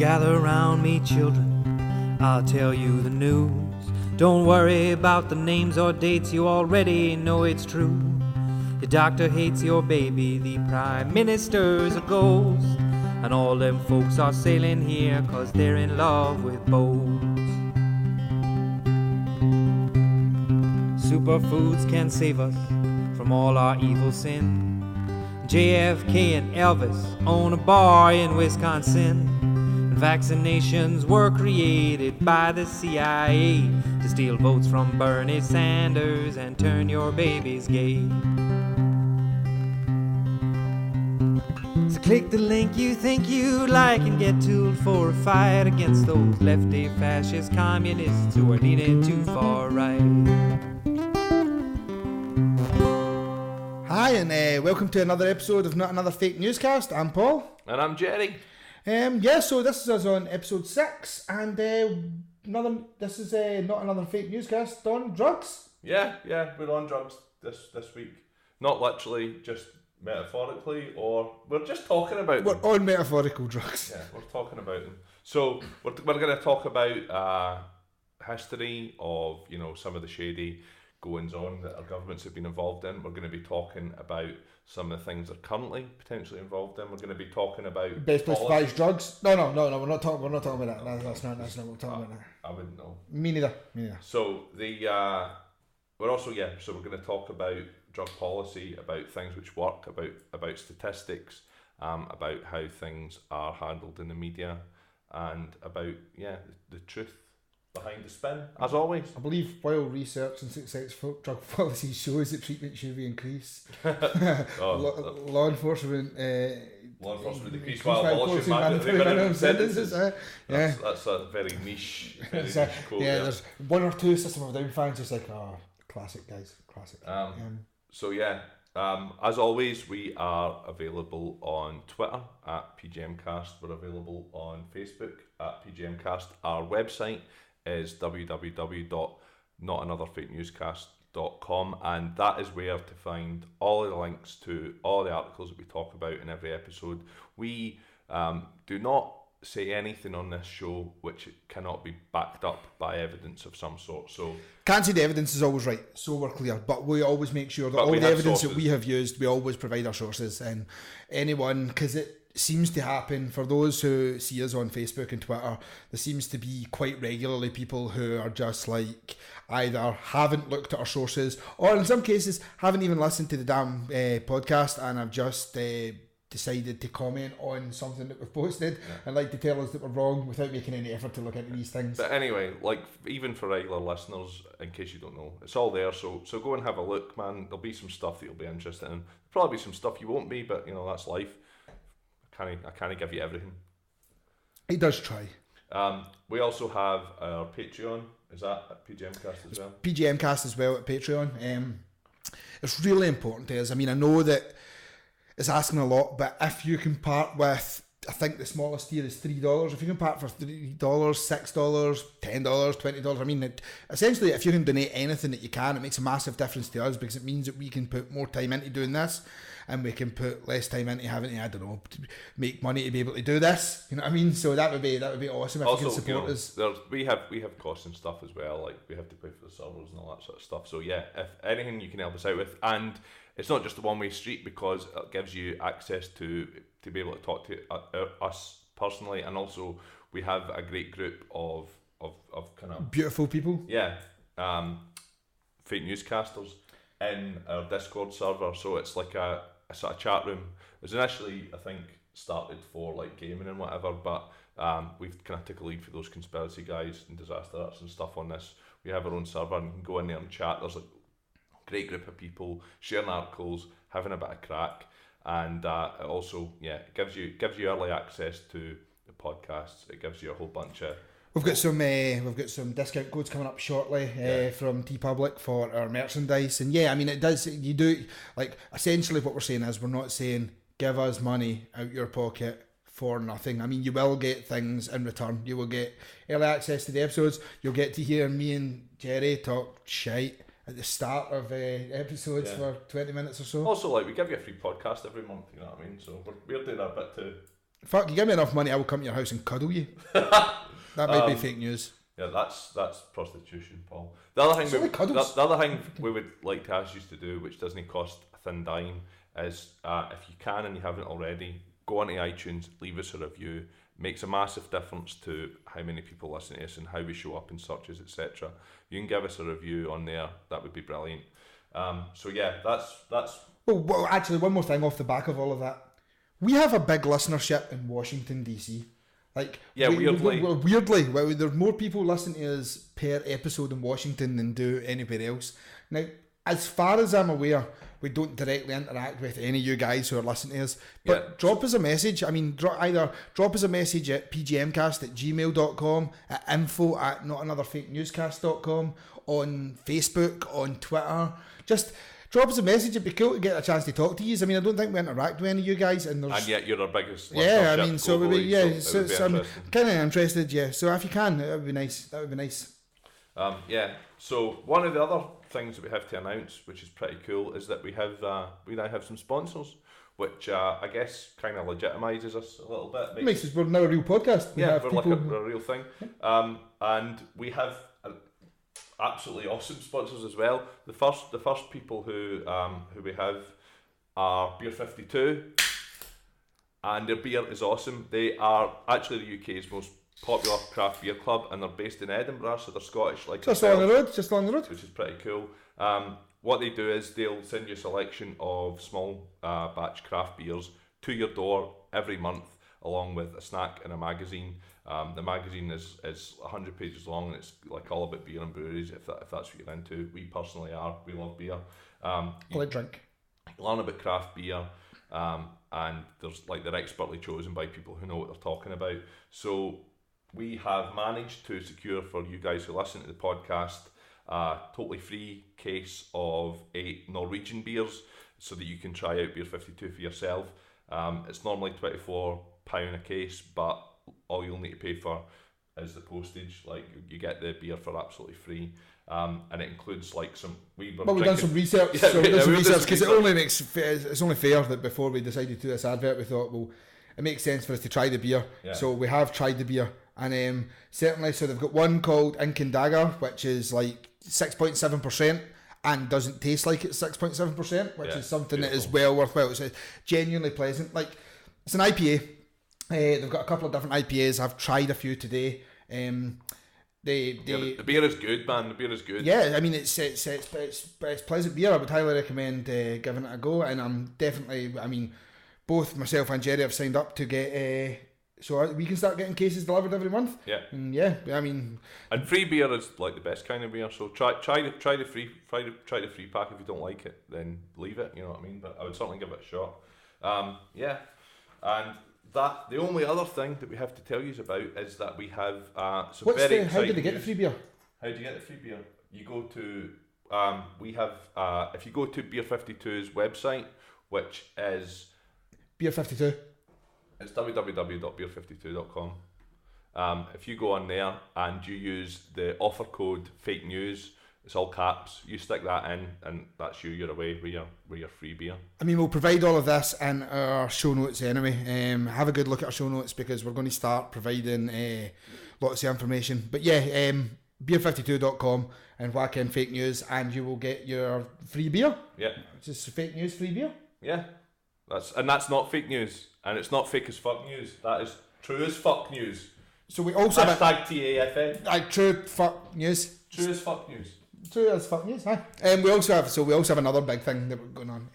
Gather round me, children, I'll tell you the news. Don't worry about the names or dates, you already know it's true. The doctor hates your baby, the prime minister's a ghost, and all them folks are sailing here 'cause they're in love with boats. Superfoods can save us from all our evil sin. JFK and Elvis own a bar in Wisconsin. And vaccinations were created by the CIA to steal votes from Bernie Sanders and turn your babies gay. So click the link you think you like and get tooled for a fight against those lefty fascist communists who are leaning too far right. Hi and welcome to another episode of Not Another Fake Newscast. I'm Paul. And I'm Jerry. So this is us on episode 6 and this is Not Another Fake Newscast on drugs. Yeah, we're on drugs this week. Not literally, just metaphorically, or we're just talking about them. We're on metaphorical drugs. Yeah, we're talking about them. So we're going to talk about history of, some of the shady goings on that our governments have been involved in. We're going to be talking about some of the things they're currently potentially involved in. We're going to be talking about best place to buy drugs. No. We're not talking about that. No, that's not what we're talking about. I wouldn't know. Me neither. So we're also So we're going to talk about drug policy, about things which work, about statistics, about how things are handled in the media, and about the truth behind the spin, as always. I believe while research and successful drug policy shows that treatment should be increased, law enforcement decrease while abolishing mandatory minimum sentences. That's a very niche quote. Yeah, there's one or two System of a Down fans just like, classic guys, classic. As always, we are available on Twitter at PGMcast. We're available on Facebook at PGMcast. Our website is www.notanotherfakenewscast.com, and that is where to find all of the links to all the articles that we talk about in every episode. We do not say anything on this show which cannot be backed up by evidence of some sort. So can't say the evidence is always right, so we're clear, but we always make sure that all the evidence that we have used, we always provide our sources. And anyone, because it seems to happen for those who see us on Facebook and Twitter, there seems to be quite regularly people who are just like either haven't looked at our sources or in some cases haven't even listened to the damn podcast and have just decided to comment on something that we've posted and like to tell us that we're wrong without making any effort to look into these things. But anyway, like even for regular listeners, in case you don't know, it's all there, so go and have a look, man. There'll be some stuff that you'll be interested in. There'll probably be some stuff you won't be, but that's life. I can't give you everything. He does try. We also have our Patreon. Is that at PGMcast as well? PGMcast as well at Patreon. It's really important to us. I mean, I know that it's asking a lot, but if you can part with, I think the smallest tier is $3. If you can part for $3, $6, $10, $20, I mean, essentially, if you can donate anything that you can, it makes a massive difference to us because it means that we can put more time into doing this and we can put less time into having to, make money to be able to do this. You know what I mean? So that would be awesome if also, you can support us. We have costs and stuff as well, like we have to pay for the servers and all that sort of stuff. So yeah, if anything you can help us out with, and it's not just a one-way street because it gives you access to be able to talk to us personally, and also we have a great group of kind of beautiful people. Yeah, fake newscasters in our Discord server. So it's like a sort of chat room. It was initially, I think, started for like gaming and whatever, but we've kind of took a lead for those conspiracy guys and disaster arts and stuff on this. We have our own server and you can go in there and chat. There's like great group of people sharing articles, having a bit of crack, and it also it gives you early access to the podcasts. It gives you a whole bunch of. We've got some discount codes coming up shortly from TeePublic for our merchandise, and I mean it does. You do like essentially what we're saying is we're not saying give us money out your pocket for nothing. I mean, you will get things in return. You will get early access to the episodes. You'll get to hear me and Jerry talk shite at the start of episodes for 20 minutes or so. Also, like, we give you a free podcast every month, you know what I mean? So we're doing our bit Fuck, you give me enough money, I will come to your house and cuddle you. That might be fake news. Yeah, that's prostitution, Paul. The other thing we would like to ask you to do, which doesn't cost a thin dime, is if you can and you haven't already, go onto iTunes, leave us a review. Makes a massive difference to how many people listen to us and how we show up in searches, etc. You can give us a review on there. That would be brilliant. So yeah, that's. Well, actually, one more thing off the back of all of that. We have a big listenership in Washington DC. Like, yeah, weirdly, there's more people listening to us per episode in Washington than do anywhere else. Now, as far as I'm aware, we don't directly interact with any of you guys who are listening to us. But drop us a message. I mean, either drop us a message at pgmcast@gmail.com, at info@notanotherfakenewscast.com, on Facebook, on Twitter. Just drop us a message. It'd be cool to get a chance to talk to you. I mean, I don't think we interact with any of you guys, and yet you're our biggest. Yeah, I mean, so we so I'm kind of interested. Yeah, so if you can, that would be nice. That would be nice. Yeah. So one of the other things that we have to announce, which is pretty cool, is that we now have some sponsors, which I guess kind of legitimises us a little bit. Makes us, we're now a real podcast. We're like a real thing. And we have absolutely awesome sponsors as well. The first people who we have are Beer 52, and their beer is awesome. They are actually the UK's most popular craft beer club, and they're based in Edinburgh, so they're Scottish, like just along the road, which is pretty cool. What they do is they'll send you a selection of small batch craft beers to your door every month, along with a snack and a magazine. The magazine is 100 pages long, and it's like all about beer and breweries, if that's what you're into. We personally are. We love beer. I like drink. Learn about craft beer, and they're expertly chosen by people who know what they're talking about. So we have managed to secure for you guys who listen to the podcast a totally free case of 8 Norwegian beers, so that you can try out Beer 52 for yourself. It's normally £24 a case, but all you'll need to pay for is the postage. Like, you get the beer for absolutely free, and it includes like some. We've done some research. Yeah, so we've done some research because it's only fair that before we decided to do this advert, we thought, well, it makes sense for us to try the beer. Yeah. So we have tried the beer, and certainly, so they've got one called Ink and Dagger, which is like 6.7%. And doesn't taste like it's 6.7%, which is something that is well worthwhile. It's genuinely pleasant. Like, it's an IPA. They've got a couple of different IPAs. I've tried a few today. The beer is good, man. The beer is good. Yeah, I mean, it's pleasant beer. I would highly recommend giving it a go. And I'm definitely, I mean, both myself and Jerry have signed up to get. So we can start getting cases delivered every month. Yeah. And yeah, I mean, and free beer is like the best kind of beer. So try the free pack. If you don't like it, then leave it. You know what I mean? But I would certainly give it a shot. Yeah. And the only other thing that we have to tell you about is that we have some very exciting. How did they get the free beer? How do you get the free beer? You go to we have if you go to Beer 52's website, which is Beer 52. It's www.beer52.com. If you go on there and you use the offer code fake news, it's all caps, you stick that in, and that's you're away with your free beer. I mean, we'll provide all of this in our show notes anyway. Have a good look at our show notes, because we're going to start providing lots of information. But yeah, beer52.com, and whack in fake news, and you will get your free beer. Yeah. It's just fake news, free beer. Yeah. That's not fake news. And it's not fake as fuck news. That is true as fuck news. So we also have #TAFN. True fuck news. True as fuck news. True as fuck news. Hi. We also have another big thing that we're going on.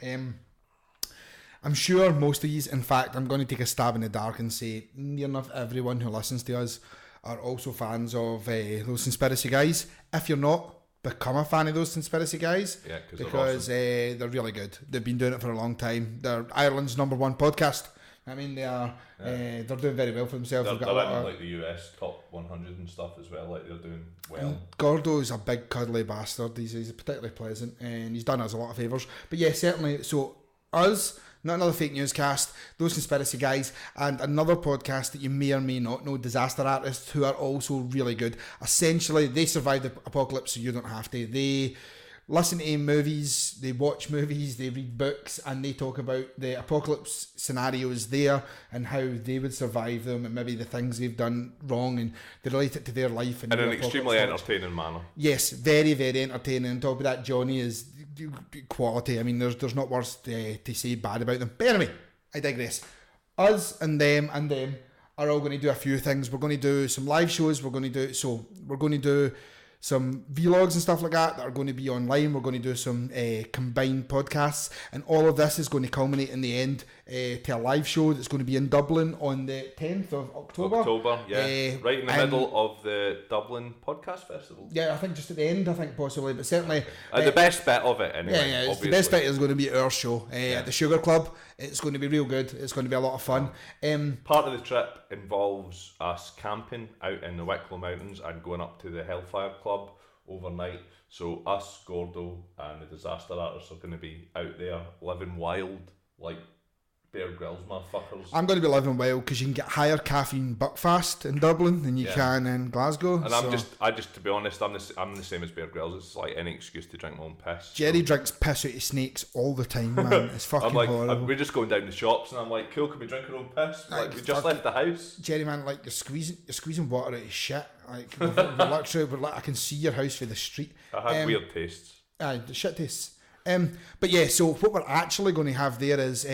I'm sure most of these, in fact, I'm going to take a stab in the dark and say near enough everyone who listens to us are also fans of those conspiracy guys. If you're not, become a fan of those conspiracy guys. Yeah, because they're really good. They've been doing it for a long time. They're Ireland's #1 podcast. I mean, they are. Yeah. They're doing very well for themselves. They're in like the US top 100 and stuff as well. Like, they're doing well. And Gordo's a big cuddly bastard. He's particularly pleasant, and he's done us a lot of favours. But yeah, certainly. So us, Not Another Fake Newscast, those conspiracy guys, and another podcast that you may or may not know, Disaster Artists, who are also really good. Essentially, they survived the apocalypse, so you don't have to. They listen to movies, they watch movies, they read books, and they talk about the apocalypse scenarios there and how they would survive them, and maybe the things they've done wrong, and they relate it to their life. And in an extremely entertaining manner. Yes, very, very entertaining. On top of that, Johnny is quality. I mean, there's not words to say bad about them. But anyway, I digress. Us and them are all going to do a few things. We're going to do some live shows. We're going to do some vlogs and stuff like that are going to be online. We're going to do some combined podcasts, and all of this is going to culminate in the end to a live show that's going to be in Dublin on the 10th of October. Right in the middle of the Dublin Podcast Festival. Yeah, I think just at the end, possibly, but certainly the best bit of it anyway. Yeah, the best bit is going to be our show at the Sugar Club. It's going to be real good. It's going to be a lot of fun. Part of the trip involves us camping out in the Wicklow Mountains and going up to the Hellfire Club overnight. So us, Gordo, and the Disaster Artists are going to be out there living wild like Bear Grylls motherfuckers. I'm going to be living wild because you can get higher caffeine buckfast in Dublin than you can in Glasgow. And I just to be honest, I'm the same as Bear Grylls. It's like any excuse to drink my own piss. Jerry drinks piss out of snakes all the time, man. It's fucking horrible. We're just going down the shops and I'm like, cool, can we drink our own piss? Like we just left the house. Jerry, man, like you're squeezing water out of shit. Like literally, I can see your house through the street. I have weird tastes. The shit tastes. But yeah, so what we're actually going to have there is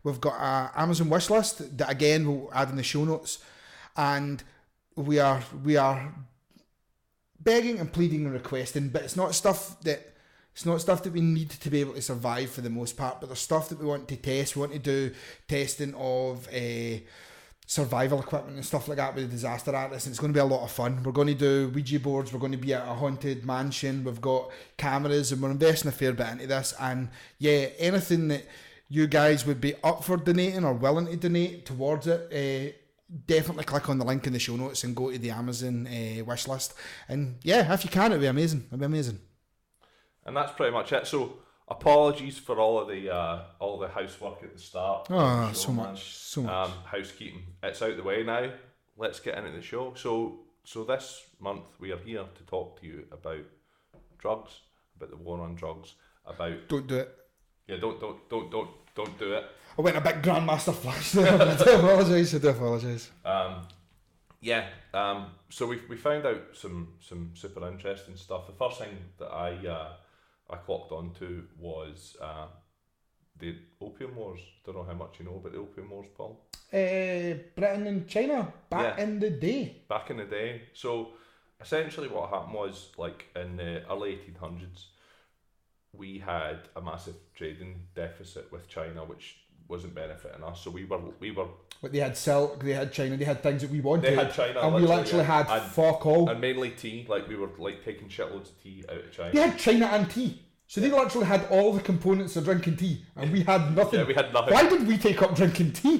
we've got an Amazon wish list that again we'll add in the show notes, and we are begging and pleading and requesting, but it's not stuff that we need to be able to survive for the most part, but there's stuff that we want to test. We want to do testing of survival equipment and stuff like that with the Disaster Artists, and it's going to be a lot of fun. We're going to do Ouija boards, we're going to be at a haunted mansion, we've got cameras, and we're investing a fair bit into this. And yeah, anything that you guys would be up for donating or willing to donate towards it, definitely click on the link in the show notes and go to the Amazon wish list. And yeah, if you can, it'd be amazing. And that's pretty much it. So apologies for all the housework at the start. Oh, so much. Housekeeping. It's out the way now. Let's get into the show. So this month we are here to talk to you about drugs, about the war on drugs, about. Don't do it. Yeah, don't do it. I went a bit Grandmaster Flash there. I do apologise. So we found out some super interesting stuff. The first thing that I clocked onto was the Opium Wars. Don't know how much you know about the Opium Wars, Paul. Britain and China back in the day. Back in the day. So essentially what happened was, like, in the early 1800s, we had a massive trading deficit with China, which wasn't benefiting us. So we were. But they had silk, they had China, they had things that we wanted. They had China, and we literally had fuck all. And mainly tea. Like, we were like taking shitloads of tea out of China. They had China and tea. So they literally had all the components of drinking tea, and we had nothing. Yeah, we had nothing. Why did we take up drinking tea?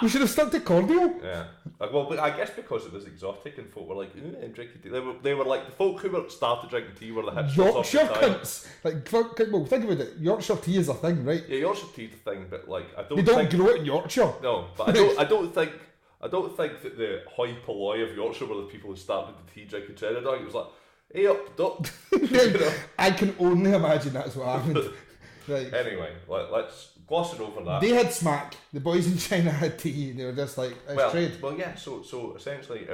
We should have stuck to cordial. Yeah. Well, but I guess because it was exotic and folk were like, drinking tea. They were like, the folk who started drinking tea were the hipsters. Yorkshire cunts. Like, well, think about it. Yorkshire tea is a thing, right? Yeah, Yorkshire tea is a thing, but like, They don't grow it in Yorkshire. No, but I don't think that the hoi polloi of Yorkshire were the people who started the tea drinking trend. I think it was like, hey up, duck. I can only imagine that's what happened. Right. Anyway, let's gloss it over that. They had smack. The boys in China had tea. They were just like, trade. Well, yeah. So essentially,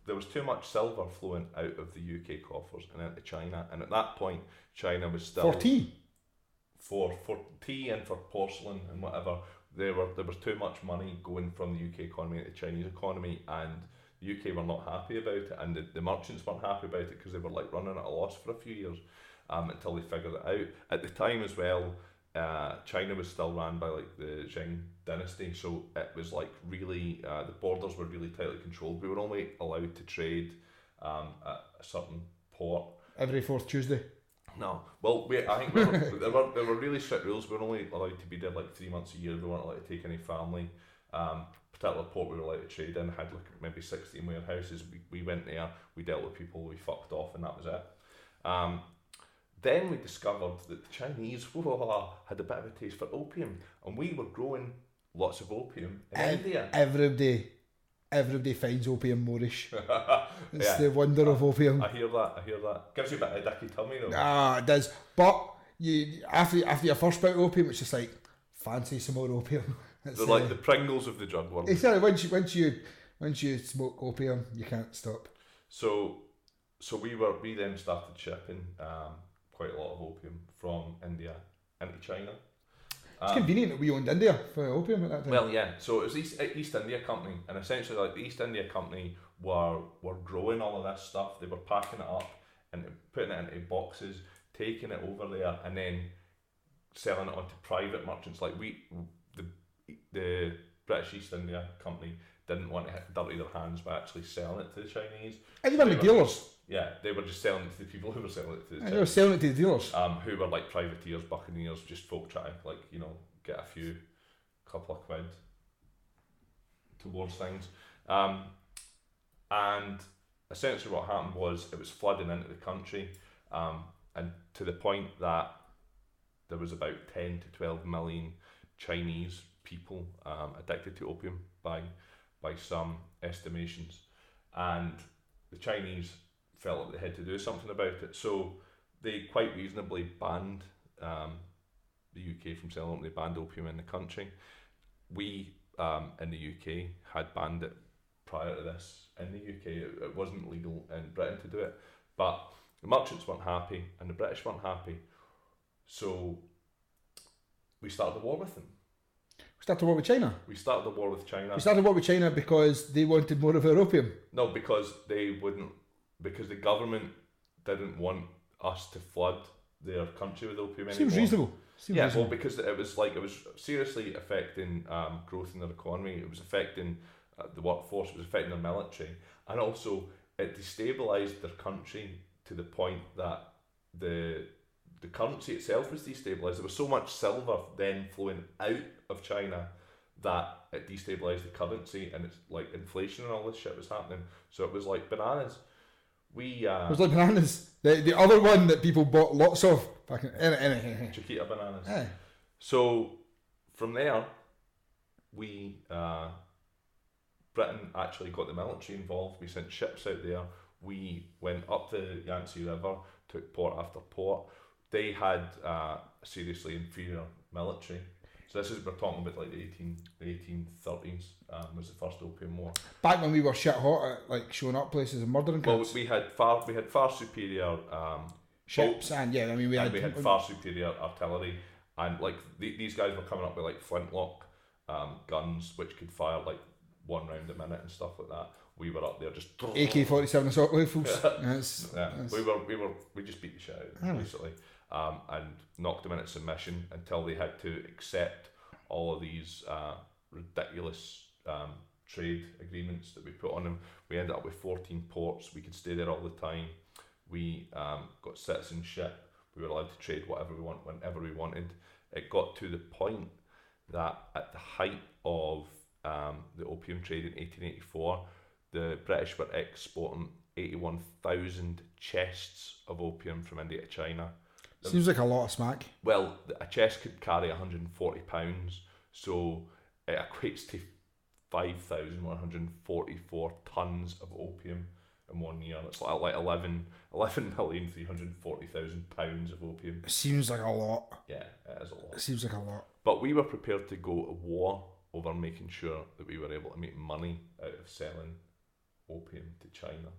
there was too much silver flowing out of the UK coffers and into China, and at that point, China was still for tea. For tea and for porcelain and whatever. There was too much money going from the UK economy into the Chinese economy, and the UK were not happy about it, and the merchants weren't happy about it because they were like running at a loss for a few years until they figured it out. At the time as well, China was still ran by like the Qing dynasty, so it was like really the borders were really tightly controlled. We were only allowed to trade at a certain port every fourth Tuesday. No, well, I think there were really strict rules. We were only allowed to be there like 3 months a year. We weren't allowed to take any family. Particular port we were allowed to trade in had like maybe 16 warehouses. We went there, we dealt with people, we fucked off, and that was it. Then we discovered that the Chinese had a bit of a taste for opium, and we were growing lots of opium in India. Every day. everybody finds opium Moorish. It's the wonder of opium. I hear that. Gives you a bit of dicky tummy though. Ah, it does. But you after your first bout of opium, it's just like, fancy some more opium. They're like the Pringles of the drug world. Exactly. Once you smoke opium, you can't stop. So we then started shipping quite a lot of opium from India into China. It's convenient that we owned India for opium at that time. Well, yeah. So it was East India Company, and essentially, like, the East India Company were growing all of this stuff. They were packing it up and putting it into boxes, taking it over there, and then selling it onto private merchants. Like the British East India Company didn't want to dirty their hands by actually selling it to the Chinese. And they were the dealers. Yeah, they were just selling it to the people who were selling it to the Chinese. They were selling it to the dealers. Who were like privateers, buccaneers, just folk trying to, like, you know, get a couple of quid towards things. And essentially what happened was it was flooding into the country, and to the point that there was about 10 to 12 million Chinese people addicted to opium by some estimations, and the Chinese felt that they had to do something about it, so they quite reasonably banned the UK from selling opium. They banned opium in the country. We in the UK had banned it prior to this in the UK. It wasn't legal in Britain to do it, but the merchants weren't happy and the British weren't happy, so we started a war with them. We started a war with China? We started a war with China. We started a war with China because they wanted more of our opium? No, because the government didn't want us to flood their country with opium anymore. Seems reasonable. Well, because it was seriously affecting growth in their economy. It was affecting the workforce. It was affecting their military, and also it destabilised their country to the point that the currency itself was destabilised. There was so much silver then flowing out of China that it destabilised the currency, and it's like inflation and all this shit was happening. So it was like bananas. It was like bananas. The other one that people bought lots of. Chiquita bananas. Aye. So from there, Britain actually got the military involved. We sent ships out there. We went up the Yangtze River, took port after port. They had a seriously inferior military. So we're talking about like the 1830s was the first Opium War. Back when we were shit hot at like showing up places and murdering kids. Well, we had far superior ships, boats, and we had far superior artillery, and like these guys were coming up with like flintlock guns which could fire like 1 round a minute and stuff like that. We were up there just AK-47 assault rifles. We just beat the shit out of them, basically. And knocked them into submission until they had to accept all of these ridiculous trade agreements that we put on them. We ended up with 14 ports. We could stay there all the time. We got citizenship. We were allowed to trade whatever we want, whenever we wanted. It got to the point that at the height of the opium trade in 1884, the British were exporting 81,000 chests of opium from India to China. Seems like a lot of smack. Well, a chest could carry 140 pounds, so it equates to 5,144 tons of opium in 1 year. It's like 11,340,000 pounds of opium. It seems like a lot. Yeah, it is a lot. It seems like a lot. But we were prepared to go to war over making sure that we were able to make money out of selling opium to China.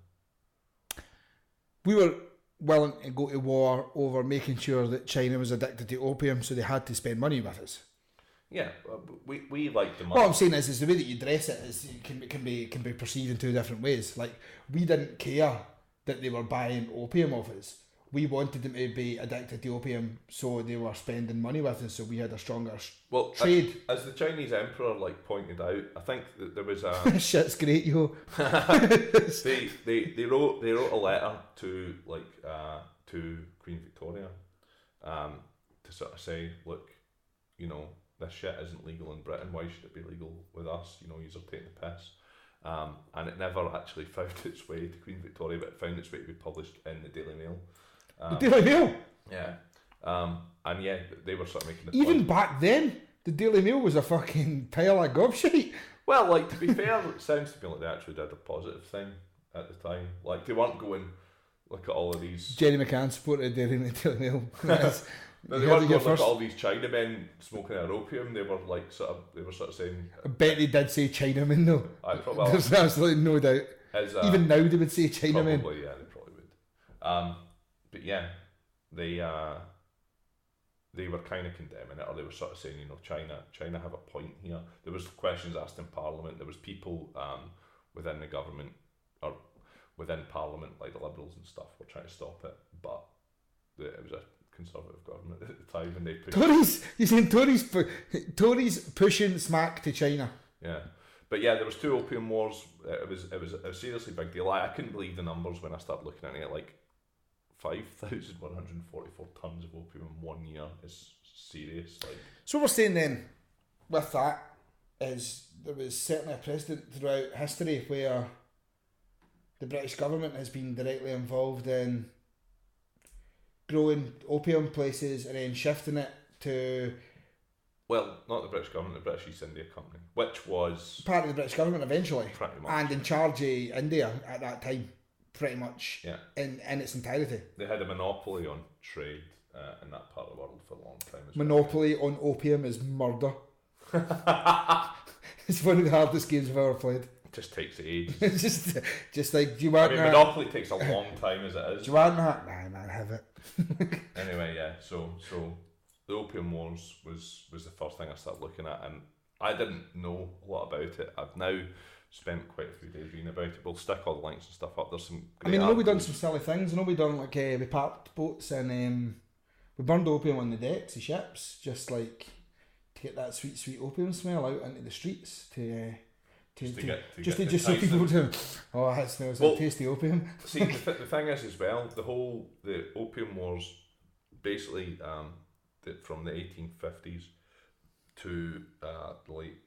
We were willing to go to war over making sure that China was addicted to opium, so they had to spend money with us. Yeah, we like the money. What I'm saying is the way that you dress it is can be perceived in two different ways. Like, we didn't care that they were buying opium off us. We wanted them to be addicted to opium, so they were spending money with us, so we had a stronger trade. As the Chinese emperor pointed out, I think that there was a shit's great, yo. they wrote a letter to to Queen Victoria, to sort of say, look, you know, this shit isn't legal in Britain. Why should it be legal with us? You know, you're taking the piss. And it never actually found its way to Queen Victoria, but it found its way to be published in the Daily Mail. The Daily Mail? Yeah. And yeah, they were sort of making the Even point. Back then, the Daily Mail was a fucking pile of gobshite. Well, like, to be fair, it sounds to me like they actually did a positive thing at the time. Like, they weren't going, look at all of these... Jenny McCann supported Daily Mail. No, they weren't going to look at all these Chinamen smoking their opium. They were like sort of saying... I bet they did say Chinamen though. Well, there's absolutely no doubt. Even now they would say Chinamen. Probably, yeah, they probably would. But yeah, they were kind of condemning it, or they were sort of saying, you know, China have a point here. There was questions asked in Parliament. There was people within the government or within Parliament, like the Liberals and stuff, were trying to stop it, but it was a Conservative government at the time, and they pushed... Tories? You saying Tories pushing smack to China? Yeah, but yeah, there was 2 opium wars. It was a seriously big deal. I couldn't believe the numbers when I started looking at it. Like 5,144 tons of opium in 1 year is serious. Like, so we're saying then, with that, is there was certainly a precedent throughout history where the British government has been directly involved in growing opium places and then shifting it to... Well, not the British government, the British East India Company, which was... part of the British government eventually. Pretty much. And in charge of India at that time, pretty much, yeah, in its entirety. They had a monopoly on trade in that part of the world for a long time as monopoly on opium is murder. It's one of the hardest games I've ever played. It just takes ages. just like, do you want that? Monopoly takes a long time as it is. Do you want that? Nah, man, have it. Anyway, yeah, so the Opium Wars was the first thing I started looking at, and I didn't know a lot about it. I've now spent quite a few days reading about it. We'll stick all the links and stuff up. There's some great I know we've done some silly things. I know we've done like we parked boats and we burned opium on the decks of ships, just like to get that sweet opium smell out into the streets just so people do. Oh, that smells like tasty opium. See, the thing is as well, the Opium Wars, basically, from the 1850s to the late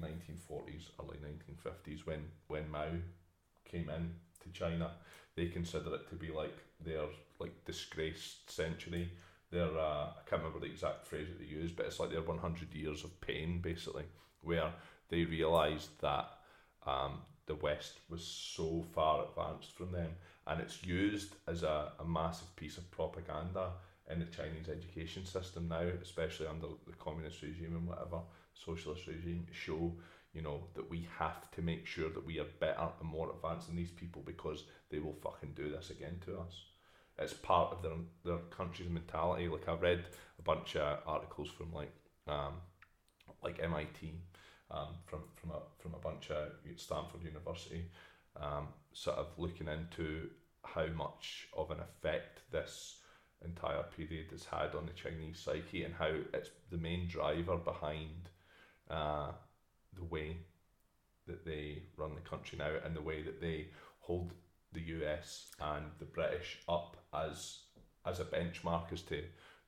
1940s, early 1950s, when Mao came in to China, they consider it to be like their disgraced century. Their I can't remember the exact phrase that they used, but it's like their 100 years of pain, basically, where they realised that the West was so far advanced from them, and it's used as a massive piece of propaganda in the Chinese education system now, especially under the communist regime and whatever, socialist regime, to show, you know, that we have to make sure that we are better and more advanced than these people because they will fucking do this again to us. It's part of their country's mentality. Like, I read a bunch of articles from like MIT, from a bunch of Stanford University, sort of looking into how much of an effect this entire period has had on the Chinese psyche, and how it's the main driver behind the way that they run the country now, and the way that they hold the US and the British up as a benchmark as to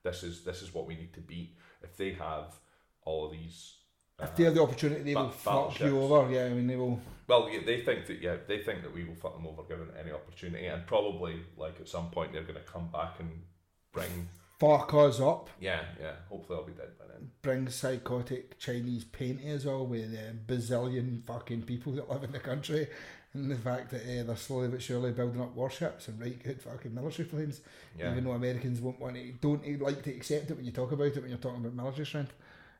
this is what we need to beat. If they have all of these, if they have the opportunity, they will fuck you over. Yeah, I mean, they will. Well, they think that we will fuck them over given any opportunity, and probably like at some point they're going to come back and bring fuck us up. Yeah. Hopefully I'll be dead by then. Bring psychotic Chinese painting as well, with the bazillion fucking people that live in the country, and the fact that they're slowly but surely building up warships and right good fucking military planes. Yeah. Even though Americans don't like to accept it when you talk about it when you're talking about military strength.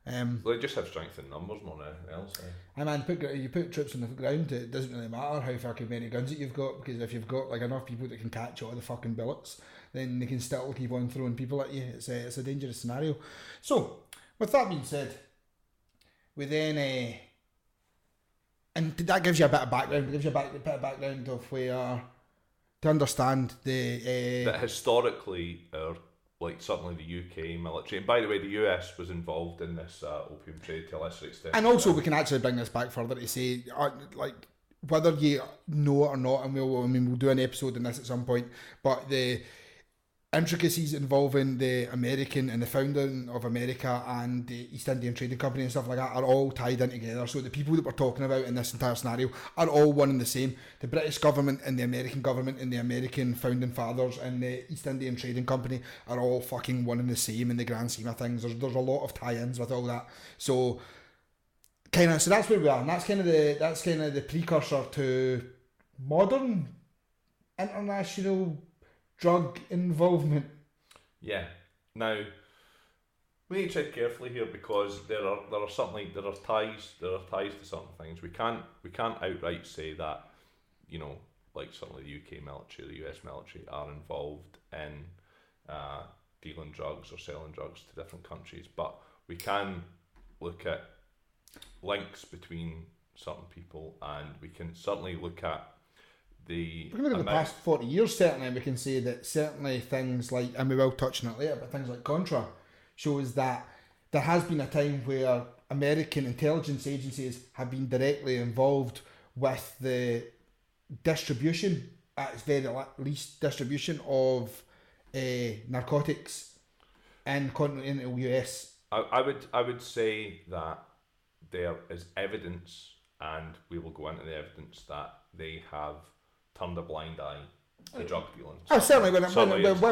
Well, they just have strength in numbers more than anything else. I mean, you put troops on the ground, it doesn't really matter how fucking many guns that you've got, because if you've got like enough people that can catch all the fucking bullets, then they can still keep on throwing people at you. It's a dangerous scenario. So, with that being said, we then and that gives you a bit of background. It gives you a bit of background of where to understand that historically like certainly the UK military, and by the way, the US was involved in this opium trade to a lesser extent. And also, we can actually bring this back further to say, like, whether you know it or not, and we'll do an episode on this at some point, but the intricacies involving the American and the founding of America and the East Indian Trading Company and stuff like that are all tied in together. So the people that we're talking about in this entire scenario are all one and the same. The British government and the American government and the American founding fathers and the East Indian Trading Company are all fucking one and the same in the grand scheme of things. There's a lot of tie-ins with all that. So So that's where we are, and that's kind of the precursor to modern international drug involvement. Yeah. Now, we need to tread carefully here because there are ties to certain things. We can't outright say that, you know, like certainly the UK military or the US military are involved in dealing drugs or selling drugs to different countries, but we can look at links between certain people, and we can certainly look at the... We can look at the past 40 years, certainly, and we can say that certainly things like, and we will touch on it later, but things like Contra shows that there has been a time where American intelligence agencies have been directly involved with the distribution, at its very least, distribution of narcotics in continental US. I would say that there is evidence, and we will go into the evidence, that they have turned a blind eye to drug dealing. Certainly.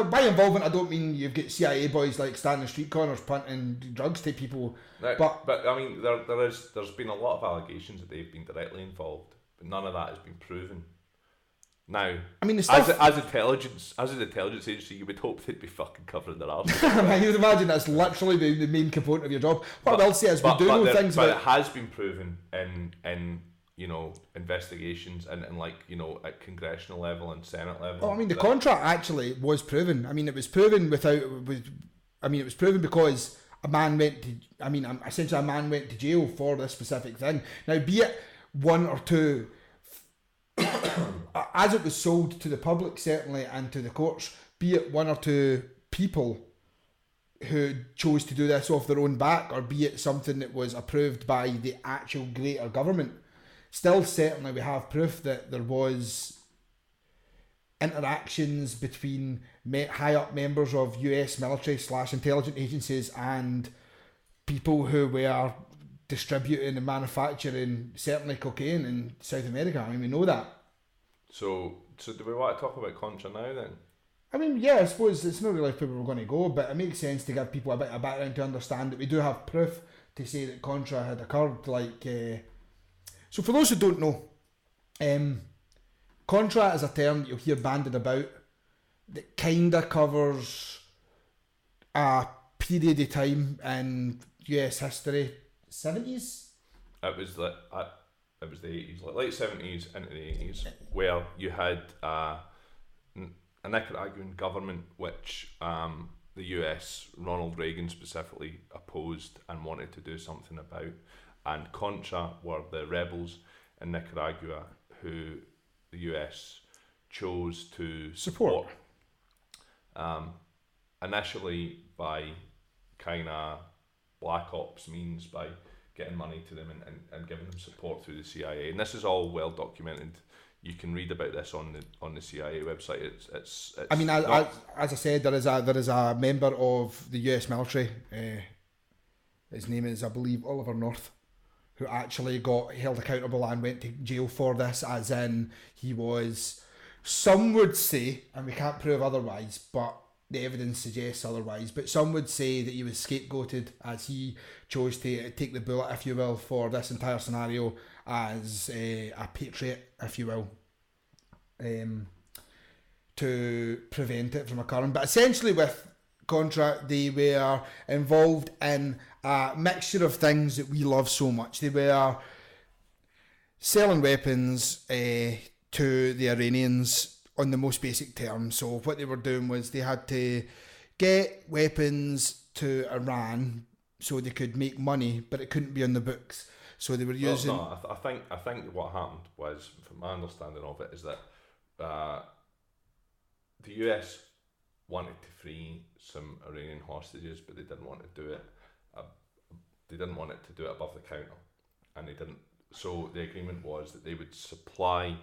By involvement, I don't mean you've got CIA boys like standing street corners punting drugs to people. But I mean, there's been a lot of allegations that they've been directly involved, but none of that has been proven. Now, I mean, as an intelligence agency, you would hope they'd be fucking covering their arse. You would imagine that's literally the main component of your job. What I will say is we do know things but about... it has been proven in you know, investigations and like, you know, at congressional level and Senate level. Well, I mean, the contract actually was proven. I mean, it was proven it was proven because a man went to jail for this specific thing. Now, be it one or two, as it was sold to the public, certainly, and to the courts, be it one or two people who chose to do this off their own back, or be it something that was approved by the actual greater government, still certainly we have proof that there was interactions between high up members of US military / intelligence agencies and people who were distributing and manufacturing certainly cocaine in South America. I mean, we know that. So do we want to talk about Contra now then? I mean, yeah, I suppose it's not really if people were going to go, but it makes sense to give people a bit of background to understand that we do have proof to say that Contra had occurred. So for those who don't know, Contra is a term that you'll hear bandied about that kind of covers a period of time in US history, 70s? It was the 80s, like late 70s into the 80s, where you had a Nicaraguan government which the US, Ronald Reagan specifically, opposed and wanted to do something about. And Contra were the rebels in Nicaragua who the US chose to support. Initially by kind of black ops means, by getting money to them and giving them support through the CIA. And this is all well documented. You can read about this on the CIA website. It's I mean, as I said, there is a member of the US military. His name is, I believe, Oliver North, who actually got held accountable and went to jail for this, as in he was, some would say, and we can't prove otherwise, but the evidence suggests otherwise, but some would say that he was scapegoated as he chose to take the bullet, if you will, for this entire scenario as a patriot, if you will, to prevent it from occurring. But essentially with Contra, they were involved in a mixture of things that we love so much. They were selling weapons to the Iranians on the most basic terms. So what they were doing was they had to get weapons to Iran so they could make money, but it couldn't be on the books. So they were using... Well, no, I think what happened was, from my understanding of it, is that the US wanted to free some Iranian hostages, but they didn't want to do it. They didn't want it to do it above the counter, and they didn't. So the agreement was that they would supply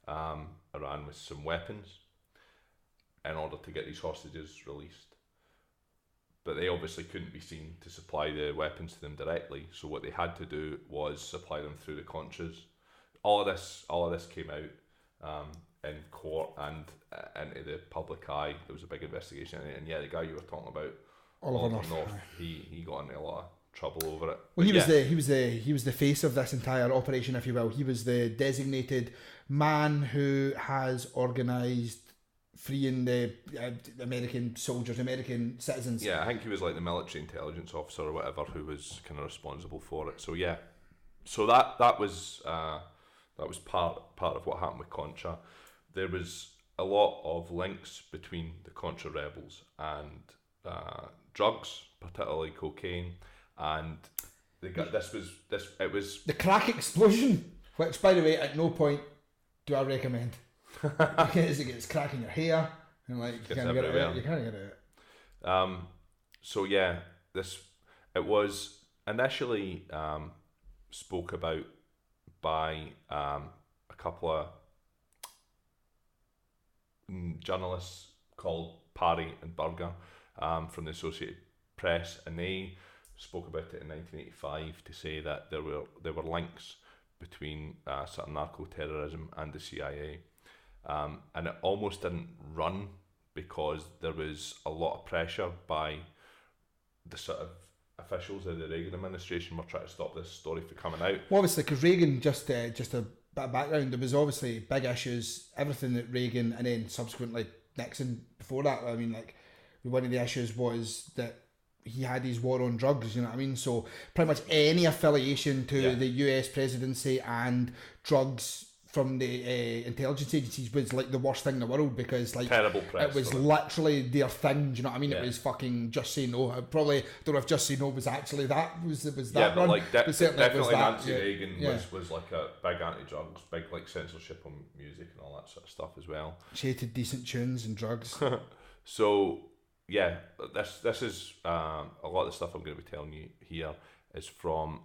Iran with some weapons in order to get these hostages released. But they obviously couldn't be seen to supply the weapons to them directly, so what they had to do was supply them through the Contras. All of this came out in court and into the public eye. There was a big investigation, and yeah, the guy you were talking about, Oliver North, he got into a lot of trouble over it. Well, he was the face of this entire operation, if you will. He was the designated man who has organised freeing the American soldiers, American citizens. Yeah, I think he was like the military intelligence officer or whatever who was kind of responsible for it. So yeah, so that was part of what happened with Contra. There was a lot of links between the Contra rebels and drugs, particularly cocaine, and it was the crack explosion, which, by the way, at no point do I recommend. Because it gets crack in your hair and like you can't get it out. You can't get it out. So yeah, it was initially spoke about by a couple of journalists called Parry and Berger from the Associated Press, and they spoke about it in 1985 to say that there were links between sort of narco-terrorism and the CIA. And it almost didn't run because there was a lot of pressure by the sort of officials of the Reagan administration were trying to stop this story from coming out. Well, obviously, because Reagan, just a bit of background, there was obviously big issues, everything that Reagan and then subsequently Nixon before that. I mean, like, one of the issues was that he had his war on drugs, you know what I mean? So pretty much any affiliation to the US presidency and drugs from the intelligence agencies was like the worst thing in the world, because like terrible press, it was literally their thing. Do you know what I mean? It was fucking Just Say No. I probably don't know if Just Say No was actually that was that but run. like definitely Nancy that. Reagan was like a big anti-drugs, big like censorship on music and all that sort of stuff as well. She hated decent tunes and drugs. So yeah, this is a lot of the stuff I'm going to be telling you here is from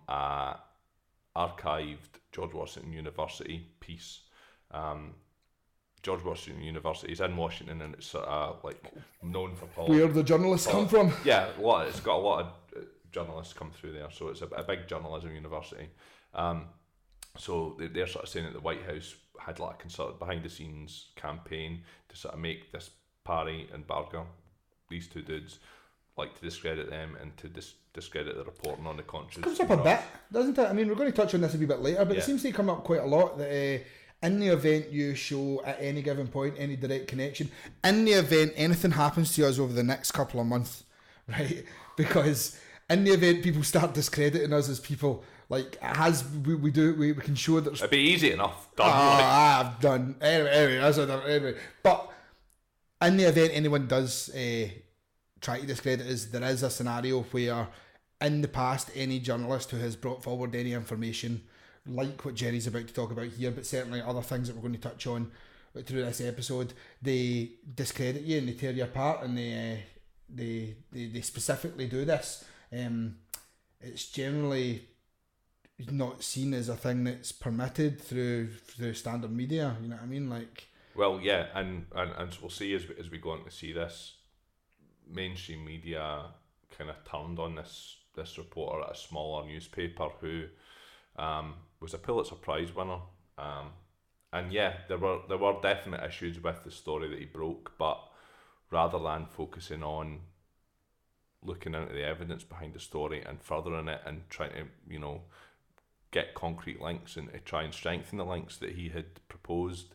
archived George Washington University piece. George Washington University is in Washington, and it's sort of like known for where the journalists come from. Yeah, it's got a lot of journalists come through there, so it's a big journalism university. So they're sort of saying that the White House had like a concerted behind the scenes campaign to sort of make this Parry and Berger, these two dudes, like to discredit them and to discredit the reporting on the Contras. It comes up a bit, doesn't it? I mean, we're going to touch on this a wee bit later, but it seems to come up quite a lot that in the event you show at any given point any direct connection, in the event anything happens to us over the next couple of months, right? Because in the event people start discrediting us as people, like we can show that it'd be easy enough done. I've done anyway. But in the event anyone does try to discredit us, there is a scenario where in the past any journalist who has brought forward any information like what Jerry's about to talk about here, but certainly other things that we're going to touch on through this episode, they discredit you and they tear you apart, and they specifically do this. It's generally not seen as a thing that's permitted through standard media, you know what I mean? Like, well, yeah, and we'll see as we go on to see this, mainstream media kind of turned on this reporter at a smaller newspaper who was a Pulitzer Prize winner, and yeah, there were definite issues with the story that he broke, but rather than focusing on looking into the evidence behind the story and furthering it and trying to get concrete links and to try and strengthen the links that he had proposed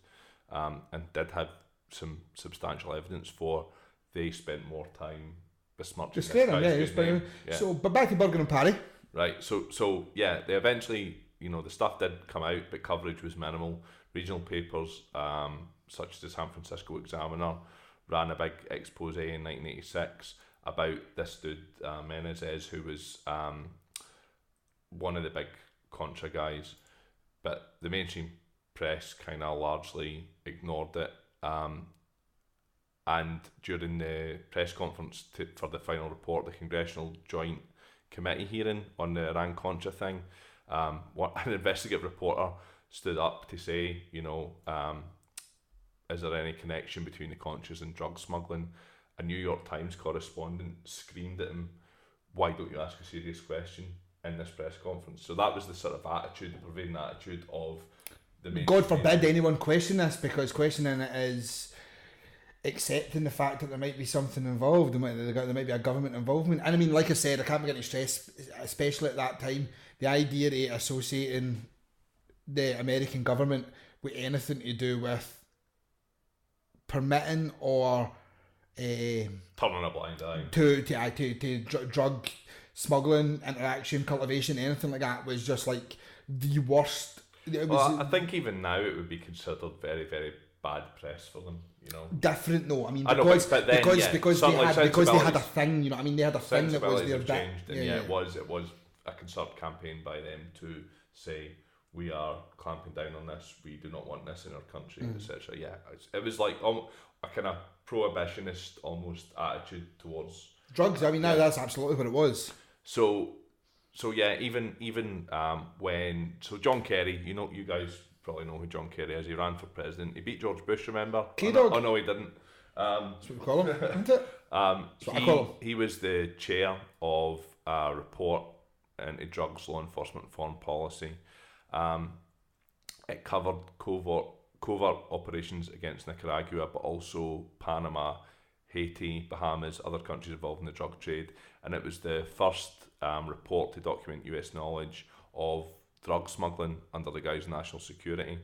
and did have some substantial evidence for, they spent more time besmirching this guy's name. So, but back to Berger and Parry. Right, so yeah, they eventually, the stuff did come out, but coverage was minimal. Regional papers, such as the San Francisco Examiner, ran a big expose in 1986 about this dude, Menezes, who was one of the big Contra guys, but the mainstream press kind of largely ignored it. And during the press conference for the final report, the Congressional Joint Committee hearing on the Iran-Contra thing, an investigative reporter stood up to say, is there any connection between the Contras and drug smuggling? A New York Times correspondent screamed at him, "Why don't you ask a serious question in this press conference?" So that was the sort of attitude, the prevailing attitude of the mainstream. God forbid anyone question this, because questioning it is accepting the fact that there might be something involved, there might be a government involvement. And I mean, like I said, I can't begin to stress, especially at that time, the idea of associating the American government with anything to do with permitting or turning a blind eye to drug smuggling, interaction, cultivation, anything like that was just like the worst. I think even now it would be considered very, very bad press for them, you know. Different though, I mean, because they had a thing, you know what I mean, they had a thing that was their changed, and it was a concerted campaign by them to say, we are clamping down on this, we do not want this in our country, etc. It was like a kind of prohibitionist almost attitude towards drugs. I mean, now that's absolutely what it was. So even when John Kerry, you guys probably know who John Kerry is. He ran for president. He beat George Bush, remember? K-Dog. Oh no, he didn't. That's what we call him, isn't it? That's what I call him. He was the chair of a report into drugs, law enforcement, and foreign policy. It covered covert operations against Nicaragua, but also Panama, Haiti, Bahamas, other countries involved in the drug trade, and it was the first report to document US knowledge of drug smuggling under the guise of national security.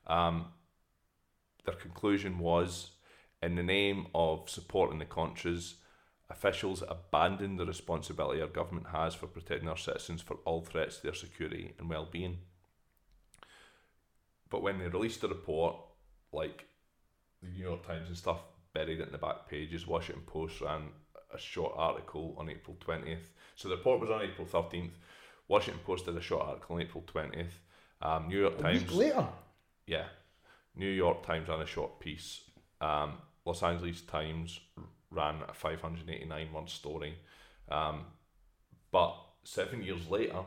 Their conclusion was, in the name of supporting the Contras, officials abandon the responsibility our government has for protecting our citizens for all threats to their security and well-being. But when they released the report, like the New York Times and stuff buried it in the back pages, Washington Post ran a short article on April 20th. So the report was on April 13th. Washington Post did a short article on April 20th. New York Times... A week later? Yeah. New York Times ran a short piece. Los Angeles Times ran a 589-word story. But 7 years later,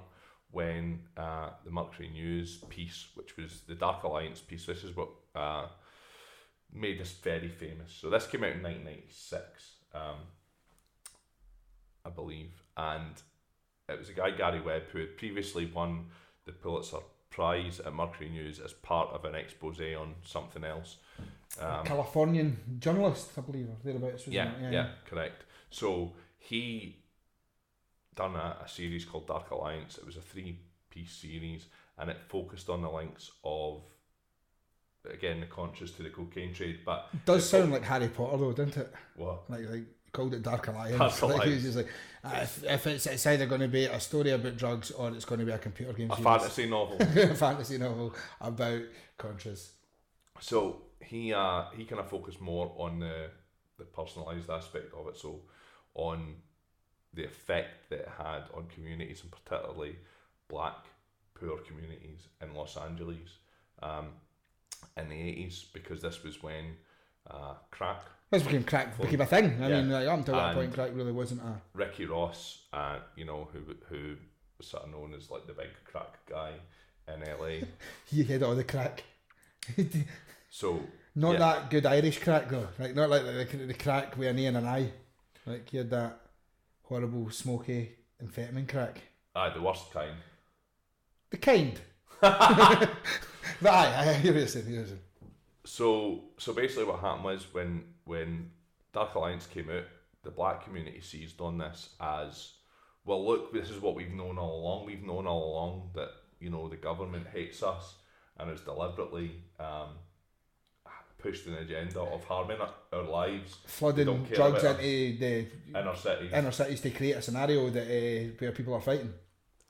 when the Mercury News piece, which was the Dark Alliance piece, this is what made this very famous. So this came out in 1996, I believe, and it was a guy, Gary Webb, who had previously won the Pulitzer Prize at Mercury News as part of an expose on something else. Californian journalist, I believe, or thereabouts. Yeah, correct. So he done a series called Dark Alliance. It was a 3-piece series, and it focused on the links of, again, the Contras to the cocaine trade. But it does sound like Harry Potter, though, doesn't it? What? Like called it Dark Alliance. Dark Alliance. Like, just like, if it's either going to be a story about drugs or it's going to be a computer game series. Fantasy novel. A fantasy novel about Contras. So he kind of focused more on the personalised aspect of it, so on the effect that it had on communities, and particularly black poor communities in Los Angeles in the 80s, because this was when crack... This became a thing. I mean, like, up until that point, crack really wasn't a... Ricky Ross, who was sort of known as like the big crack guy in LA. He had all the crack. So... Not that good Irish crack though, like not like the crack with an A and an I. Like he had that horrible smoky amphetamine crack. The worst kind. The kind. But I hear what you're saying. So basically what happened was when Dark Alliance came out, the black community seized on this as, well, look, this is what we've known all along. We've known all along that, the government hates us and is deliberately pushed an agenda of harming our lives, flooding drugs into the inner cities to create a scenario that where people are fighting.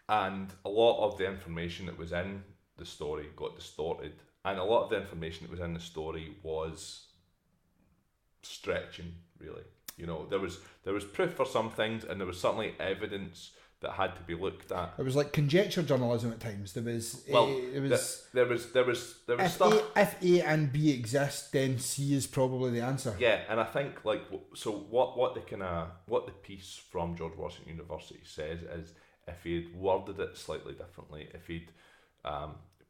And a lot of the information that was in the story got distorted, and a lot of the information that was in the story was stretching, really. There was proof for some things, and there was certainly evidence that had to be looked at. It was like conjecture journalism at times. There was stuff. If A and B exist, then C is probably the answer. Yeah, and I think what the piece from George Washington University says is, if he had worded it slightly differently, if he'd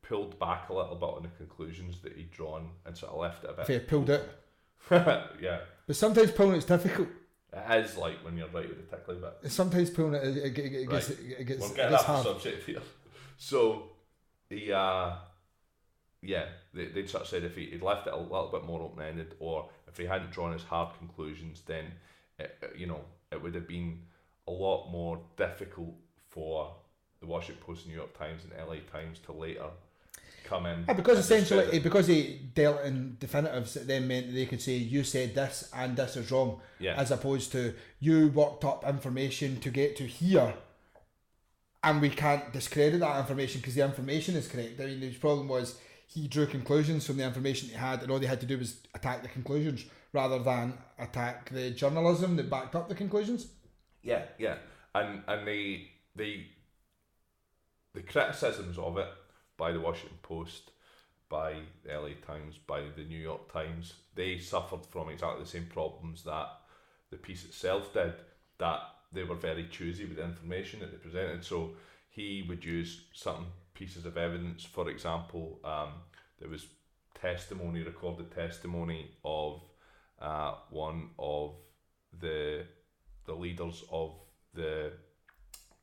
pulled back a little bit on the conclusions that he'd drawn and sort of left it a bit. If he had pulled it. Yeah. But sometimes pulling it's difficult. It is, like when you're right with the tickly bit. Sometimes pulling it gets we'll get that hard. Subject here. So they'd sort of said if he'd left it a little bit more open-ended, or if he hadn't drawn his hard conclusions, then it would have been a lot more difficult for the Washington Post, New York Times, and LA Times to later come in. Because essentially, because he dealt in definitives, it then meant that they could say, you said this and this is wrong, as opposed to you worked up information to get to here, and we can't discredit that information because the information is correct. I mean, the problem was he drew conclusions from the information he had, and all they had to do was attack the conclusions rather than attack the journalism that backed up the conclusions. Yeah, and the criticisms of it by the Washington Post, by the LA Times, by the New York Times, they suffered from exactly the same problems that the piece itself did, that they were very choosy with the information that they presented. So he would use certain pieces of evidence. For example, there was recorded testimony of one of the leaders of the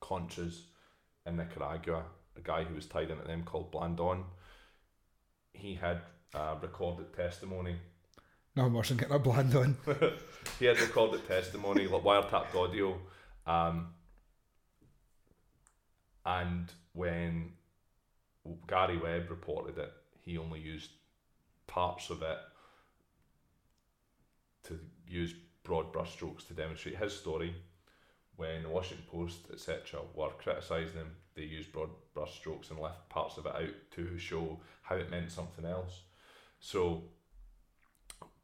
Contras in Nicaragua, a guy who was tied into them called Blandon. He had recorded testimony. No, I'm watching getting a Blandon. He had recorded testimony, like wiretapped audio, and when Gary Webb reported it, he only used parts of it to use broad brushstrokes to demonstrate his story. When the Washington Post, etc., were criticising him, they used broad brushstrokes and left parts of it out to show how it meant something else. So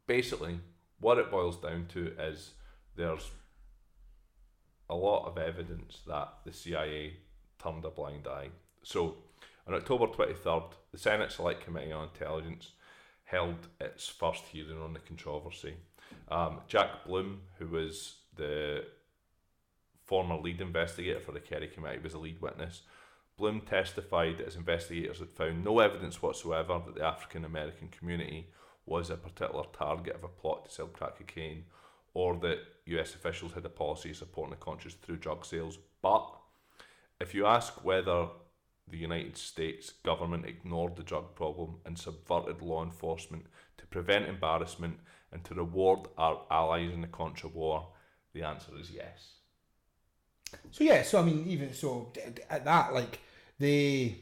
basically, what it boils down to is there's a lot of evidence that the CIA turned a blind eye. So on October 23rd, the Senate Select Committee on Intelligence held its first hearing on the controversy. Jack Bloom, who was the former lead investigator for the Kerry Committee, was a lead witness. Bloom testified that his investigators had found no evidence whatsoever that the African American community was a particular target of a plot to sell crack cocaine, or that US officials had a policy supporting the Contras through drug sales. But if you ask whether the United States government ignored the drug problem and subverted law enforcement to prevent embarrassment and to reward our allies in the Contra war, the answer is yes. So I mean, even so, at that, like, they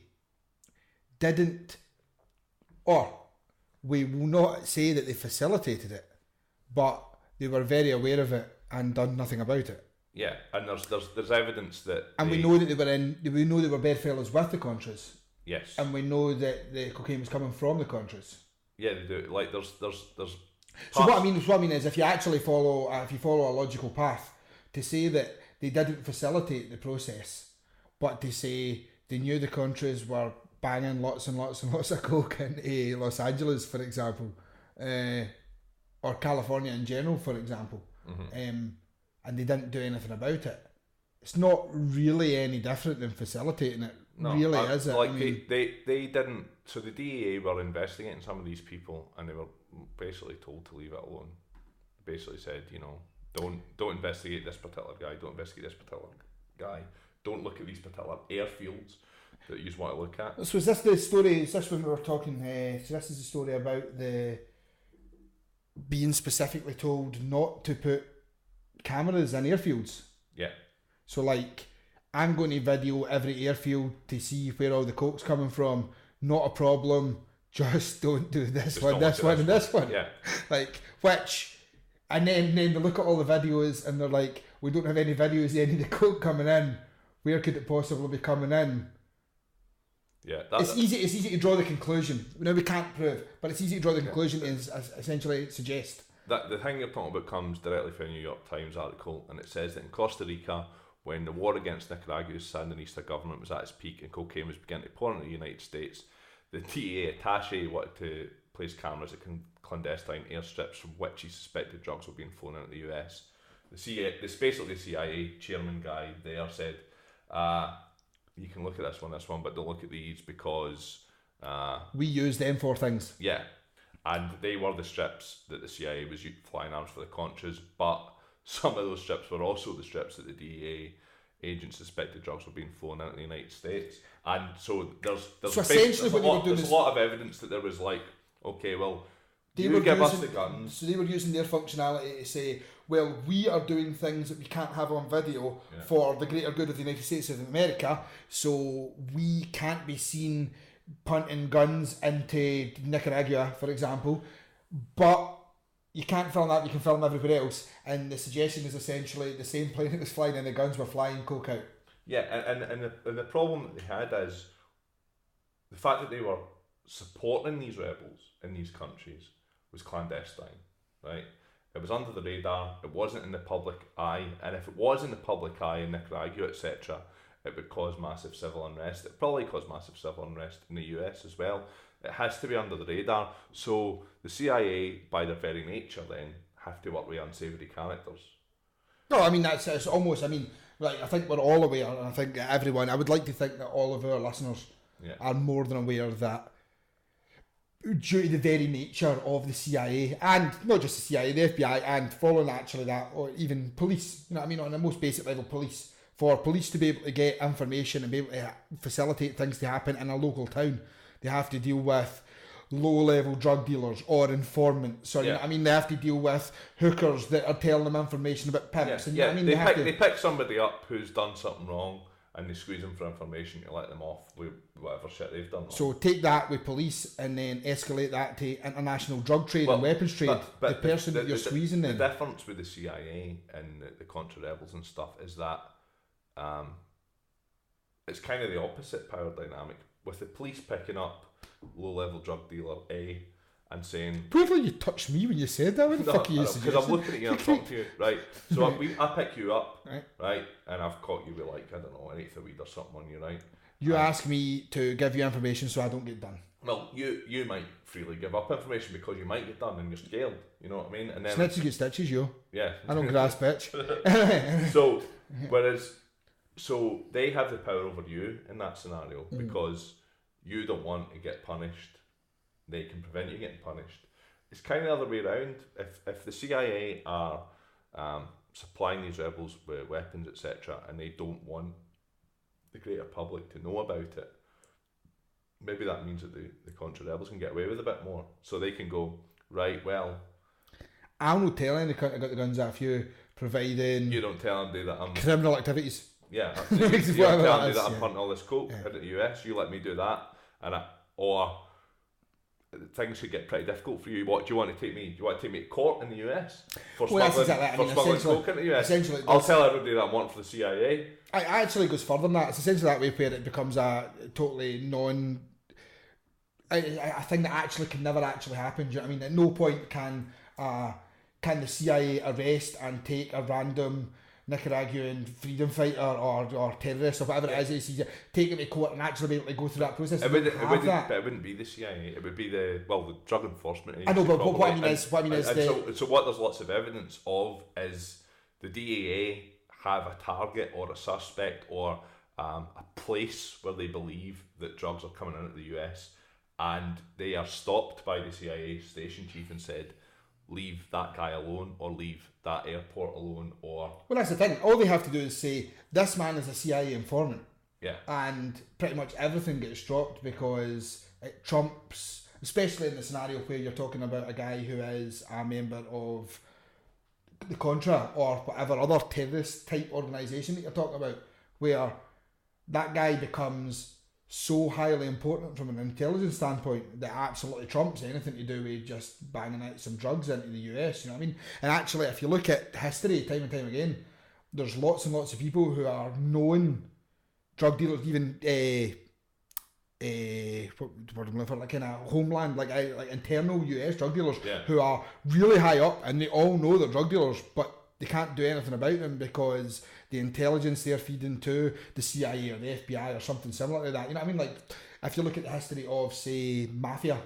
didn't, or we will not say that they facilitated it, but they were very aware of it and done nothing about it. Yeah, and there's evidence that, and we know that we know they were bedfellows with the Contras. Yes, and we know that the cocaine was coming from the Contras. Yeah, they do. Like there's. So what I mean is, if you actually follow a logical path, to say that they didn't facilitate the process, but to say they knew the Contras were banging lots and lots and lots of coke into Los Angeles, for example, or California in general, for example, and they didn't do anything about it. It's not really any different than facilitating it. No, really, is it? Like, I mean, they didn't. So the DEA were investigating some of these people, and they were basically told to leave it alone. Basically said, don't investigate this particular guy. Don't investigate this particular guy. Don't look at these particular airfields that you want to look at. So is this the story? Is this when we were talking? So this is the story about the being specifically told not to put cameras in airfields. Yeah. So like, I'm going to video every airfield to see where all the coke's coming from. Not a problem. Just don't do this one, this one, and this one. Yeah. Like, which, and then they look at all the videos and they're like, we don't have any videos of any of the coke coming in. Where could it possibly be coming in? Yeah, it's easy to draw the conclusion. No, we can't prove, but it's easy to draw the conclusion and essentially suggest. That the thing you're talking about comes directly from a New York Times article, and it says that in Costa Rica, when the war against Nicaragua's Sandinista government was at its peak and cocaine was beginning to pour into the United States, the DEA attaché wanted to place cameras at clandestine airstrips from which he suspected drugs were being flown into the US. The CIA chairman guy there said, you can look at this one, but don't look at these because we use them for things. Yeah, and they were the strips that the CIA was flying arms for the Contras, but some of those strips were also the strips that the DEA agents suspected drugs were being flown into the United States. And so there's a lot of evidence that there was like, okay, well, You give us the guns. So they were using their functionality to say, well, we are doing things that we can't have on video for the greater good of the United States of America, so we can't be seen punting guns into Nicaragua, for example, but you can't film that, you can film everywhere else. And the suggestion is essentially the same plane that was flying and the guns were flying coke out. Yeah, and the problem that they had is the fact that they were supporting these rebels in these countries was clandestine, right? It was under the radar, it wasn't in the public eye, and if it was in the public eye in Nicaragua, etc., it would cause massive civil unrest. It probably caused massive civil unrest in the US as well. It has to be under the radar. So the CIA, by their very nature, then have to work with unsavoury characters. No, I mean it's almost. I mean, like I think we're all aware, and I think everyone. I would like to think that all of our listeners are more than aware that, due to the very nature of the CIA, and not just the CIA, the FBI, and following actually that, or even police. You know what I mean? On the most basic level, police. For police to be able to get information and be able to facilitate things to happen in a local town, they have to deal with low-level drug dealers or informants. So, you know what I mean? They have to deal with hookers that are telling them information about pimps. And, you know what I mean? They pick somebody up who's done something wrong and they squeeze them for information to let them off with whatever shit they've done wrong. So take that with police and then escalate that to international drug trade and weapons trade. But the person that you're squeezing then. The difference with the CIA and the Contra rebels and stuff is that it's kind of the opposite power dynamic, with the police picking up low-level drug dealer A and saying... Probably you touched me when you said that. What the fuck are you suggesting? Because I'm looking at you and I'm talking to you, right? So I pick you up, right? And I've caught you with, like, I don't know, an eighth of weed or something on you, right? You ask me to give you information so I don't get done. Well, you might freely give up information because you might get done and you're scared, you know what I mean? And then snitches get stitches, yo. Yeah. I don't grasp bitch. So, So they have the power over you in that scenario because you don't want to get punished. They can prevent you getting punished. It's kind of the other way around. If the CIA are supplying these rebels with weapons, etc., and they don't want the greater public to know about it, maybe that means that the Contra rebels can get away with a bit more. So they can go, right, well... I'll not tell any cunt I got the guns off you, providing... You don't tell them that I'm... criminal activities. Yeah, you don't tell me that I'm punting all this coke into the US, you let me do that, or things could get pretty difficult for you. What do you want to take me? Do you want to take me to court in the US for smuggling coke into the US? I'll tell everybody that I'm working for the CIA. It actually goes further than that. It's essentially that way where it becomes a totally a thing that actually can never actually happen. Do you know what I mean? At no point can the CIA arrest and take a random Nicaraguan freedom fighter or terrorist or whatever it is, take him to court and actually be able to go through that process. But it wouldn't be the CIA. It would be the drug enforcement agency. I know, but what I mean is, so what there's lots of evidence of is the DEA have a target or a suspect or a place where they believe that drugs are coming into the US, and they are stopped by the CIA station chief and said, leave that guy alone, or leave that airport alone, or... Well, that's the thing. All they have to do is say, this man is a CIA informant. Yeah. And pretty much everything gets dropped because it trumps, especially in the scenario where you're talking about a guy who is a member of the Contra or whatever other terrorist type organisation that you're talking about, where that guy becomes so highly important from an intelligence standpoint that absolutely trumps anything to do with just banging out some drugs into the US, you know what I mean? And actually, if you look at history time and time again, there's lots and lots of people who are known drug dealers, even what I'm looking for, like kind of homeland, like internal US drug dealers who are really high up and they all know they're drug dealers, but they can't do anything about them because the intelligence they're feeding to the CIA or the FBI or something similar to that. You know what I mean? Like, if you look at the history of, say, mafia,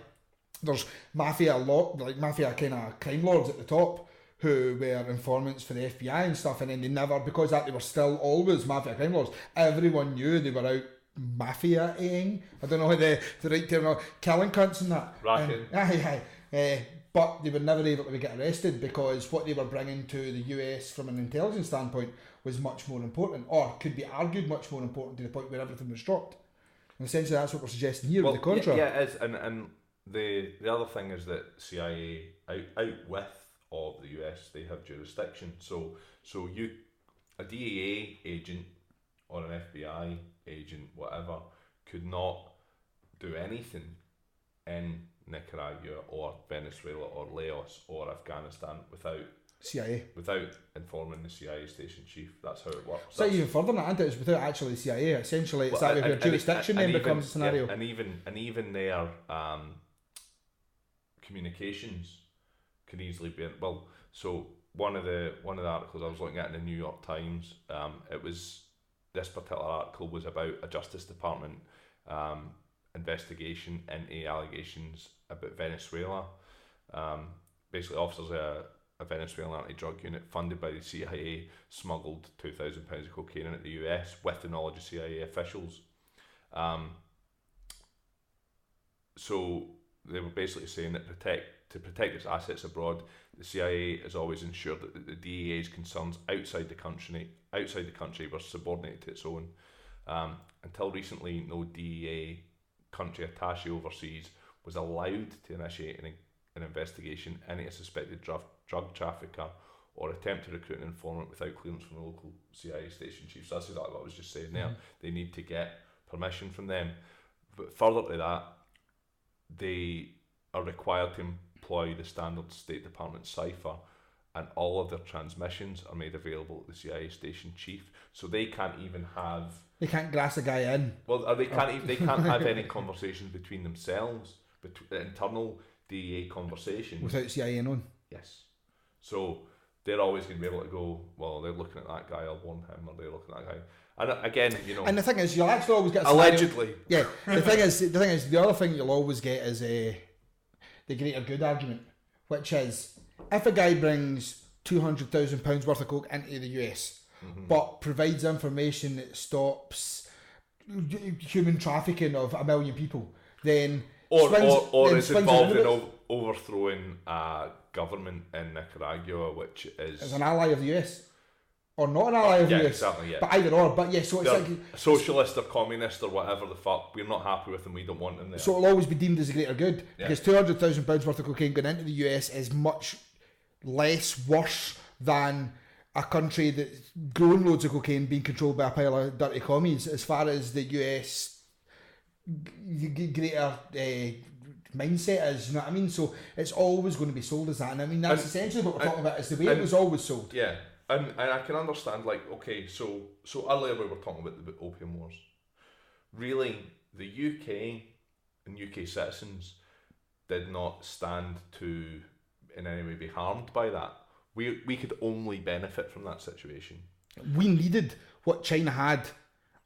there's mafia kind of crime lords at the top who were informants for the FBI and stuff, and then they because they were still always mafia crime lords, everyone knew they were out mafia-ing. I don't know the right term, killing cunts and that. Racking. But they were never able to get arrested because what they were bringing to the US from an intelligence standpoint was much more important, or could be argued much more important, to the point where everything was dropped. And essentially that's what we're suggesting here with the Contra. Yeah, it is, and the other thing is that CIA out with of the US, they have jurisdiction. So a DEA agent or an FBI agent, whatever, could not do anything in Nicaragua or Venezuela or Laos or Afghanistan without CIA. Without informing the CIA station chief. That's how it works. So even further than that, it's without actually the CIA. Essentially, it's that where jurisdiction then becomes a scenario. Yeah, and even their communications can easily be So one of the articles I was looking at in the New York Times, this particular article was about a Justice Department investigation into allegations about Venezuela. Basically, officers a Venezuelan anti-drug unit funded by the CIA smuggled 2,000 pounds of cocaine into the US with the knowledge of CIA officials. So they were basically saying that to protect its assets abroad, the CIA has always ensured that the DEA's concerns outside the country were subordinated to its own. Until recently, no DEA country attaché overseas was allowed to initiate an investigation into a suspected drug trafficker or attempt to recruit an informant without clearance from the local CIA station chief. So that's exactly what I was just saying there. Mm-hmm. They need to get permission from them. But further to that, they are required to employ the standard State Department cipher, and all of their transmissions are made available at the CIA station chief. So they can't even have... They can't grass a guy in. Well, they can't have any conversations between themselves, internal DEA conversation. Without CIA knowing? Yes. So they're always going to be able to go, well, they're looking at that guy, I'll warn him, or they're looking at that guy. And again, And the thing is, you'll actually always get... Allegedly. Yeah. The thing is, the other thing you'll always get is the greater good argument, which is, if a guy brings £200,000 worth of coke into the US, mm-hmm. but provides information that stops human trafficking of 1 million people, then... Or is involved in overthrowing a government in Nicaragua, which is... As an ally of the US. Or not an ally of the US. Exactly, yeah. But either or. But yeah, so it's they're like... socialist or communist or whatever the fuck, we're not happy with them, we don't want them there. So it'll always be deemed as a greater good. Yeah. Because £200,000 worth of cocaine going into the US is much less worse than a country that's grown loads of cocaine being controlled by a pile of dirty commies, as far as the US... greater mindset is, you know what I mean? So it's always going to be sold as that, and I mean that's essentially what we're talking about, is the way it was always sold. Yeah, and I can understand, like, okay, so earlier we were talking about the opium wars. Really, the UK and UK citizens did not stand to in any way be harmed by that. We could only benefit from that situation. We needed what China had,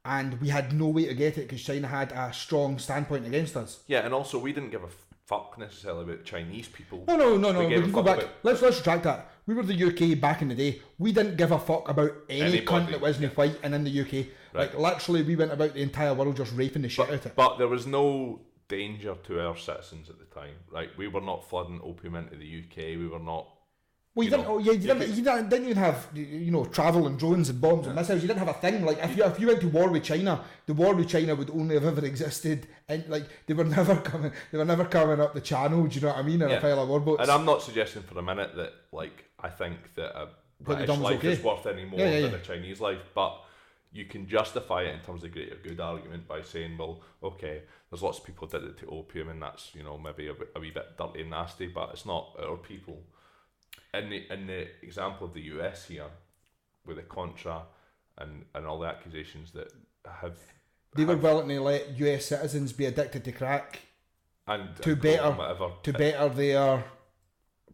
and we had no way to get it because China had a strong standpoint against us. Yeah, and also we didn't give a fuck necessarily about Chinese people. No. We can go back. Let's retract that. We were the UK back in the day. We didn't give a fuck about any cunt that wasn't white and in the UK. Right. Like, literally, we went about the entire world just raping the shit out of it. But there was no danger to our citizens at the time. Right? We were not flooding opium into the UK. We were not... Well, you didn't even have, travel and drones and bombs and missiles. You didn't have a thing. Like, if you went to war with China, the war with China would only have ever existed, and like they were never coming up the channel. Do you know what I mean? In a pile of warboats. And I'm not suggesting for a minute that, like, I think that a British life is worth any more than a Chinese life, but you can justify it in terms of the greater good argument by saying, well, okay, there's lots of people that did it to opium, and that's, maybe a wee bit dirty and nasty, but it's not our people. In the example of the US here, with the Contra and all the accusations that they were willing to let US citizens be addicted to crack to better their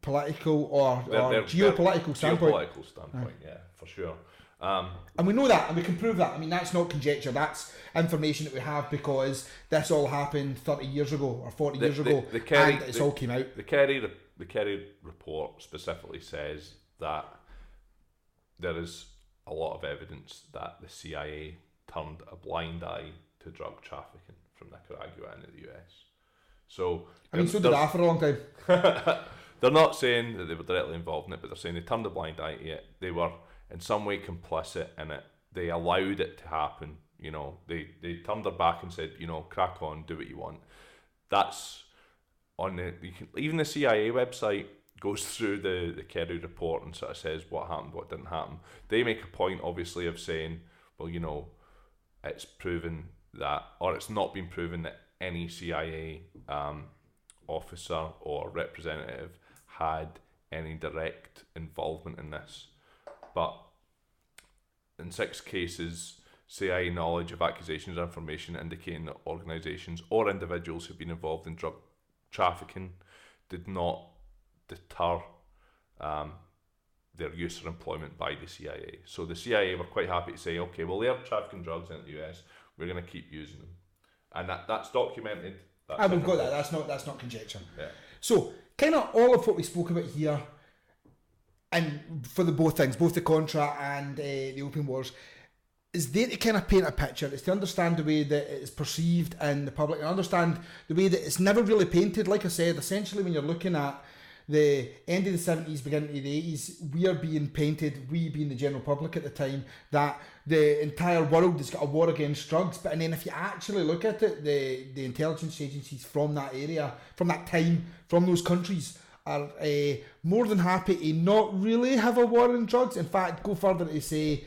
political or geopolitical standpoint. Geopolitical standpoint, yeah, for sure. And we know that, and we can prove that. I mean, that's not conjecture, that's information that we have, because this all happened 30 years ago or 40 years ago, and it's all came out. The Kerry report specifically says that there is a lot of evidence that the CIA turned a blind eye to drug trafficking from Nicaragua into the US. So so did I for a long time. They're not saying that they were directly involved in it, but they're saying they turned a blind eye to it. They were in some way complicit in it. They allowed it to happen. They turned their back and said, crack on, do what you want. That's even the CIA website goes through the Kerry report and sort of says what happened, what didn't happen. They make a point, obviously, of saying, well, you know, it's proven that, or it's not been proven that any CIA officer or representative had any direct involvement in this. But in 6 cases, CIA knowledge of accusations or information indicating that organisations or individuals who've been involved in drug trafficking did not deter their use or employment by the CIA. So the CIA were quite happy to say, okay, well, they're trafficking drugs into the US, we're going to keep using them. And that's documented. We've got that. That's not conjecture. Yeah. So, kind of all of what we spoke about here, and for the both things, both the Contra and the Opium Wars, is there to kind of paint a picture. It's to understand the way that it's perceived in the public, and understand the way that it's never really painted. Like I said, essentially when you're looking at the end of the 70s, beginning of the 80s, we are being painted, we being the general public at the time, that the entire world has got a war against drugs. But and then if you actually look at it, the intelligence agencies from that area, from that time, from those countries, are more than happy to not really have a war on drugs. In fact, go further to say,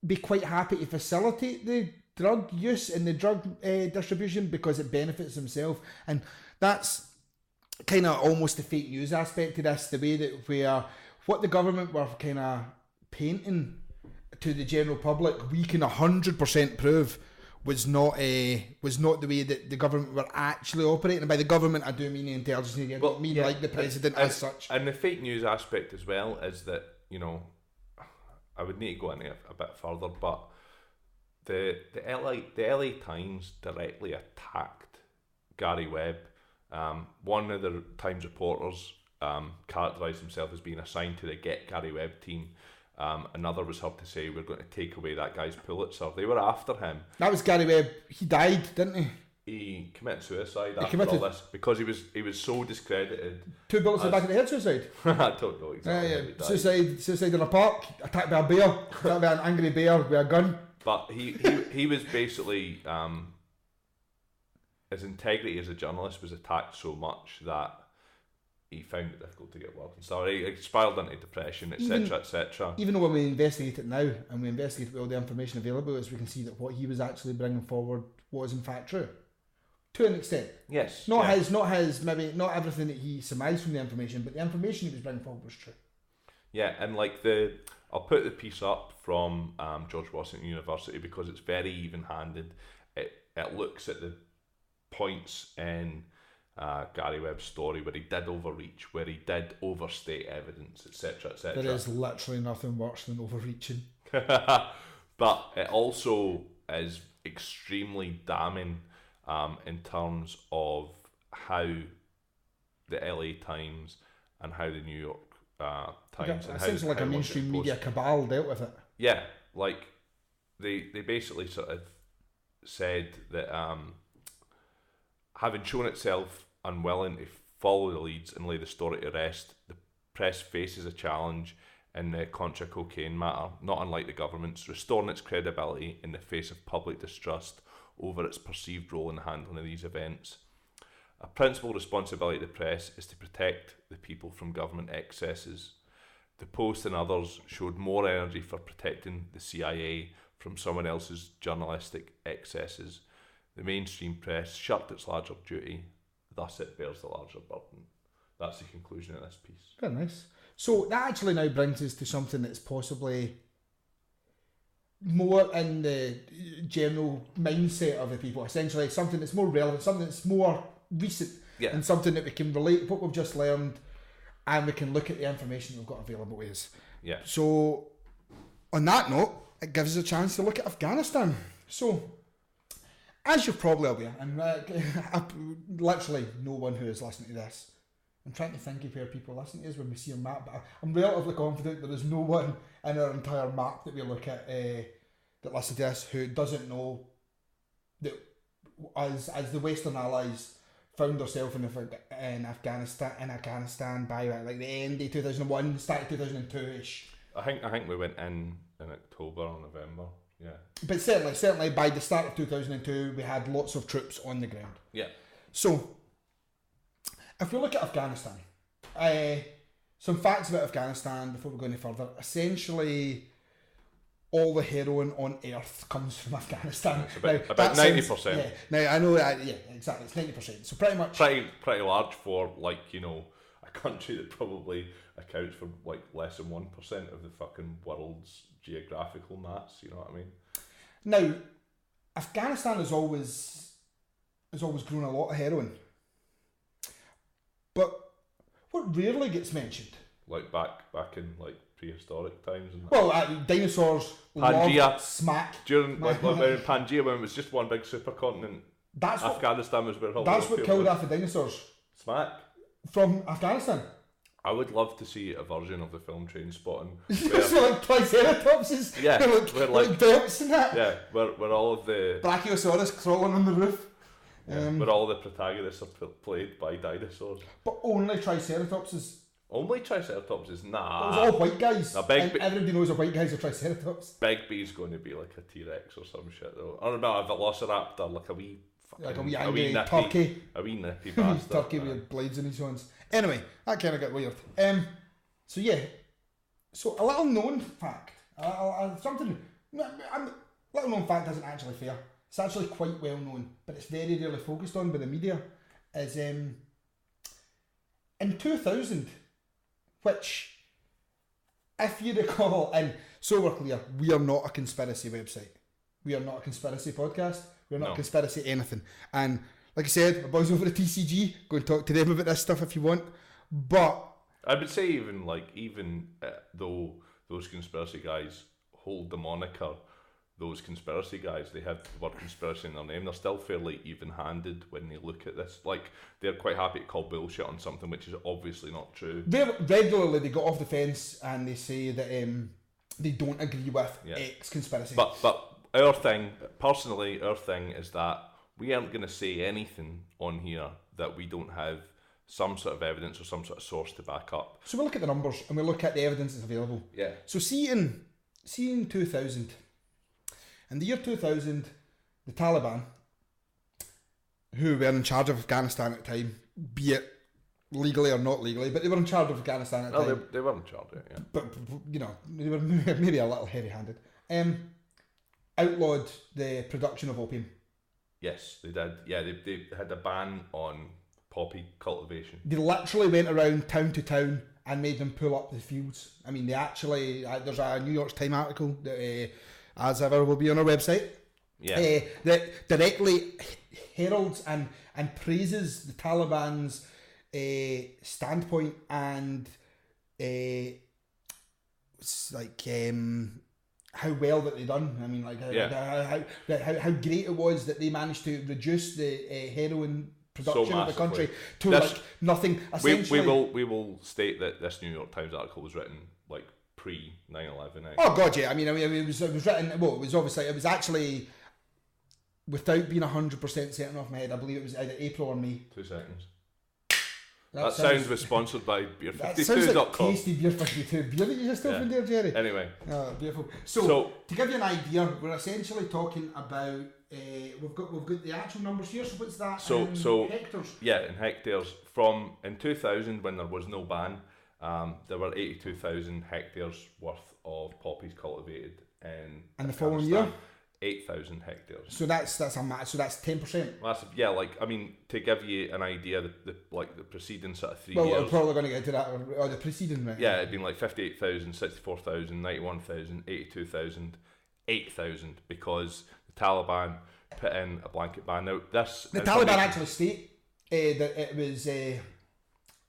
be quite happy to facilitate the drug use and the drug distribution because it benefits themselves. And that's kind of almost the fake news aspect of this, the way that what the government were kind of painting to the general public, we can 100% prove was not the way that the government were actually operating. And by the government, I do mean the intelligence media. I don't mean like the president as such. And the fake news aspect as well is that, you know, I would need to go into it a bit further, but the LA Times directly attacked Gary Webb. One of the Times reporters characterised himself as being assigned to the Get Gary Webb team. Another was heard to say, we're going to take away that guy's Pulitzer. They were after him. That was Gary Webb. He died, didn't he? He committed suicide after all this because he was so discredited. 2 bullets in the back of the head, suicide? I don't know exactly. Suicide in a park, attacked by a bear, attacked by an angry bear with a gun. But he was basically, his integrity as a journalist was attacked so much that he found it difficult to get work and stuff. He spiraled into depression, etc., etc. Even though when we investigate it now and we investigate all the information available, as we can see that what he was actually bringing forward was in fact true. To an extent. Yes. Not maybe not everything that he surmised from the information, but the information he was bringing forward was true. Yeah, and like I'll put the piece up from George Washington University because it's very even-handed. It looks at the points in Gary Webb's story where he did overreach, where he did overstate evidence, etc., etc. There is literally nothing worse than overreaching. But it also is extremely damning in terms of how the LA Times and how the New York Times and it sounds like a mainstream media cabal dealt with it. Yeah, like they basically sort of said that having shown itself unwilling to follow the leads and lay the story to rest, the press faces a challenge in the Contra cocaine matter, not unlike the government's, restoring its credibility in the face of public distrust over its perceived role in the handling of these events. A principal responsibility of the press is to protect the people from government excesses. The Post and others showed more energy for protecting the CIA from someone else's journalistic excesses. The mainstream press shirked its larger duty, thus it bears the larger burden. That's the conclusion of this piece. Very nice. So that actually now brings us to something that's possibly more in the general mindset of the people, essentially something that's more relevant, something that's more recent, and something that we can relate to what we've just learned, and we can look at the information we've got available to us. Yeah. So on that note, it gives us a chance to look at Afghanistan. So as you're probably aware, and literally no one who is listening to this, I'm trying to think of where people listen to us when we see a map, but I'm relatively confident there is no one in our entire map that we look at that listens to this who doesn't know that as the Western Allies found themselves in Afghanistan by like the end of 2001, start of 2002-ish. I think we went in October or November. Yeah. But certainly by the start of 2002, we had lots of troops on the ground. Yeah. So if we look at Afghanistan, some facts about Afghanistan before we go any further. Essentially, all the heroin on Earth comes from Afghanistan. It's about 90%. Yeah. Now I know that. Yeah, exactly. It's 90%. So pretty much pretty large for like, you know, a country that probably accounts for like less than 1% of the fucking world's geographical mass. You know what I mean? Now, Afghanistan has always grown a lot of heroin, but what rarely gets mentioned, like back in like prehistoric times and that. Well, dinosaurs, Pangea, smack during like when Pangea, when it was just one big supercontinent. Afghanistan was where that's what killed off the dinosaurs. Smack from Afghanistan. I would love to see a version of the film Trainspotting. So like Triceratopses, yeah, like belts and that. Yeah, where all of the Brachiosaurus crawling on the roof. Yeah, where all the protagonists are played by dinosaurs. But only Triceratopses. Only Triceratopses? Nah. It was all white guys. Everybody knows a white guy's a Triceratops. Begbie's going to be like a T-Rex or some shit though. Or about a Velociraptor, like a wee angry turkey. A wee nippy bastard. Turkey with blades in his horns. Anyway, that kind of got weird. So yeah. So a little known fact. Something. A little known fact isn't actually fair. It's actually quite well known, but it's very rarely focused on by the media. Is in 2000, which, if you recall, and so we're clear, we are not a conspiracy website. We are not a conspiracy podcast. We're not a conspiracy anything. And like I said, my boys over at TCG, go and talk to them about this stuff if you want. But I would say even though those conspiracy guys hold the moniker, those conspiracy guys, they have the word conspiracy in their name, they're still fairly even-handed when they look at this. Like, they're quite happy to call bullshit on something which is obviously not true. Regularly they got off the fence and they say that they don't agree with X conspiracy. But our thing is that we aren't going to say anything on here that we don't have some sort of evidence or some sort of source to back up. So we look at the numbers and we look at the evidence that's available. Yeah. So see in 2000... In the year 2000, the Taliban, who were in charge of Afghanistan at the time, be it legally or not legally, but they were in charge of Afghanistan at the time. They were in charge of it, yeah. But, you know, they were maybe a little heavy-handed. Outlawed the production of opium. Yes, they did. Yeah, they had a ban on poppy cultivation. They literally went around town to town and made them pull up the fields. I mean, they actually... there's a New York Times article that... as ever will be on our website, that directly heralds and praises the Taliban's standpoint and how well that they done. I mean, like how great it was that they managed to reduce the heroin production of the country to like nothing. Essentially, we will state that this New York Times article was written like pre 9/11. Oh god, yeah. I mean, it was written. Well, it was actually, without being 100% certain off my head, I believe it was either April or May. 2 seconds. That sounds was sponsored by Beer52.com. That sounds like tasty Beer52 beer that you just opened there, Jerry. Anyway. Oh, beautiful. So, to give you an idea, we're essentially talking about, we've got the actual numbers here, so what's that in hectares? Yeah, in hectares. In 2000, when there was no ban, there were 82,000 hectares worth of poppies cultivated in and the following year 8,000 hectares. So that's 10%. Massive, yeah. Like, I mean, to give you an idea, the preceding sort of 3 years. Well, we're probably going to get to that. Or the preceding, right? Yeah, it'd been like 58,000, 64,000, 91,000, 82,000, 8,000, because the Taliban put in a blanket ban. Now, the Taliban actually state that it was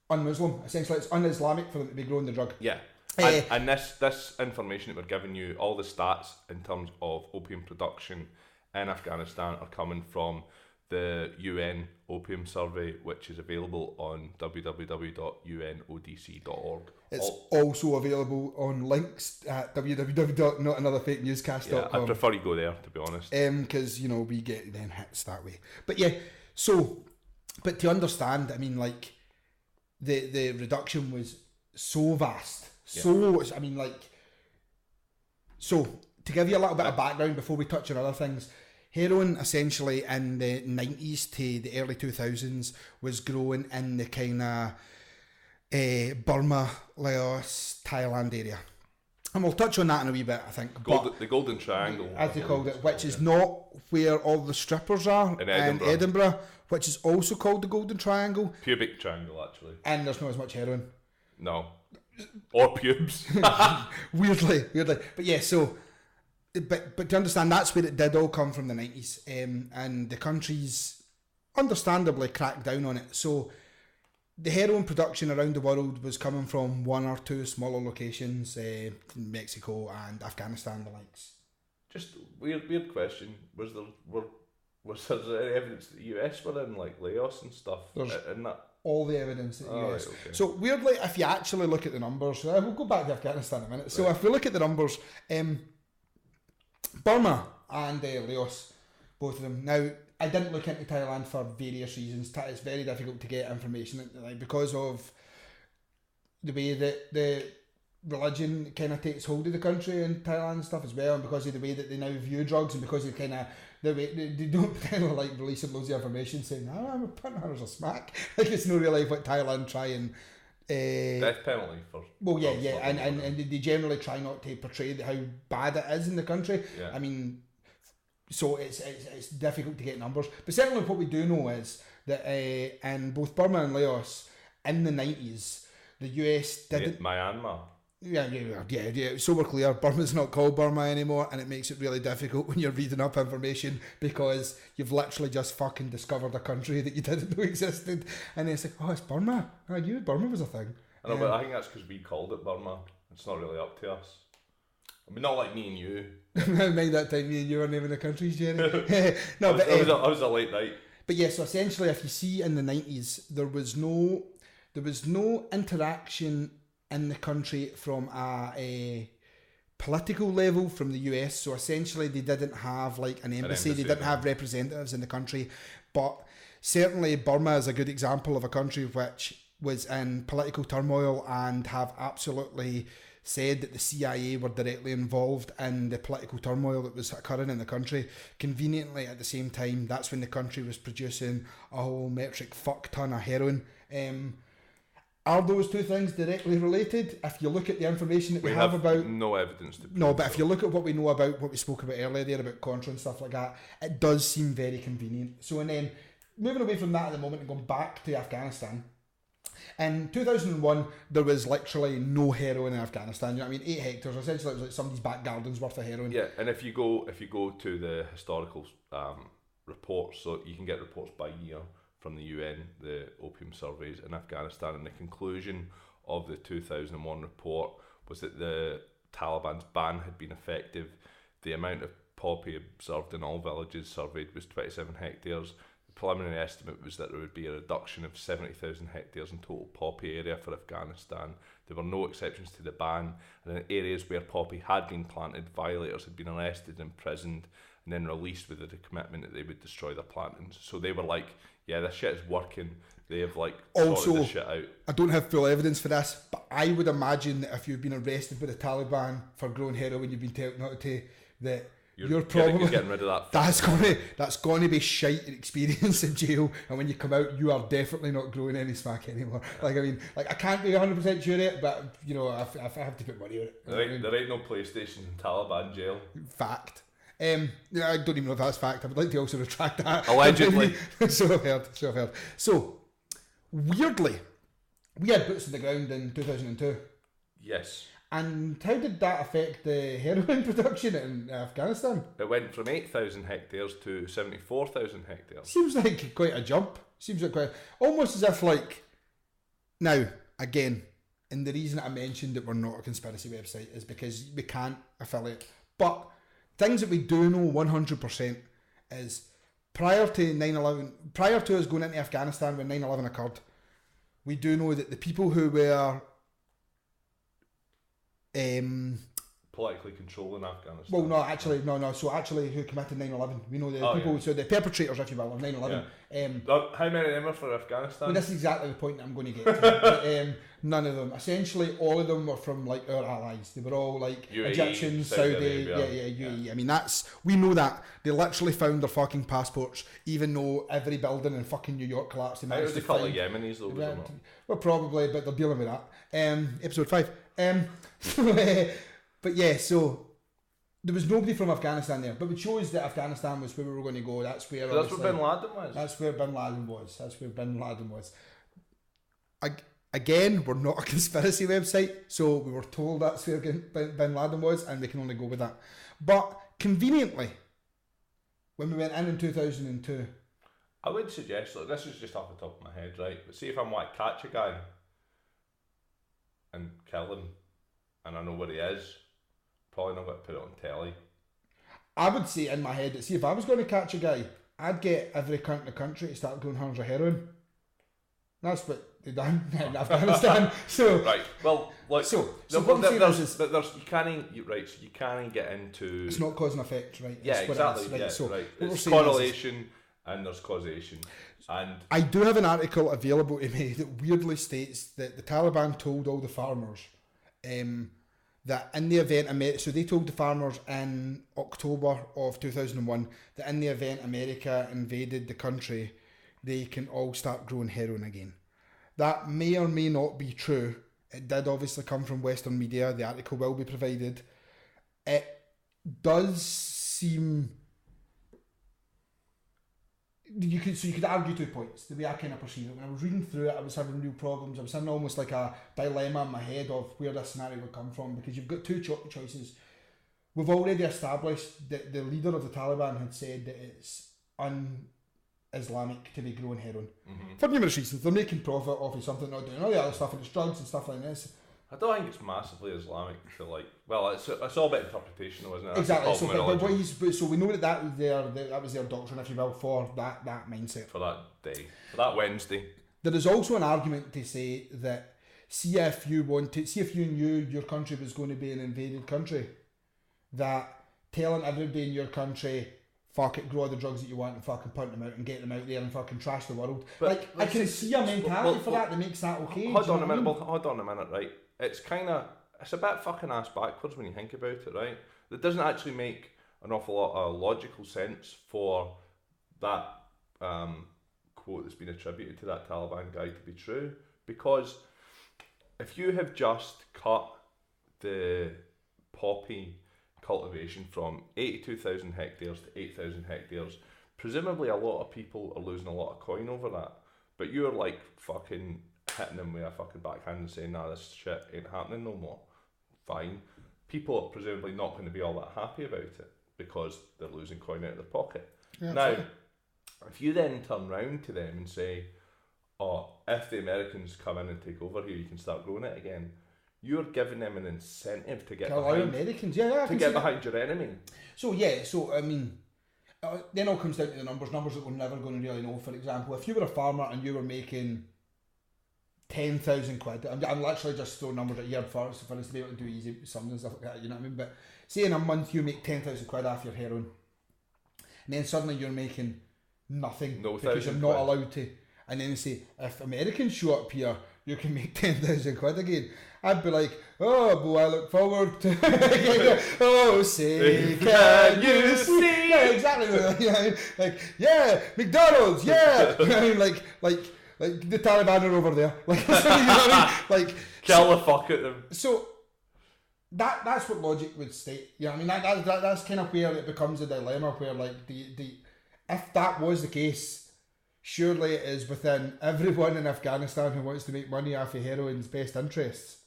un-Muslim. Essentially, it's un-Islamic for them to be growing the drug. Yeah. And this information that we're giving you, all the stats in terms of opium production in Afghanistan are coming from the UN Opium Survey, which is available on www.unodc.org. It's also available on links at www.notanotherfakenewscast.com. Yeah, I prefer you go there, to be honest. Because, we get then hits that way. But yeah, but to understand, I mean, like, the reduction was so vast. Yeah. So to give you a little bit of background before we touch on other things, heroin essentially in the 90s to the early 2000s was growing in the kind of Burma, Laos, Thailand area. And we'll touch on that in a wee bit, I think. The Golden Triangle, as they called it, which is not where all the strippers are in Edinburgh, which is also called the Golden Triangle. Pubic Triangle, actually. And there's not as much heroin. No. Or pubes. Weirdly. But yeah, so... But to understand, that's where it did all come from, the 90s. And the countries understandably cracked down on it. So the heroin production around the world was coming from one or two smaller locations, Mexico and Afghanistan, the likes. Just weird question. Was there any evidence that the US were in, like Laos and stuff? There's in that? All the evidence in the US. Right, okay. So weirdly, if you actually look at the numbers, we'll go back to Afghanistan in a minute. So if we look at the numbers, Burma and Laos, both of them. Now, I didn't look into Thailand for various reasons. It's very difficult to get information, like, because of the way that the religion kind of takes hold of the country in Thailand and stuff as well, and because of the way that they now view drugs, and because of kind of the way they don't kind of like releasing loads of information saying, I'm a putting her as a smack. Like, it's not really what Thailand try and death penalty for... Well, yeah, and they generally try not to portray how bad it is in the country. Yeah. I mean, so it's difficult to get numbers. But certainly what we do know is that in both Burma and Laos, in the 90s, the US didn't... Myanmar. Yeah. So we're clear, Burma's not called Burma anymore, and it makes it really difficult when you're reading up information because you've literally just fucking discovered a country that you didn't know existed, and it's like, oh, it's Burma. I knew Burma was a thing. I know, but I think that's because we called it Burma. It's not really up to us. I mean, not like me and you. Mind that time me and you were naming the countries, Jerry. No, I was a late night. But yeah, so essentially, if you see in the 90s, there was no interaction in the country from a political level from the US. So essentially they didn't have like an embassy, they didn't have representatives in the country. But certainly Burma is a good example of a country which was in political turmoil and have absolutely said that the CIA were directly involved in the political turmoil that was occurring in the country. Conveniently, at the same time, that's when the country was producing a whole metric fuck ton of heroin. Are those two things directly related? If you look at the information that we have about... no evidence to prove. No, but if you look at what we know about what we spoke about earlier there, about Contras and stuff like that, it does seem very convenient. So, and then, moving away from that at the moment and going back to Afghanistan, in 2001, there was literally no heroin in Afghanistan. You know what I mean? 8 hectares. Essentially, it was like somebody's back garden's worth of heroin. Yeah, and if you go to the historical reports, so you can get reports by year from the UN, the opium surveys in Afghanistan, and the conclusion of the 2001 report was that the Taliban's ban had been effective. The amount of poppy observed in all villages surveyed was 27 hectares. The preliminary estimate was that there would be a reduction of 70,000 hectares in total poppy area for Afghanistan. There were no exceptions to the ban, and in areas where poppy had been planted, violators had been arrested, imprisoned, and then released with the commitment that they would destroy their plantings. So they were like, yeah, this shit is working. They have like sorted this shit out. I don't have full evidence for this, but I would imagine that if you've been arrested by the Taliban for growing heroin, you've been told not to, that you're probably getting rid of that. That's going to be shite experience in jail, and when you come out, you are definitely not growing any smack anymore. Like, I mean, like, I can't be 100% sure it, but you know, I have to put money on it. There ain't no PlayStation in Taliban jail. Fact. I don't even know if that's fact. I would like to also retract that. Allegedly. So I've heard. So, weirdly, we had boots on the ground in 2002. Yes. And how did that affect the heroin production in Afghanistan? It went from 8,000 hectares to 74,000 hectares. Seems like quite a jump. Seems like quite... Almost as if like... Now, again, and the reason I mentioned that we're not a conspiracy website is because we can't affiliate. But... things that we do know 100% is prior to 9/11, prior to us going into Afghanistan when 9/11 occurred, we do know that the people who were politically controlling Afghanistan. Well, no. So actually, who committed 9/11? We know the people. Yeah. So the perpetrators, if you will, of 9/11. Yeah. How many of them are for Afghanistan? Well, this is exactly the point that I'm going to get to. None of them. Essentially, all of them were from like our allies. They were all like UAE, Egyptians, Saudi, UAE. Yeah. I mean, we know that they literally found their fucking passports, even though every building in fucking New York collapsed. How was a couple of Yemenis though? Well, probably, but they're dealing with that. Episode 5. But yeah, so there was nobody from Afghanistan there, but we chose that Afghanistan was where we were going to go. That's where Bin Laden was. That's where Bin Laden was. Again, we're not a conspiracy website, so we were told that's where Bin Laden was, and we can only go with that. But conveniently, when we went in 2002, I would suggest, look, this is just off the top of my head, right? But see if I'm like catch a guy and kill him, and I know where he is, probably not going to put it on telly. I would say in my head that see if I was going to catch a guy, I'd get every cunt in the country to start growing hands of heroin. That's what they done in Afghanistan. So right, well, like so you can't get into. It's not cause and effect, right? Yeah, exactly. Right. Yeah, so right. It's correlation and there's causation. And I do have an article available to me that weirdly states that the Taliban told all the farmers that in the event so they told the farmers in October of 2001 that in the event America invaded the country, they can all start growing heroin again. That may or may not be true. It did obviously come from Western media. The article will be provided. It does seem... You could argue 2 points, the way I kind of perceive it. When I was reading through it, I was having real problems. I was having almost like a dilemma in my head of where this scenario would come from, because you've got two choices. We've already established that the leader of the Taliban had said that it's un-Islamic to be growing heroin. Mm-hmm. For numerous reasons. They're making profit off of something, not doing all the other stuff, and it's drugs and stuff like this. I don't think it's massively Islamic to like. Well, it's all about interpretation, though, isn't it? Exactly. So we know that was their doctrine, if you will, for that mindset. For that day, for that Wednesday. There is also an argument to say that see if you knew your country was going to be an invaded country, that telling everybody in your country, fuck it, grow all the drugs that you want and fucking punt them out and get them out there and fucking trash the world. But like I can see a mentality for that makes that okay. Hold on a minute, right? It's a bit fucking ass backwards when you think about it, right? It doesn't actually make an awful lot of logical sense for that quote that's been attributed to that Taliban guy to be true, because if you have just cut the poppy cultivation from 82,000 hectares to 8,000 hectares, presumably a lot of people are losing a lot of coin over that, but you're like fucking hitting them with a fucking backhand and saying, nah, this shit ain't happening no more. Fine. People are presumably not going to be all that happy about it because they're losing coin out of their pocket. Yeah, now, if you then turn round to them and say, oh, if the Americans come in and take over here, you can start growing it again, you're giving them an incentive to get behind Americans. Behind your enemy. So I mean, then all comes down to the numbers that we're never going to really know. For example, if you were a farmer and you were making 10,000 quid, I'm literally just throwing numbers at you for us to be able to do easy sums and stuff like that, you know what I mean? But say in a month you make 10,000 quid off your heroin, and then suddenly you're making nothing because you're not allowed to. And then say, if Americans show up here, you can make 10,000 quid again. I'd be like, oh boy, I look forward to oh, say, can you see? Yeah, exactly. You know, like, yeah, McDonald's, yeah. You know what I mean? Like the Taliban are over there. Like, you know what I mean? Like, kill the fuck at them. So that's what logic would state. You know what I mean? That's kind of where it becomes a dilemma. Where like the if that was the case, surely it is within everyone in Afghanistan who wants to make money off of heroin's best interests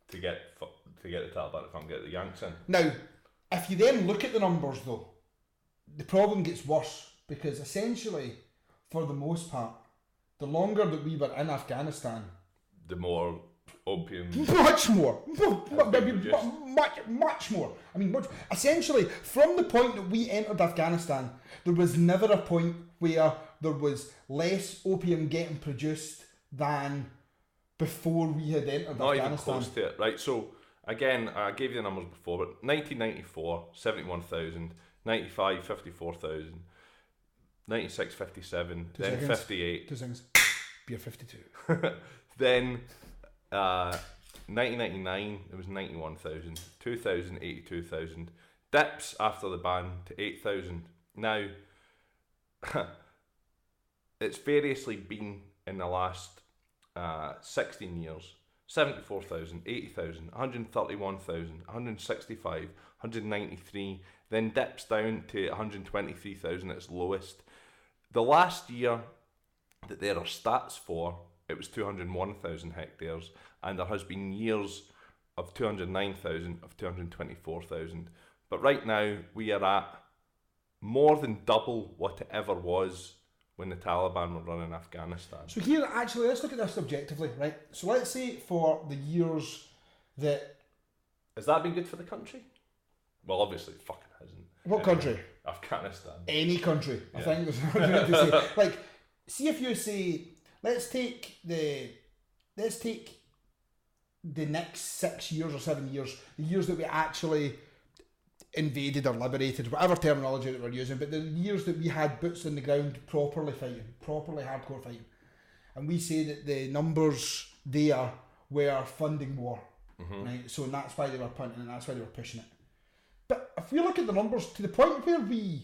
to get the Taliban to come get the Yanks in. Now, if you then look at the numbers though, the problem gets worse, because essentially, for the most part, the longer that we were in Afghanistan, the more opium. Much more. Much more. I mean, essentially, from the point that we entered Afghanistan, there was never a point where there was less opium getting produced than before we had entered Afghanistan. Not even close to it, right? So, Again, I gave you the numbers before, but 1994, 71,000, 95, 54,000, 96, 57, then 58. 2 seconds. Beer 52. Then 1999, it was 91,000, 2000, 82,000. Dips after the ban to 8,000. Now, it's variously been in the last 16 years. 74,000, 80,000, 131,000, 165, 193, then dips down to 123,000 at its lowest. The last year that there are stats for, it was 201,000 hectares, and there has been years of 209,000, of 224,000. But right now, we are at more than double what it ever was when the Taliban were running Afghanistan. So here, actually, let's look at this objectively, right? So let's say for the years that... Has that been good for the country? Well, obviously it fucking hasn't. What country? Afghanistan. Any country, yeah. I think there's nothing to say. Like, see if you say, let's take the next 6 years or 7 years, the years that we actually invaded or liberated, whatever terminology that we're using, but the years that we had boots on the ground properly fighting, properly hardcore fighting, and we say that the numbers there were funding war, right? So and that's why they were punting and that's why they were pushing it. But if we look at the numbers to the point where we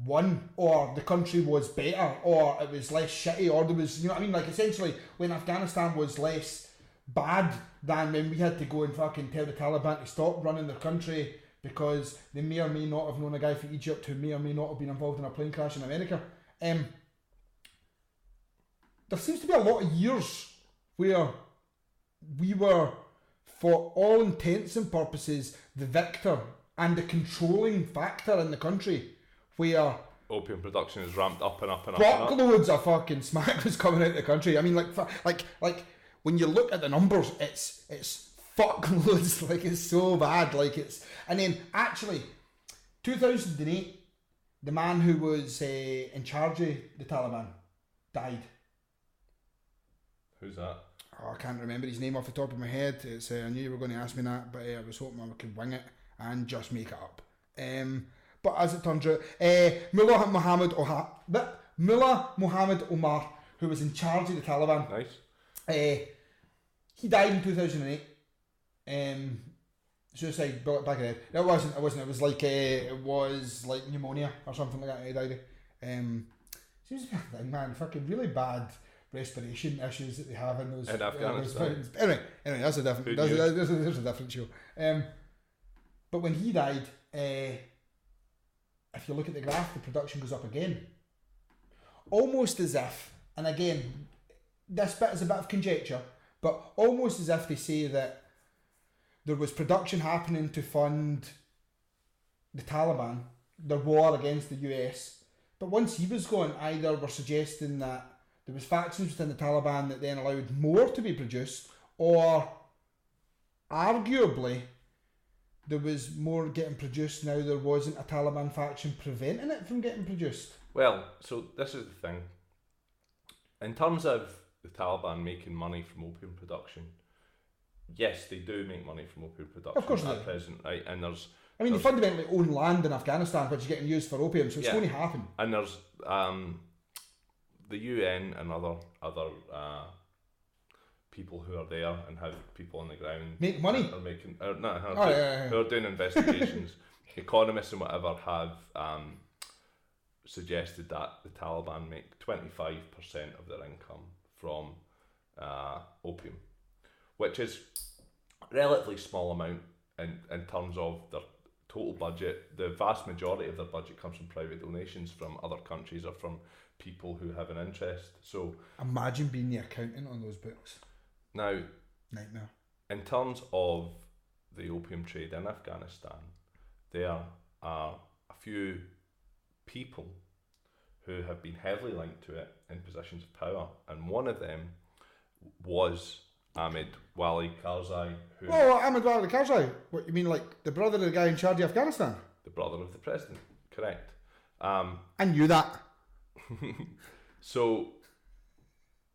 won, or the country was better, or it was less shitty, or there was, you know what I mean, like essentially when Afghanistan was less bad than when we had to go and fucking tell the Taliban to stop running their country because they may or may not have known a guy from Egypt who may or may not have been involved in a plane crash in America. There seems to be a lot of years where we were, for all intents and purposes, the victor and the controlling factor in the country, where opium production is ramped up and up and up. Truckloads of fucking smack was coming out of the country. I mean, like when you look at the numbers, it's fuckloads. Like, it's so bad. Like, it's... And then, actually, 2008, the man who was in charge of the Taliban died. Who's that? Oh, I can't remember his name off the top of my head. It's I knew you were going to ask me that, but I was hoping I could wing it and just make it up. But as it turns out, Mullah Muhammad Omar, who was in charge of the Taliban. Nice. He died in 2008. Suicide, bullet back of the head. It wasn't. It was like pneumonia or something like that. He died. Seems to be a thing, man. Fucking really bad respiration issues that they have in those. In Afghanistan. Anyway, that's a different. There's a different show. But when he died, if you look at the graph, the production goes up again. Almost as if, and again, this bit is a bit of conjecture, but almost as if they say that there was production happening to fund the Taliban, their war against the US. But once he was gone, either were suggesting that there was factions within the Taliban that then allowed more to be produced, or arguably there was more getting produced now there wasn't a Taliban faction preventing it from getting produced. Well, so this is the thing. In terms of the Taliban making money from opium production, yes, they do make money from opium production. Of course at present, right? And they fundamentally own land in Afghanistan which is getting used for opium, so it's going to happen. And there's the UN and other people who are there and have people on the ground make money, who are doing investigations. Economists and whatever have suggested that the Taliban make 25% of their income from opium, which is a relatively small amount in terms of their total budget. The vast majority of their budget comes from private donations from other countries or from people who have an interest. So imagine being the accountant on those books. Now, nightmare. In terms of the opium trade in Afghanistan, there are a few people who have been heavily linked to it in positions of power, and one of them was Ahmed Wali Karzai. Ahmed Wali Karzai? What, you mean like the brother of the guy in charge of Afghanistan? The brother of the president, correct. I knew that. So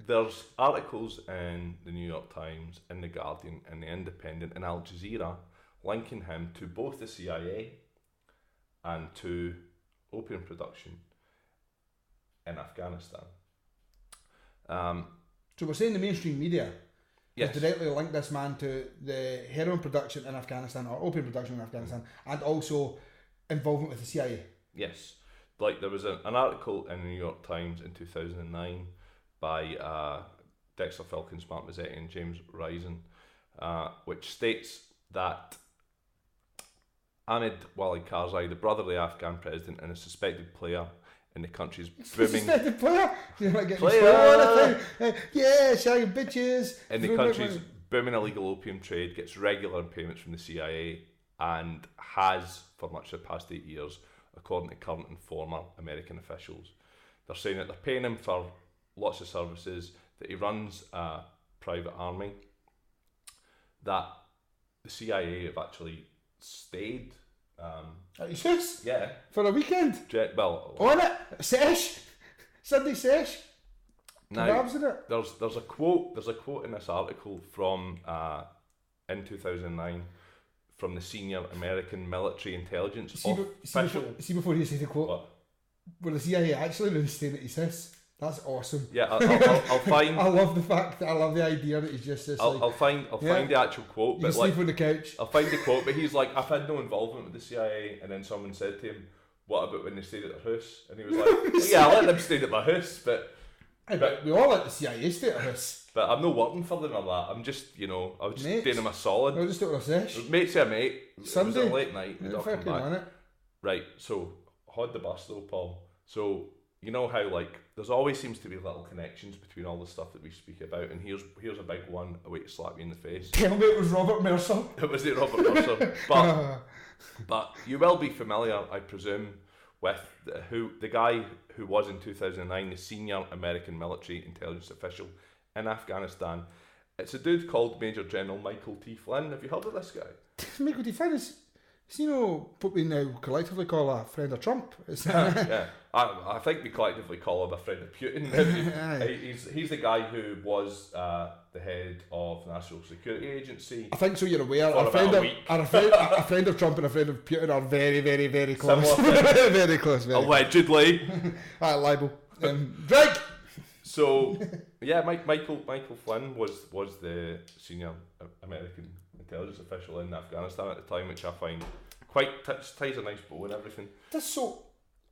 there's articles in the New York Times, in the Guardian, in the Independent, and Al Jazeera linking him to both the CIA and to opium production in Afghanistan. So we're saying the mainstream media Yes. has directly linked this man to the heroin production in Afghanistan, or opium production in Afghanistan, and also involvement with the CIA. Yes. Like there was an article in the New York Times in 2009 by Dexter Filkins, Mark Mazzetti and James Risen, which states that Ahmed Wali Karzai, the brother of the Afghan president and a suspected player in the country's booming... Suspected player? You're not getting Player! Yeah, shagging bitches! In the country's booming illegal opium trade, gets regular payments from the CIA and has for much of the past 8 years, according to current and former American officials. They're saying that they're paying him for lots of services, that he runs a private army, that the CIA have actually stayed. At his house? Yeah. For a weekend? Well, on it? Sesh? Sunday sesh? now, Kebabs in it? there's a quote in this article from in 2009 from the senior American military intelligence official. See before you say the quote, What? were the CIA actually really staying at his house? That's awesome. Yeah, I'll find. I love the fact that I love the idea that he's just this. I'll find the actual quote. You But can like, sleep on the couch. I'll find the quote. But he's like, I've had no involvement with the CIA. And then someone said to him, "What about when they stayed at their house?" And he was like, well, "Yeah, I let them stay at my house, but We all let the CIA stay at our house. But I'm not working for them or that. I'm just, I was just Mates. doing them a solid. We'll just do it with sesh. Mate's a mate. Sunday. It was a late night. Yeah, We'd all come fucking back. on it. Right, so hold the bus though, Paul. So you know how like there's always seems to be little connections between all the stuff that we speak about, and here's a big one, a way to slap you in the face. Tell me it was Robert Mercer. It was the Robert Mercer, but you will be familiar, I presume, with the guy who was in 2009 the senior American military intelligence official in Afghanistan. It's a dude called Major General Michael T. Flynn. Have you heard of this guy? Michael T. Flynn is what we now collectively call a friend of Trump. Yeah, I think we collectively call him a friend of Putin. He's the guy who was the head of the National Security Agency. I think so. You're aware. For A friend of Trump and a friend of Putin are very, very, very close. Very close. Very Allegedly. Libel. Drink. So yeah, Michael Flynn was the senior American intelligence official in Afghanistan at the time, which I find quite ties a nice bow and everything. That's so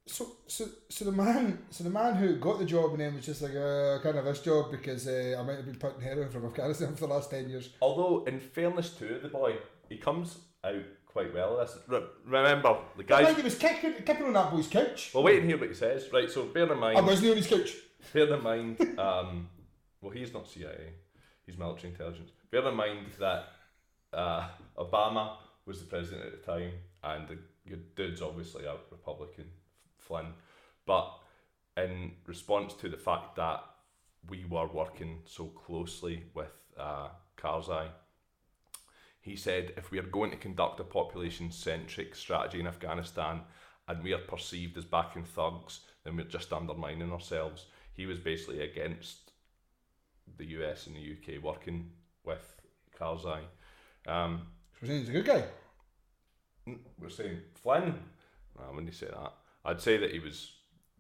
the man who got the job and then was just like kind of this job because I might have been putting heroin from Afghanistan for the last 10 years. Although in fairness to the boy, he comes out quite well at this. Remember the guy. I think he was kicking on that boy's couch. Well, wait and hear what he says. Right, so bear in mind. I wasn't on his couch. Bear in mind. Well, he's not CIA. He's military intelligence. Bear in mind that Obama was the president at the time, and your dude's obviously a Republican, Flynn. But in response to the fact that we were working so closely with Karzai, he said, if we are going to conduct a population-centric strategy in Afghanistan and we are perceived as backing thugs, then we're just undermining ourselves. He was basically against the US and the UK working with Karzai. So we're saying he's a good guy. We're saying Flynn. No, I wouldn't say that. I'd say that he was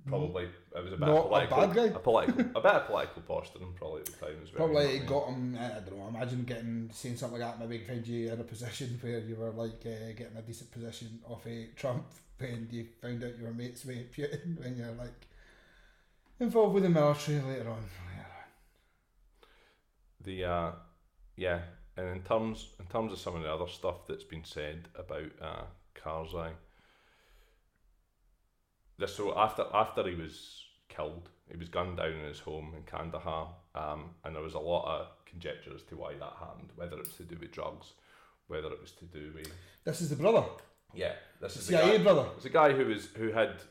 probably it was a bit not of political, a bad guy. a bit of political posturing probably at the time as well. Probably got him. I don't know. Imagine saying something like that. Maybe find you in a position where you were like getting a decent position off Trump when you found out you were mates with Putin when you're like involved with the military later on. And in terms of some of the other stuff that's been said about Karzai, so after he was killed, he was gunned down in his home in Kandahar, and there was a lot of conjecture as to why that happened, whether it was to do with drugs, whether it was to do with... This is the brother? Yeah, this is CIA brother? It's a guy who had...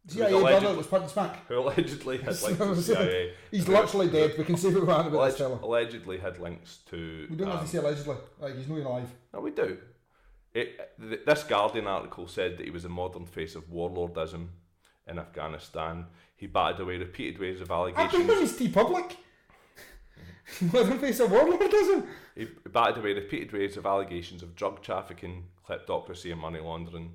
CIA brother that was pumping smack? Who allegedly had links to the CIA. He's literally dead, we can say what we want about this fella. Allegedly had links to... We don't have to say allegedly, like he's not alive. No, we do. This Guardian article said that he was a modern face of warlordism in Afghanistan. He batted away repeated waves of allegations. I think he's T-Public. Leatherface a warlord, doesn't he batted away repeated waves of allegations of drug trafficking, kleptocracy and money laundering.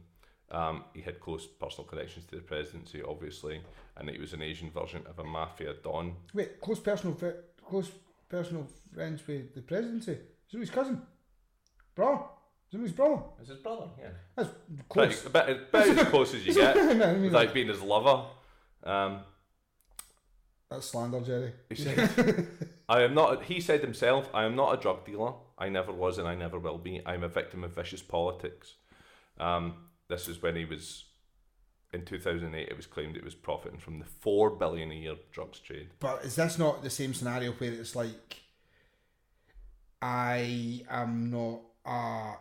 He had close personal connections to the presidency, obviously, and he was an Asian version of a mafia don. Wait, close personal friends with the presidency? Is it his cousin? Brother? Is it his brother? Is his brother? Yeah. That's close. Pretty, about as close as you get without being his lover. That's slander, Jerry. He said, "I am not." He said himself, "I am not a drug dealer. I never was, and I never will be. I am a victim of vicious politics." This is when he was in 2008. It was claimed it was profiting from the $4 billion a year drugs trade. But is this not the same scenario where it's like, I am not a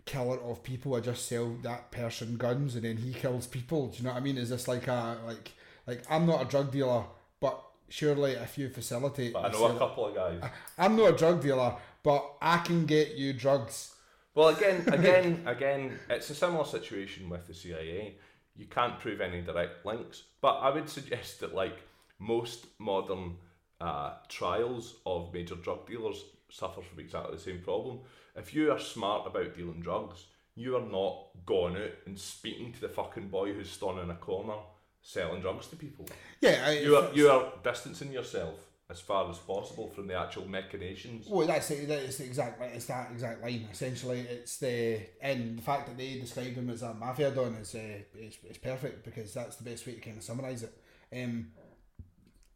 killer of people, I just sell that person guns and then he kills people? Do you know what I mean? Is this like a like I'm not a drug dealer, but surely if you facilitate, but I know a couple of guys. I'm not a drug dealer, but I can get you drugs. Well, again, it's a similar situation with the CIA. You can't prove any direct links, but I would suggest that like most modern trials of major drug dealers suffer from exactly the same problem. If you are smart about dealing drugs, you are not going out and speaking to the fucking boy who's standing in a corner selling drugs to people. Yeah, you are distancing yourself as far as possible from the actual machinations. Well, that's that exact line. Essentially, it's the fact that they described him as a mafia don is perfect, because that's the best way to kind of summarise it.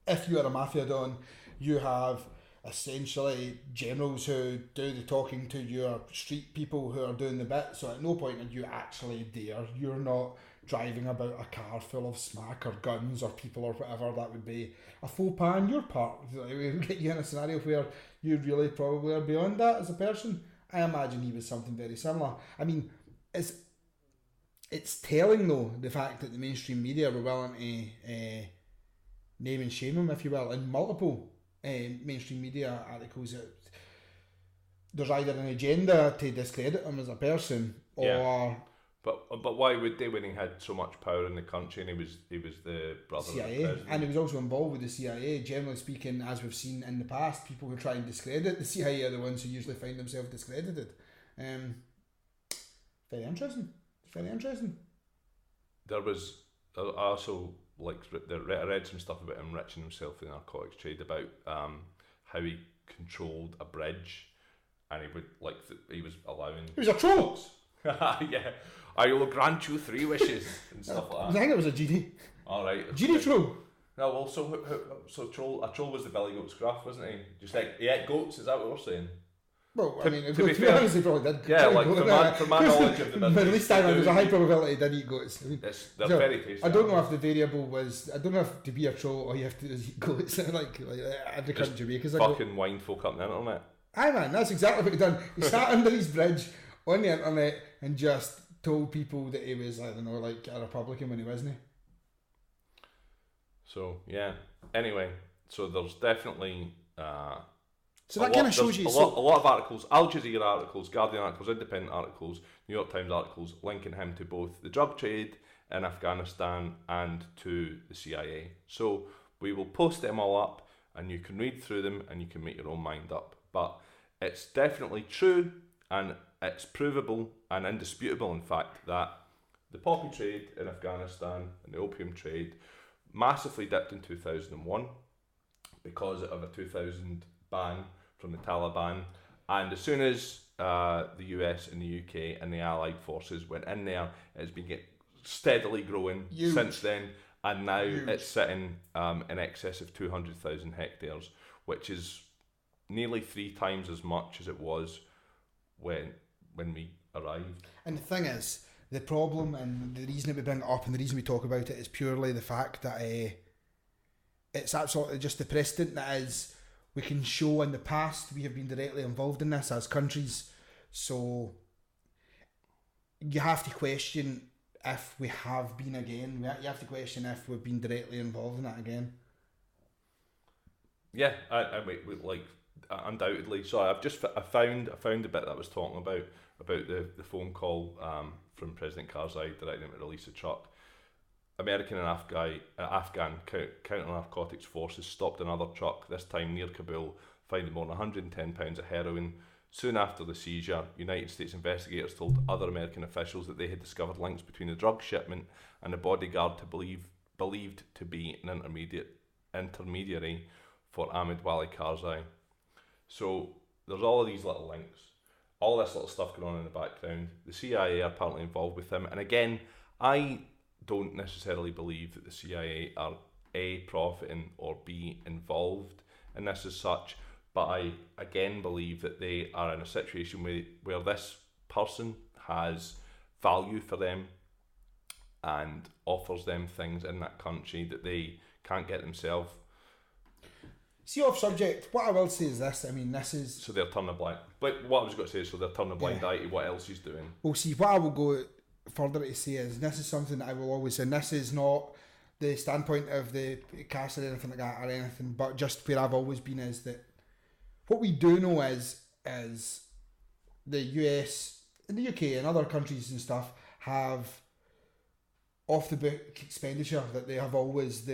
If you are a mafia don, you have essentially generals who do the talking to your street people who are doing the bit. So at no point are you actually there. You're not driving about a car full of smack or guns or people or whatever. That would be a faux pas on your part. We would get you in a scenario where you really probably are beyond that as a person. I imagine he was something very similar. I mean, it's telling though, the fact that the mainstream media were willing to name and shame him, if you will, in multiple mainstream media articles. There's either an agenda to discredit him as a person, or... Yeah. But why would they, when he had so much power in the country and he was the brother CIA, of the president? and he was also involved with the CIA. Generally speaking, as we've seen in the past, people who try and discredit the CIA are the ones who usually find themselves discredited. Very interesting. There was, I also I read some stuff about him enriching himself in the narcotics trade, about how he controlled a bridge, and he would he was allowing. He was a troll. Yeah, I will grant you 3 wishes and stuff like that. I think it was a genie. All right, genie troll. No, well, so a troll was the Billy Goat Scruff, wasn't he? Just like he ate goats. Is that what we're saying? Well, I mean, to be honest, he probably did. Yeah, from my knowledge of the business. But at least I know there's a high probability he did eat goats. I mean, they're very tasty. I don't know if the variable was. I don't know if to be a troll or you have to eat goats. like every country Jamaica's fucking wind folk up on the internet. Aye man, that's exactly what he done. He sat under his bridge on the internet and just told people that he was, I don't know, like a Republican when he wasn't. So yeah. Anyway, so there's definitely. So that kind of shows you a lot of articles, Al Jazeera articles, Guardian articles, independent articles, New York Times articles linking him to both the drug trade in Afghanistan and to the CIA. So we will post them all up and you can read through them and you can make your own mind up. But it's definitely true and it's provable and indisputable, in fact, that the poppy trade in Afghanistan and the opium trade massively dipped in 2001 because of a 2000 ban from the Taliban, and as soon as the US and the UK and the Allied forces went in there, it's been steadily growing since then, and now it's sitting in excess of 200,000 hectares, which is nearly 3 times as much as it was when we arrived. And the thing is, the problem and the reason that we bring it up and the reason we talk about it is purely the fact that it's absolutely just the precedent that is. We can show in the past we have been directly involved in this as countries, so you have to question if we have been again. You have to question if we've been directly involved in that again. Yeah, undoubtedly. So I found the bit that I was talking about the phone call from President Karzai directing him to release the truck. American and Afghan counter-narcotics forces stopped another truck, this time near Kabul, finding more than 110 pounds of heroin. Soon after the seizure, United States investigators told other American officials that they had discovered links between the drug shipment and the bodyguard believed to be an intermediary for Ahmed Wali Karzai. So there's all of these little links, all this little stuff going on in the background. The CIA are apparently involved with him, and again, I don't necessarily believe that the CIA are A, profiting, or B, involved in this as such, but I again believe that they are in a situation where this person has value for them and offers them things in that country that they can't get themselves. See, off subject, what I will say is this, I mean, this is... So they're turning a blind... Like, what I was going to say is, so they're turning a blind eye to what else he's doing. Well, see, what I will go further to say is, this is something that I will always say, and this is not the standpoint of the cast or anything like that or anything, but just where I've always been is that what we do know is the US and the UK and other countries and stuff have off the book expenditure that have always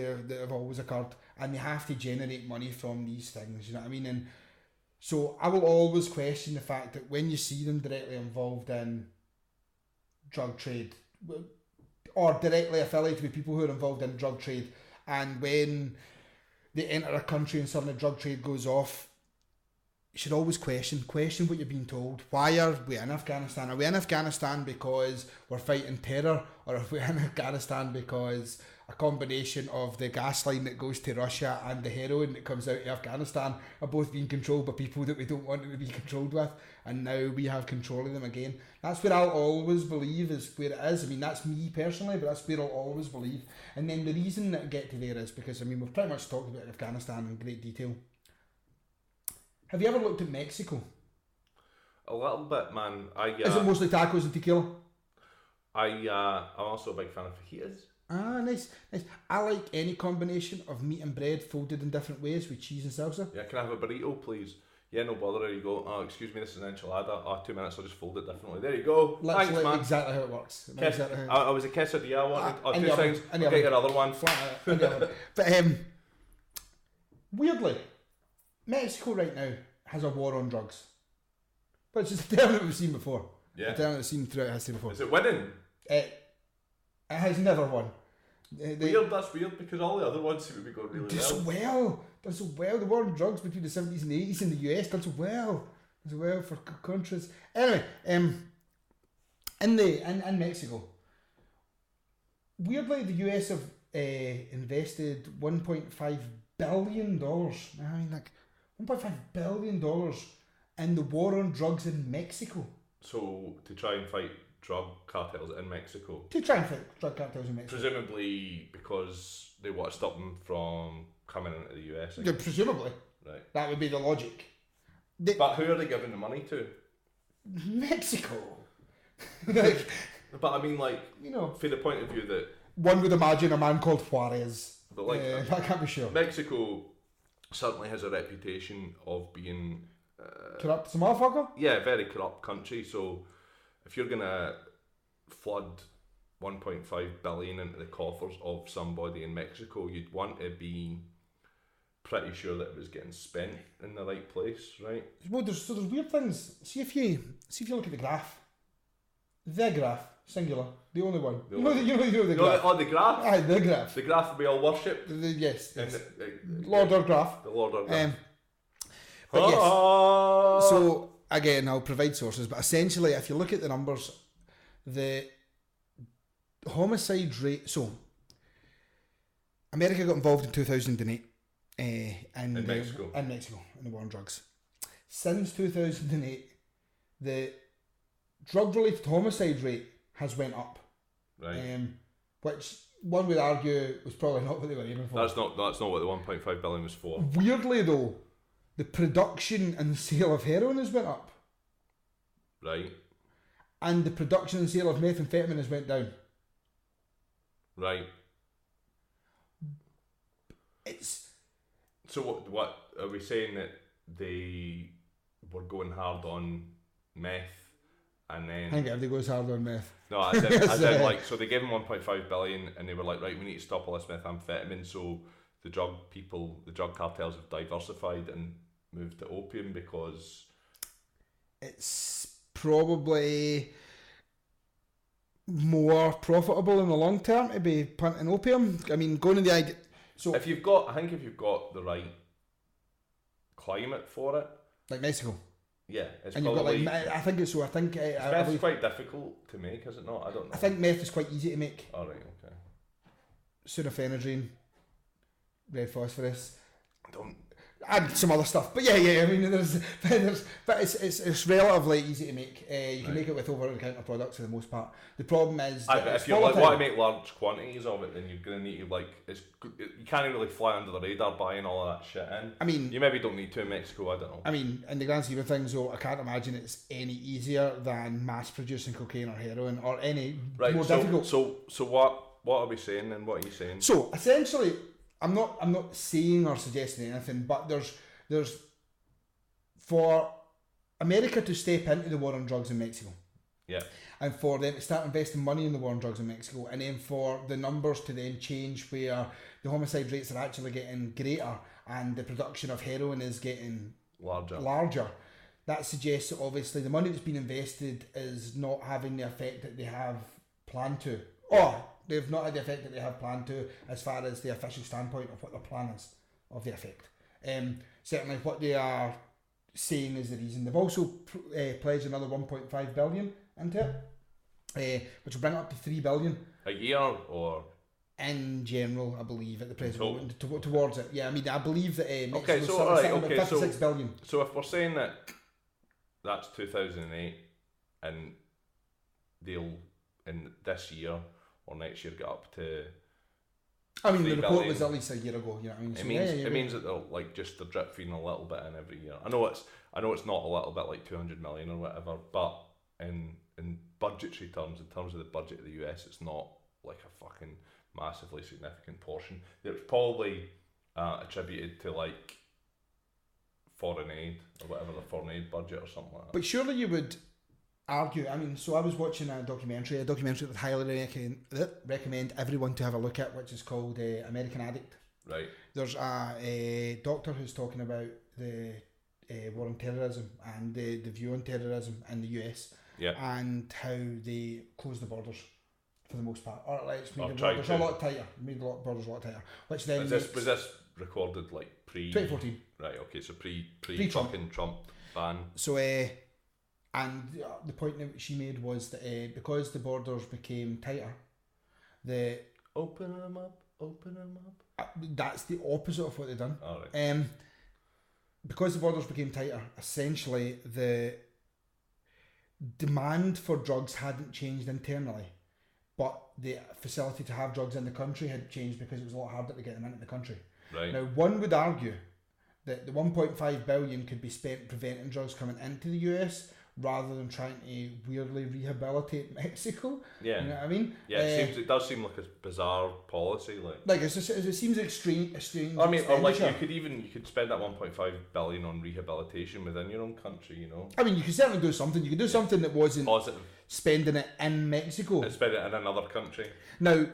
occurred, and they have to generate money from these things, you know what I mean? And so I will always question the fact that when you see them directly involved in drug trade or directly affiliated with people who are involved in drug trade, and when they enter a country and suddenly drug trade goes off, you should always question what you're being told. Why are we in Afghanistan? Are we in Afghanistan because we're fighting terror, or are we in Afghanistan because a combination of the gas line that goes to Russia and the heroin that comes out of Afghanistan are both being controlled by people that we don't want it to be controlled with, and now we have control of them again? That's where I'll always believe is where it is. I mean, that's me personally, but that's where I'll always believe. And then the reason that I get to there is because, I mean, we've pretty much talked about Afghanistan in great detail. Have you ever looked at Mexico? A little bit, man. Is it mostly tacos and tequila? I'm also a big fan of fajitas. Ah, nice. I like any combination of meat and bread folded in different ways with cheese and salsa. Yeah, can I have a burrito, please? Yeah, no bother. There you go. Oh, excuse me, this is an enchilada. 2 minutes, I'll just fold it differently. There you go. Literally, thanks, man. exactly how it works. I was a quesadilla I wanted. 2 things. I'll get your other one. But weirdly, Mexico right now has a war on drugs, which is a term that we've seen before. Yeah. A term that we've seen throughout history before. Is it winning? It has never won. That's weird, because all the other ones seem to be going really well. Done so well. The war on drugs between the 70s and the 80s in the US done so well. For Contras. Anyway, in Mexico, weirdly, the US have invested $1.5 billion. I mean, like $1.5 billion in the war on drugs in Mexico. So to try and fight drug cartels in Mexico. To try and fight drug cartels in Mexico. Presumably because they want to stop them from coming into the US. Yeah, presumably. Right. That would be the logic. But who are they giving the money to? Mexico. But I mean, like, you know, from the point of view that one would imagine a man called Juarez. But like, I can't be sure. Mexico certainly has a reputation of being corrupt as a motherfucker? Yeah, very corrupt country. So if you're gonna flood 1.5 billion into the coffers of somebody in Mexico, you'd want to be pretty sure that it was getting spent in the right place, right? Well, there's weird things. See if you look at the graph. The graph, singular, the only one. You know the graph. Oh, the graph. Aye, the graph. The graph we all worship. Yes. Lord or graph. The Lord or graph. But yes. So again, I'll provide sources, but essentially, if you look at the numbers, the homicide rate. So America got involved in 2008. In Mexico, in the war on drugs. Since 2008, the drug-related homicide rate has went up. Right. Which one would argue was probably not what they were aiming for. That's not what the 1.5 billion was for. Weirdly though, the production and sale of heroin has went up. Right. And the production and sale of methamphetamine has went down. Right. So what are we saying, that they were going hard on meth and then I think everybody goes hard on meth. no, I said like, so they gave him 1.5 billion, and they were like, right, we need to stop all this methamphetamine. So the drug cartels have diversified and moved to opium because it's probably more profitable in the long term to be punting opium. I mean, going to the idea. So if you've got the right climate for it, like Mexico. Yeah, it's and probably. You've got like, I think it's so. I think meth quite difficult to make, is it not? I don't know. I think meth is quite easy to make. All right, okay. Pseudoephedrine, red phosphorus. Don't. And some other stuff, but yeah. I mean, but it's relatively easy to make. You can make it with over-the-counter products for the most part. The problem is, but if you want to make large quantities of it, then you're gonna need to you can't really fly under the radar buying all of that shit in. I mean, you maybe don't need to in Mexico. I don't know. I mean, in the grand scheme of things, though, I can't imagine it's any easier than mass producing cocaine or heroin or any more difficult. So what are we saying then? What are you saying? So essentially, I'm not saying or suggesting anything, but there's for America to step into the war on drugs in Mexico. Yeah. And for them to start investing money in the war on drugs in Mexico, and then for the numbers to then change where the homicide rates are actually getting greater and the production of heroin is getting larger. That suggests that obviously the money that's been invested is not having the effect that they have planned to. Or they've not had the effect that they have planned to as far as the official standpoint of what their plan is of the effect. Certainly what they are saying is the reason. They've also pledged another 1.5 billion into it, which will bring it up to 3 billion. A year or? In general, I believe, at the present moment, towards it. Yeah, I mean, I believe that Mexico's about 56 billion. So if we're saying that that's 2008 and they'll, in this year or next year, get up to I mean, the report was at least a year ago. You know what I mean? So it means that they're drip feeding a little bit in every year. I know it's not a little bit like 200 million or whatever, but in budgetary terms, in terms of the budget of the US, it's not like a fucking massively significant portion. It's probably attributed to like foreign aid or whatever, the foreign aid budget or something like that. But surely you would argue, I mean, so I was watching a documentary that I would highly recommend everyone to have a look at, which is called American Addict. Right. There's a doctor who's talking about the war on terrorism and the view on terrorism in the US, and how they close the borders for the most part, or like it's made the borders a lot tighter, borders a lot tighter. Which then was this recorded like pre 2014? Right. Okay. So pre fucking Trump ban. So and the point that she made was that because the borders became tighter, open them up. That's the opposite of what they've done. All right. Because the borders became tighter, essentially the demand for drugs hadn't changed internally, but the facility to have drugs in the country had changed because it was a lot harder to get them into the country. Right. Now, one would argue that the 1.5 billion could be spent preventing drugs coming into the US rather than trying to weirdly rehabilitate Mexico. Yeah. You know what I mean? Yeah, it does seem like a bizarre policy. It seems like strange. I mean, or like you could spend that 1.5 billion on rehabilitation within your own country, you know? I mean, you could certainly do something. You could do something that wasn't positive. Spending it in Mexico. And spend it in another country. Now,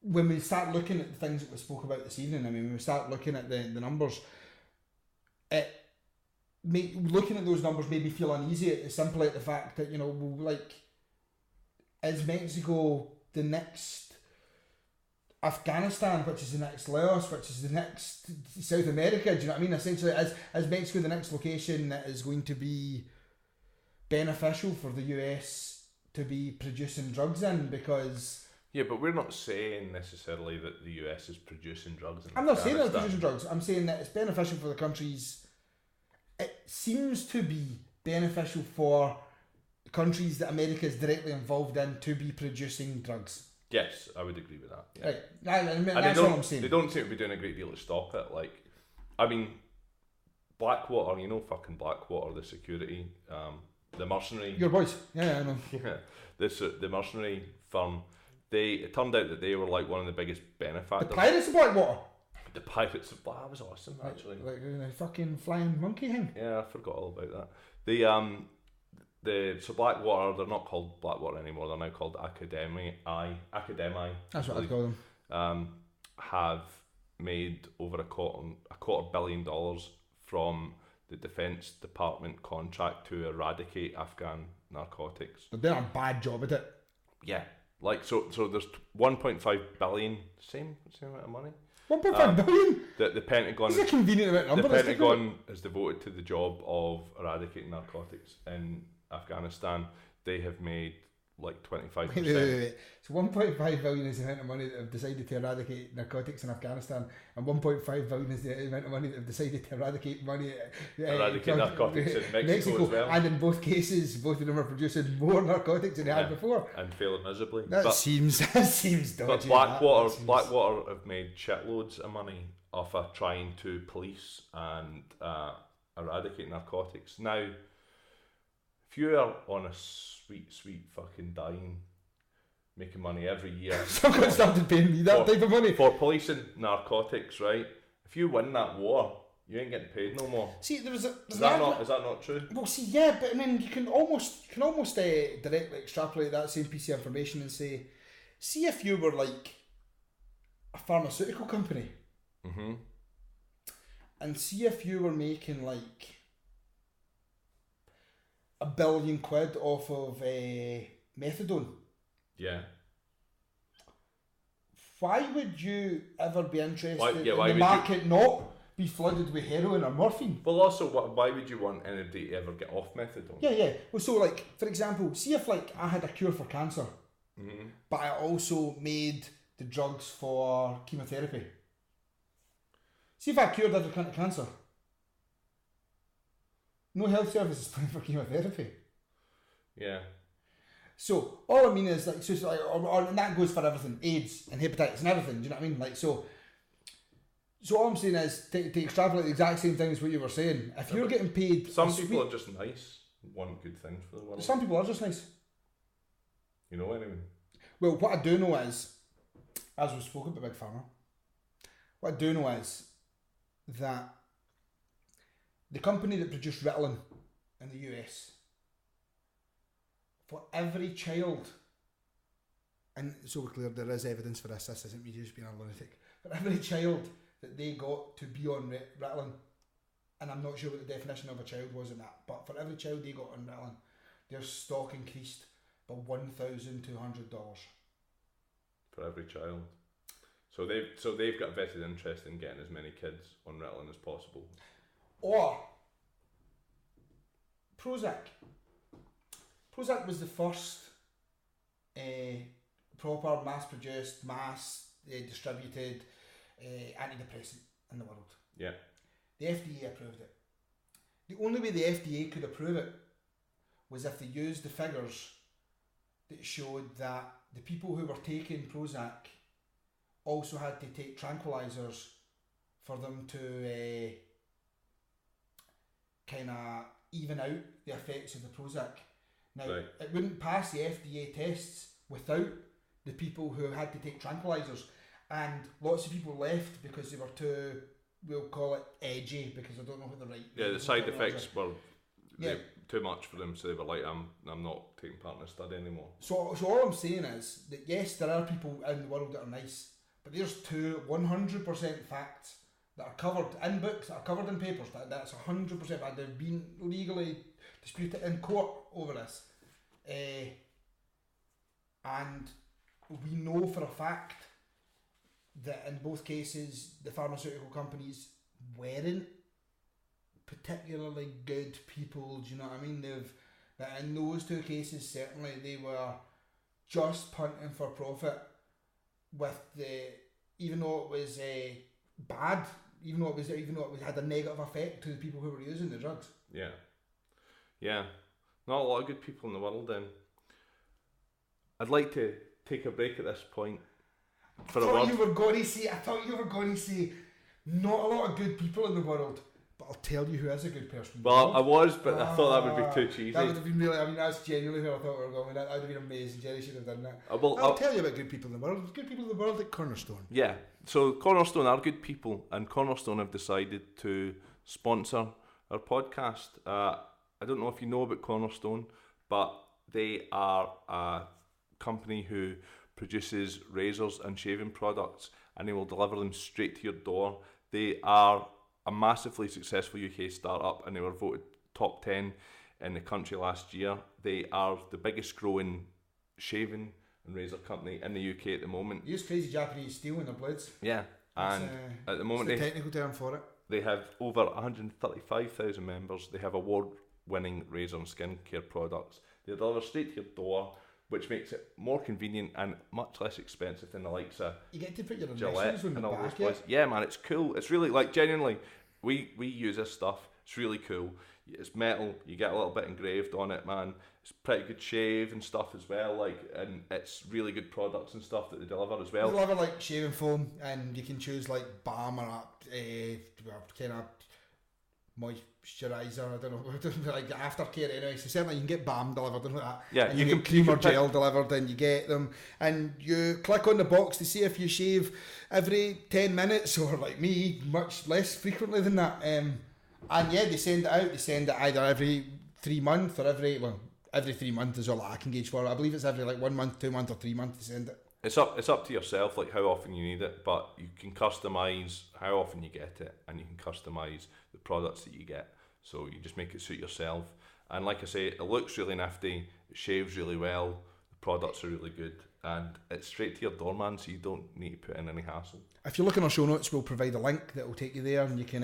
when we start looking at the things that we spoke about this evening, I mean, when we start looking at the numbers, looking at those numbers made me feel uneasy. It's simply at the fact that, you know, is Mexico the next Afghanistan, which is the next Laos, which is the next South America? Do you know what I mean? Essentially, is Mexico the next location that is going to be beneficial for the US to be producing drugs in? Because yeah, but we're not saying necessarily that the US is producing drugs in I'm not saying that it's producing drugs. I'm saying that it's beneficial for the countries. It seems to be beneficial for countries that America is directly involved in to be producing drugs. Yes, I would agree with that. Yeah. Right, that's what I'm saying. They don't seem to be doing a great deal to stop it. Like, I mean, Blackwater, you know, fucking Blackwater, the security, the mercenary. Your boys, yeah, I know. Yeah, the mercenary firm. It turned out that they were like one of the biggest benefactors. The pirates of Blackwater. The pirates of Blackwater was awesome, actually. Like the fucking flying monkey thing. Yeah, I forgot all about that. So Blackwater, they're not called Blackwater anymore. They're now called Academi. That's what I call them. Have made over a $250 million from the Defence Department contract to eradicate Afghan narcotics. They're doing a bad job at it. Yeah, like so there's 1.5 billion, same amount of money. 1.5 billion? The Pentagon. It's a convenient amount of number. The Pentagon is devoted to the job of eradicating narcotics in Afghanistan. They have made like 25%. Wait. So 1.5 billion is the amount of money that have decided to eradicate narcotics in Afghanistan, and 1.5 billion is the amount of money that have decided to eradicate narcotics in Mexico as well. And in both cases, both of them are producing more narcotics than they had before. And failing miserably. That seems dodgy. But Blackwater have made shitloads of money off of trying to police and eradicate narcotics. Now, if you are on a sweet fucking dime, making money every year, someone started paying me that type of money for policing narcotics, right? If you win that war, you ain't getting paid no more. See, is that not true? Well, see, yeah, but I mean, you can almost directly extrapolate that same piece of information and say, see if you were like a pharmaceutical company, and see if you were making like $1 billion off of methadone. Yeah. Why would you ever be interested in the market not be flooded with heroin or morphine? Well, also, why would you want anybody to ever get off methadone? Yeah. Well, so like, for example, see if like I had a cure for cancer, but I also made the drugs for chemotherapy. See if I cured every kind of cancer. No health service is paying for chemotherapy. Yeah. So all I mean is like, and that goes for everything, AIDS and hepatitis and everything. Do you know what I mean? Like so all I'm saying is to extrapolate the exact same thing as what you were saying. If you're getting paid, some people are just nice, want good things for the world. Some people are just nice. You know anyway. Well, what I do know is, as we've spoken about Big Pharma, what I do know is that the company that produced Ritalin in the US, for every child, and so we're clear there is evidence for this isn't me just being a lunatic, for every child that they got to be on Ritalin, and I'm not sure what the definition of a child was in that, but for every child they got on Ritalin, their stock increased by $1,200. For every child. So they've got a vested interest in getting as many kids on Ritalin as possible. Or Prozac. Prozac was the first proper mass-produced, distributed antidepressant in the world. Yeah. The FDA approved it. The only way the FDA could approve it was if they used the figures that showed that the people who were taking Prozac also had to take tranquilizers for them to kind of even out the effects of the Prozac. Now, right. It wouldn't pass the FDA tests without the people who had to take tranquilizers, and lots of people left because they were too, we'll call it edgy, because I don't know what the right... Yeah, the side effects were too much for them, so they were like, I'm not taking part in this study anymore. So all I'm saying is that yes, there are people in the world that are nice, but there's 100% facts that are covered in books, that are covered in papers, that's 100% fact. They've been legally disputed in court over this. And we know for a fact that in both cases the pharmaceutical companies weren't particularly good people, do you know what I mean? That in those two cases certainly they were just punting for profit, with even though it was bad, even though it had a negative effect to the people who were using the drugs. Yeah, not a lot of good people in the world. Then I'd like to take a break at this point for a word. I thought you were going to say not a lot of good people in the world, but I'll tell you who is a good person. Well, I was, but I thought that would be too cheesy. That would have been really, that's genuinely where I thought we were going. That would have been amazing. Jerry should have done that. I'll tell you about good people in the world. There's good people in the world at Cornerstone. Yeah, so Cornerstone are good people, and Cornerstone have decided to sponsor our podcast. I don't know if you know about Cornerstone, but they are a company who produces razors and shaving products, and they will deliver them straight to your door. They are a massively successful UK startup, and they were voted top 10 in the country last year. They are the biggest growing shaving and razor company in the UK at the moment. Use crazy Japanese steel in their blades. Yeah, and at the moment it's the technical term for it. They have over 135,000 members. They have award-winning razor and skincare products. They deliver straight to your door, which makes it more convenient and much less expensive than the likes of you get to put your Gillette and all those places. Yeah. Yeah, man, it's cool. It's really, like, genuinely, we use this stuff. It's really cool. It's metal. You get a little bit engraved on it, man. It's pretty good shave and stuff as well. Like, and it's really good products and stuff that they deliver as well. They deliver like shaving foam, and you can choose like balm or kind of moisturiser. I don't know, like aftercare anyway. So certainly you can get balm delivered and like that. Yeah, and you can cream or gel delivered, and you get them. And you click on the box to see if you shave every 10 minutes or like me, much less frequently than that. And yeah, they send it out. They send it either every 3 months or every 3 months is all I can gauge for. I believe it's every like 1 month, 2 months, or 3 months they send it. It's up to yourself, like how often you need it, but you can customise how often you get it, and you can customise the products that you get. So you just make it suit yourself. And like I say, it looks really nifty, it shaves really well, the products are really good, and it's straight to your door, man, so you don't need to put in any hassle. If you look in our show notes, we'll provide a link that will take you there, and you can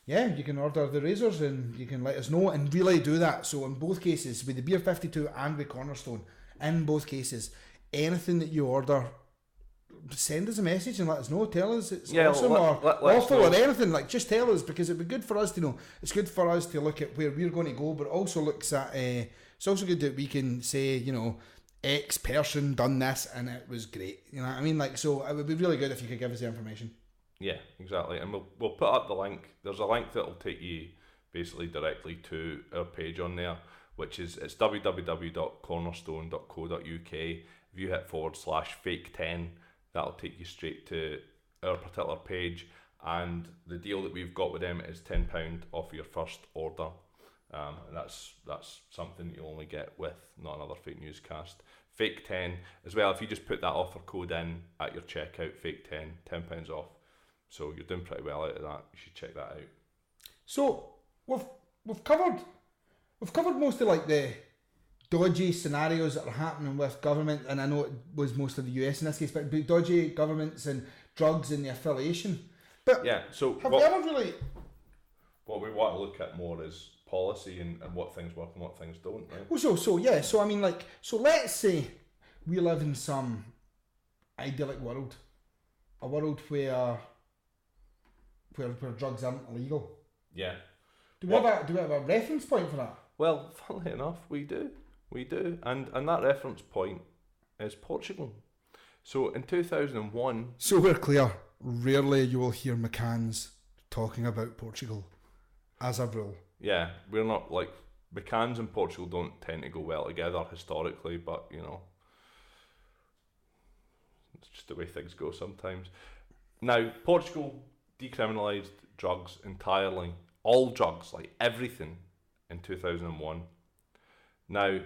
you can order the razors and you can let us know and really do that. So in both cases, with the Beer 52 and with Cornerstone, in both cases, anything that you order, send us a message and let us know. Tell us it's awesome or awful or anything. Like, just tell us, because it'd be good for us to know. It's good for us to look at where we're going to go, but it also looks at it's also good that we can say, you know, X person done this and it was great. You know what I mean? Like, so it would be really good if you could give us the information. Yeah, exactly. And we'll put up the link. There's a link that'll take you basically directly to our page on there, which is it's www.cornerstone.co.uk. If you hit /fake10, that'll take you straight to our particular page. And the deal that we've got with them is £10 off your first order. And that's something you'll only get with Not Another Fake Newscast. Fake10 as well. If you just put that offer code in at your checkout, Fake10, £10 off. So you're doing pretty well out of that. You should check that out. So we've covered most of like the dodgy scenarios that are happening with government, and I know it was most of the US in this case, but dodgy governments and drugs and the affiliation. But yeah, so have we ever really? What we want to look at more is policy and what things work and what things don't. Right? Well, so I mean, like, so let's say we live in some idyllic world, a world where drugs aren't illegal. Yeah. Do we have a reference point for that? Well, funnily enough, we do, and that reference point is Portugal. So in 2001. So we're clear. Rarely you will hear McCann's talking about Portugal, as a rule. Yeah, we're not like McCann's and Portugal don't tend to go well together historically, but you know, it's just the way things go sometimes. Now, Portugal decriminalised drugs entirely, all drugs, like everything, in 2001. Now,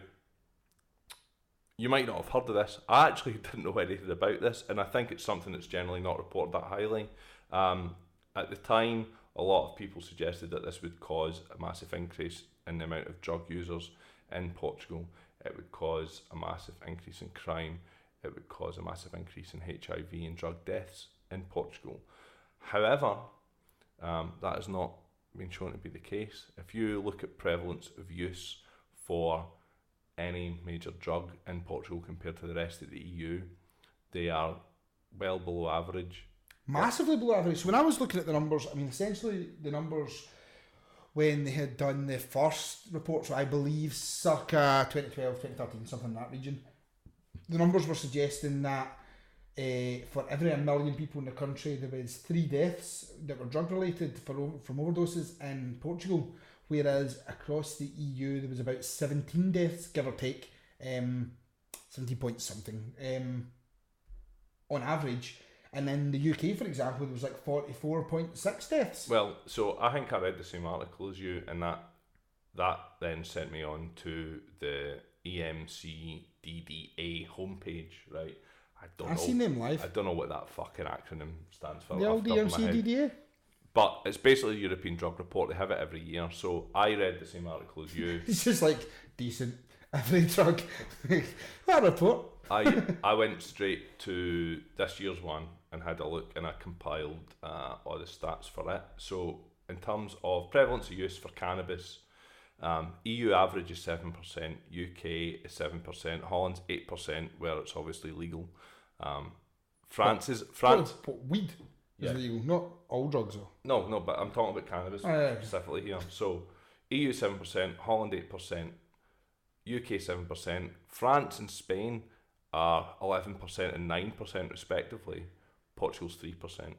you might not have heard of this. I actually didn't know anything about this, and I think it's something that's generally not reported that highly. At the time, a lot of people suggested that this would cause a massive increase in the amount of drug users in Portugal. It would cause a massive increase in crime. It would cause a massive increase in HIV and drug deaths in Portugal. However, that has not been shown to be the case. If you look at prevalence of use for any major drug in Portugal compared to the rest of the EU, they are well below average. Massively below average. So when I was looking at the numbers, I mean, essentially the numbers when they had done the first reports, I believe circa 2012, 2013, something in that region, the numbers were suggesting that for every 1 million people in the country, there was 3 deaths that were drug related from overdoses in Portugal, whereas across the EU there was about 17 deaths, give or take, 17 point something on average. And in the UK, for example, there was like 44.6 deaths. Well, so I think I read the same article as you, and that that then sent me on to the EMCDDA homepage, right? I've seen them live. I don't know what that fucking acronym stands for. The old EMCDDA? But it's basically the European Drug Report. They have it every year. So I read the same article as you. It's just like, decent. Every drug. That report. I went straight to this year's one and had a look, and I compiled all the stats for it. So in terms of prevalence of use for cannabis, EU average is 7%, UK is 7%, Holland's 8%, where it's obviously legal. France. Weed is legal, not all drugs though. No, but I'm talking about cannabis specifically here. So EU 7%, Holland 8%, UK 7%, France and Spain are 11% and 9% respectively. Portugal's 3%.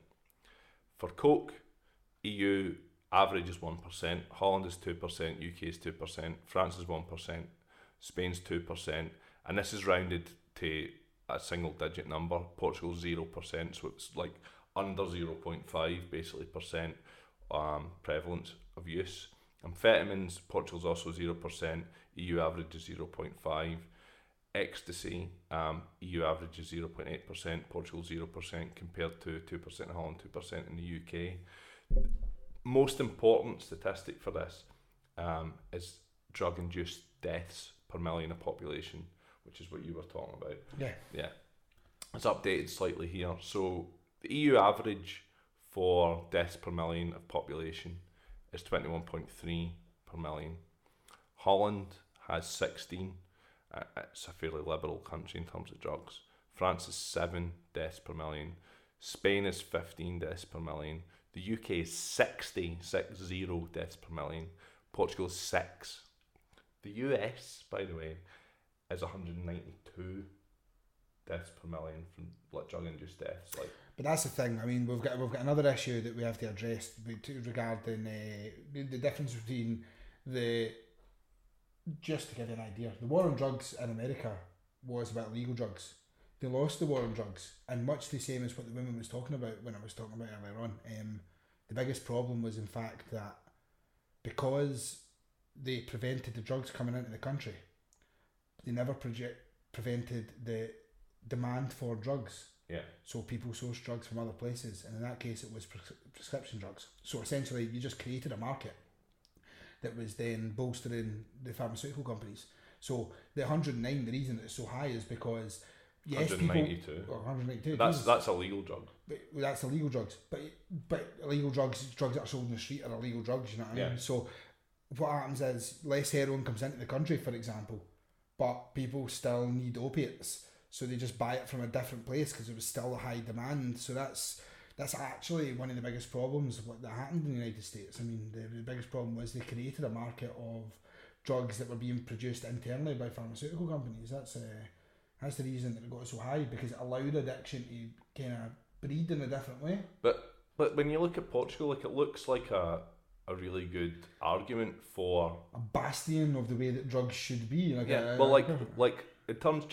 For coke, EU average is 1%, Holland is 2%, UK is 2%, France is 1%, Spain's 2%, and this is rounded to a single digit number. Portugal's 0%, so it's like under 0.5 basically percent prevalence of use. Amphetamines, Portugal's also 0%, EU average is 0.5. Ecstasy, EU average is 0.8%, Portugal 0% compared to 2% in Holland, 2% in the UK. Most important statistic for this is drug-induced deaths per million of population, which is what you were talking about. Yeah. It's updated slightly here. So the EU average for deaths per million of population is 21.3 per million. Holland has 16. It's a fairly liberal country in terms of drugs. France is 7 deaths per million. Spain is 15 deaths per million. The UK is 60 deaths per million. Portugal is 6. The US, by the way, is 192 deaths per million from drug-induced deaths. But that's the thing. I mean, we've got another issue that we have to address regarding the difference between the. Just to give you an idea, the war on drugs in America was about illegal drugs. They lost the war on drugs, and much the same as what the woman was talking about when I was talking about earlier on. The biggest problem was in fact that because they prevented the drugs coming into the country, they never prevented the demand for drugs. Yeah. So people sourced drugs from other places, and in that case it was prescription drugs. So essentially you just created a market that was then bolstering the pharmaceutical companies. So the 109, the reason it's so high is because 192. Or 192. That's a legal drug. But that's illegal drugs. But illegal drugs that are sold in the street are illegal drugs. You know what I mean? So what happens is less heroin comes into the country, for example, but people still need opiates, so they just buy it from a different place because there was still a high demand. So that's actually one of the biggest problems that happened in the United States. I mean, the biggest problem was they created a market of drugs that were being produced internally by pharmaceutical companies. That's the reason that it got so high, because it allowed addiction to kind of breed in a different way. But when you look at Portugal, it looks like a really good argument for a bastion of the way that drugs should be. In terms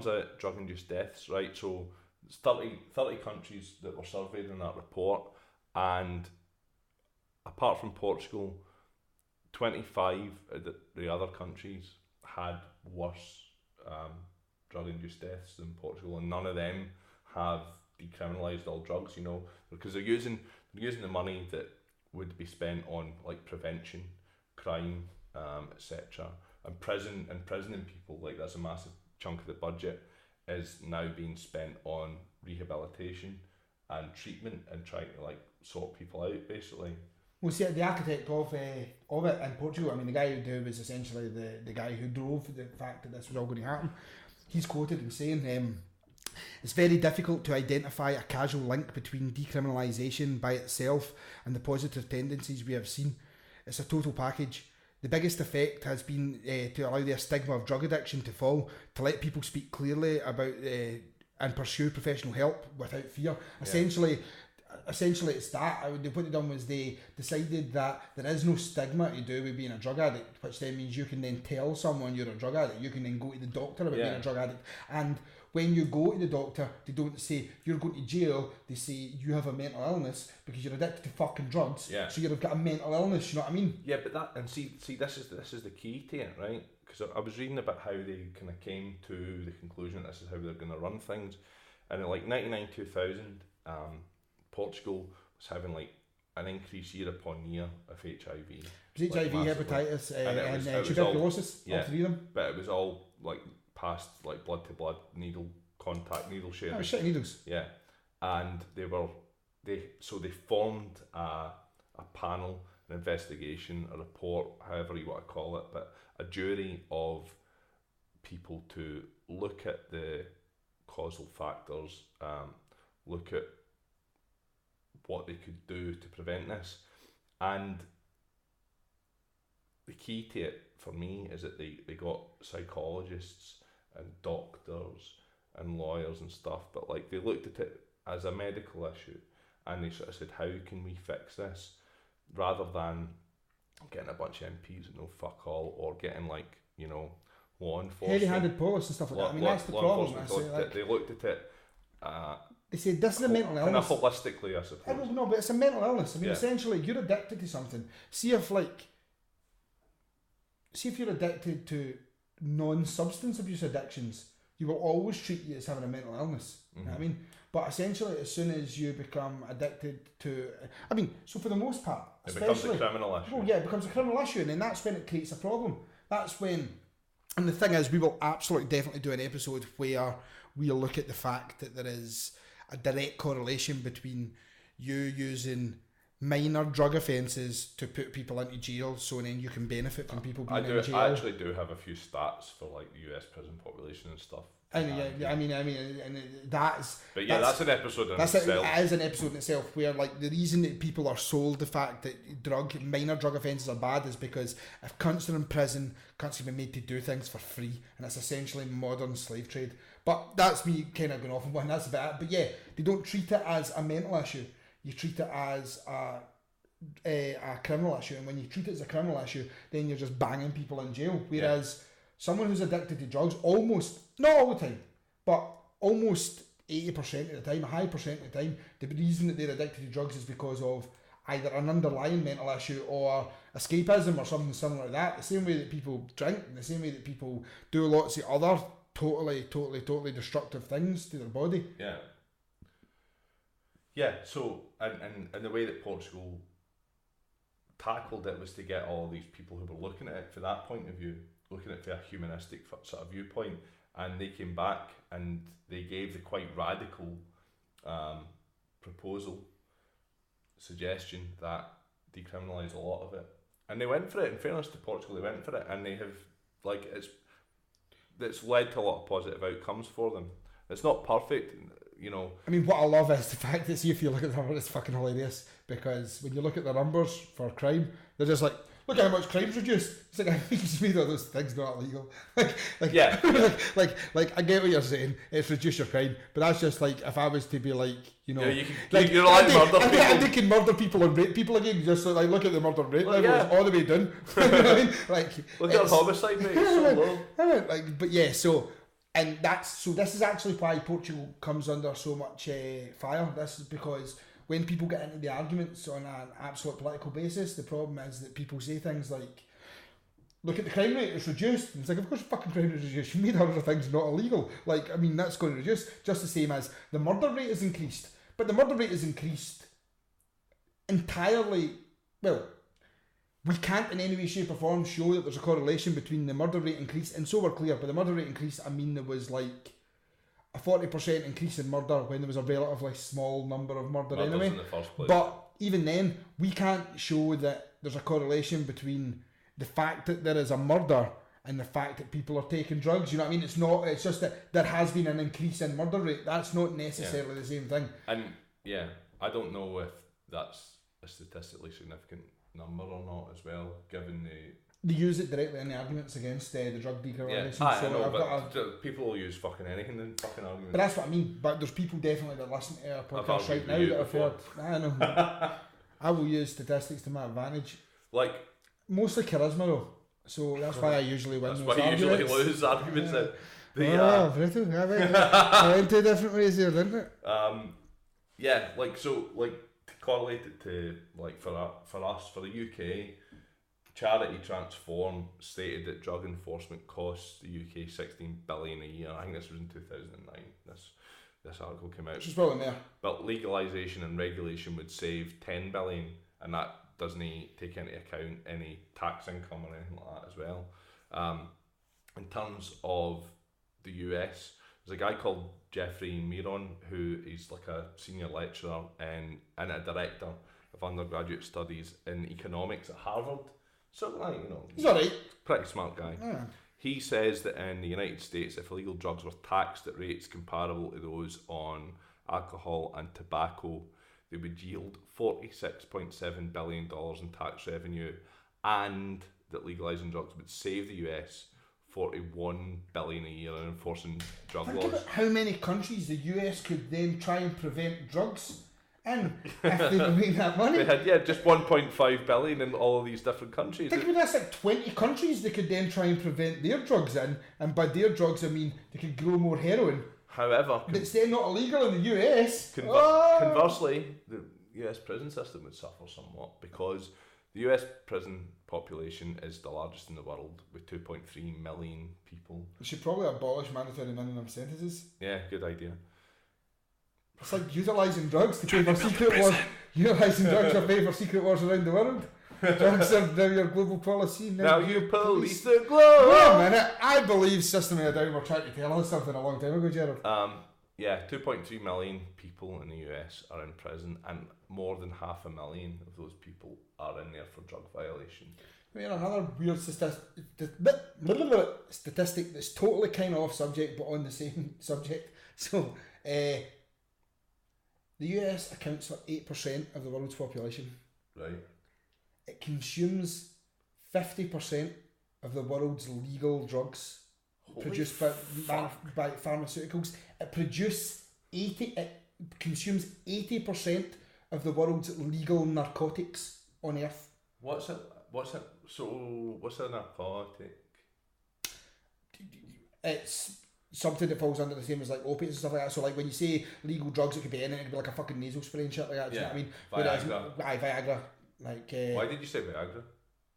of drug-induced deaths, right? So it's 30 countries that were surveyed in that report, and apart from Portugal, 25 of the other countries had worse drug-induced deaths than Portugal, and none of them have decriminalised all drugs, because they're using the money that would be spent on prevention, crime, etc. And imprisoning people, that's a massive chunk of the budget, is now being spent on rehabilitation and treatment and trying to sort people out, basically. Well, see, the architect of it in Portugal, I mean, the guy who was essentially the guy who drove the fact that this was all going to happen. He's quoted in saying, it's very difficult to identify a causal link between decriminalisation by itself and the positive tendencies we have seen. It's a total package. The biggest effect has been to allow the stigma of drug addiction to fall, to let people speak clearly about and pursue professional help without fear. Yeah. Essentially it's that. What they done was they decided that there is no stigma to do with being a drug addict, which then means you can then tell someone you're a drug addict. You can then go to the doctor about being a drug addict. And When you go to the doctor, they don't say you're going to jail. They say you have a mental illness because you're addicted to fucking drugs. Yeah. So you've got a mental illness. You know what I mean? Yeah, but that and see this is the key to it, right? Because I was reading about how they kind of came to the conclusion that this is how they're going to run things, and in like 99 2000, Portugal was having like an increase year upon year of HIV. It was HIV, massively. hepatitis, and it was tuberculosis. all, all three of them. But it was all like past like blood to blood needle contact, needle sharing. Oh, shit, needles. Yeah, and they formed a panel, an investigation, a report, however you want to call it, but a jury of people to look at the causal factors, look at what they could do to prevent this, and the key to it for me is that they got psychologists and doctors and lawyers and stuff, but like they looked at it as a medical issue and they sort of said, how can we fix this, rather than getting a bunch of MPs that know fuck all, or getting like, you know, law enforcement, heavy-handed police and stuff like that. I mean, that's the problem. They looked at it they say this is a mental illness. Kind of holistically, I suppose. I don't know, but it's a mental illness. I mean, Yeah. essentially, you're addicted to something. See if you're addicted to non-substance abuse addictions, you will always treat you as having a mental illness. You know what I mean? But essentially, as soon as you become addicted to, I mean, so for the most part, It becomes a criminal issue. Oh yeah, it becomes a criminal issue, and then that's when it creates a problem. That's when, and the thing is, we will absolutely definitely do an episode where we'll look at the fact that there is a direct correlation between you using minor drug offences to put people into jail, so then you can benefit from people being in jail. I actually do have a few stats for like the US prison population and stuff. I mean, and that's. But yeah, that's an episode in It itself. is an episode in itself where, like, the reason that people are sold the fact that minor drug offences are bad is because if cunts are in prison, cunts can be made to do things for free, and it's essentially modern slave trade. But that's me kind of going off on one. That's about it. But yeah, they don't treat it as a mental issue. You treat it as a criminal issue, and when you treat it as a criminal issue, then you're just banging people in jail. Whereas someone who's addicted to drugs, almost, not all the time, but almost 80% of the time, a high percent of the time, the reason that they're addicted to drugs is because of either an underlying mental issue or escapism or something similar like that. The same way that people drink, and the same way that people do lots of other totally destructive things to their body. Yeah. Yeah, so, and the way that Portugal tackled it was to get all these people who were looking at it from that point of view, looking at it from a humanistic sort of viewpoint, and they came back and they gave the quite radical suggestion that decriminalise a lot of it. And they went for it. In fairness to Portugal, they went for it, and they have, like, it's led to a lot of positive outcomes for them. It's not perfect, you know. I mean, what I love is the fact that, see, if you look at the numbers, it's fucking hilarious, because when you look at the numbers for crime, they're just like, look at how much crime's reduced. It's like, I think it's made all those things not illegal. Yeah. like I get what you're saying. It's reduce your crime, but that's just like if I was to be like, you know, you're allowed to murder people. And they can murder people and rape people again. Just so, like, look at the murder rate levels all the way down. You know what I mean? Like, look at homicide rate. It's so low. Like, but yeah, so. And this is actually why Portugal comes under so much fire. This is because when people get into the arguments on an absolute political basis, the problem is that people say things like, look at the crime rate, it's reduced. And it's like, of course fucking crime rate is reduced. You made other things not illegal. Like, I mean, that's going to reduce. Just the same as the murder rate is increased. But the murder rate is increased entirely, well, we can't in any way, shape or form show that there's a correlation between the murder rate increase, and so we're clear, by the murder rate increase, I mean there was like a 40% increase in murder when there was a relatively small number of murder anyway. In the first place. But even then, we can't show that there's a correlation between the fact that there is a murder and the fact that people are taking drugs. You know what I mean? It's just that there has been an increase in murder rate. That's not necessarily the same thing. And yeah, I don't know if that's a statistically significant number or not as well, given they use it directly in the arguments against the drug decriminalisation. Yeah, I know, but people will use fucking anything in fucking arguments. But that's what I mean. But there's people definitely that listen to our podcast right now that have heard. I know. I will use statistics to my advantage. Like, mostly charisma though, so that's why I usually win. That's why you usually lose arguments. Brutal. I went two different ways here, didn't it? Yeah, to correlate it to for us for the UK, Charity Transform stated that drug enforcement costs the UK 16 billion a year. I think this was in 2009. This article came out. Which is probably there. But legalisation and regulation would save 10 billion, and that doesn't take into account any tax income or anything like that as well. In terms of the US, there's a guy called Jeffrey Miron who is like a senior lecturer and a director of undergraduate studies in economics at Harvard. So, he's alright. Pretty smart guy. Yeah. He says that in the United States, if illegal drugs were taxed at rates comparable to those on alcohol and tobacco, they would yield $46.7 billion in tax revenue, and that legalising drugs would save the US $41 billion a year in enforcing drug laws. Think about how many countries the US could then try and prevent drugs in if they made that money. They had just 1.5 billion in all of these different countries. Think about that's like 20 countries they could then try and prevent their drugs in, and by their drugs I mean they could grow more heroin. However, but it's then not illegal in the US. Conversely, the US prison system would suffer somewhat because the US prison population is the largest in the world with 2.3 million people. We should probably abolish mandatory minimum sentences. Yeah, good idea. It's like utilising drugs to pay for secret wars. Utilising drugs to pay for secret wars around the world. Drugs are now your global policy. Now you police the globe. Wait a minute. I believe System of a Down were trying to tell us something a long time ago, Gerard. 2.3 million people in the US are in prison, and more than 500,000 of those people are in there for drug violation. I mean, another weird statistic that's totally kind of off subject but on the same subject. So, the US accounts for 8% of the world's population. Right. It consumes 50% of the world's legal drugs produced by pharmaceuticals. It consumes 80% of the world's legal narcotics on Earth. What's it? So what's a narcotic? It's something that falls under the same as like opiates and stuff like that. So like when you say legal drugs, it could be anything. It could be like a fucking nasal spray and shit like that. Do you know what I mean? Viagra. Viagra. Like. Why did you say Viagra?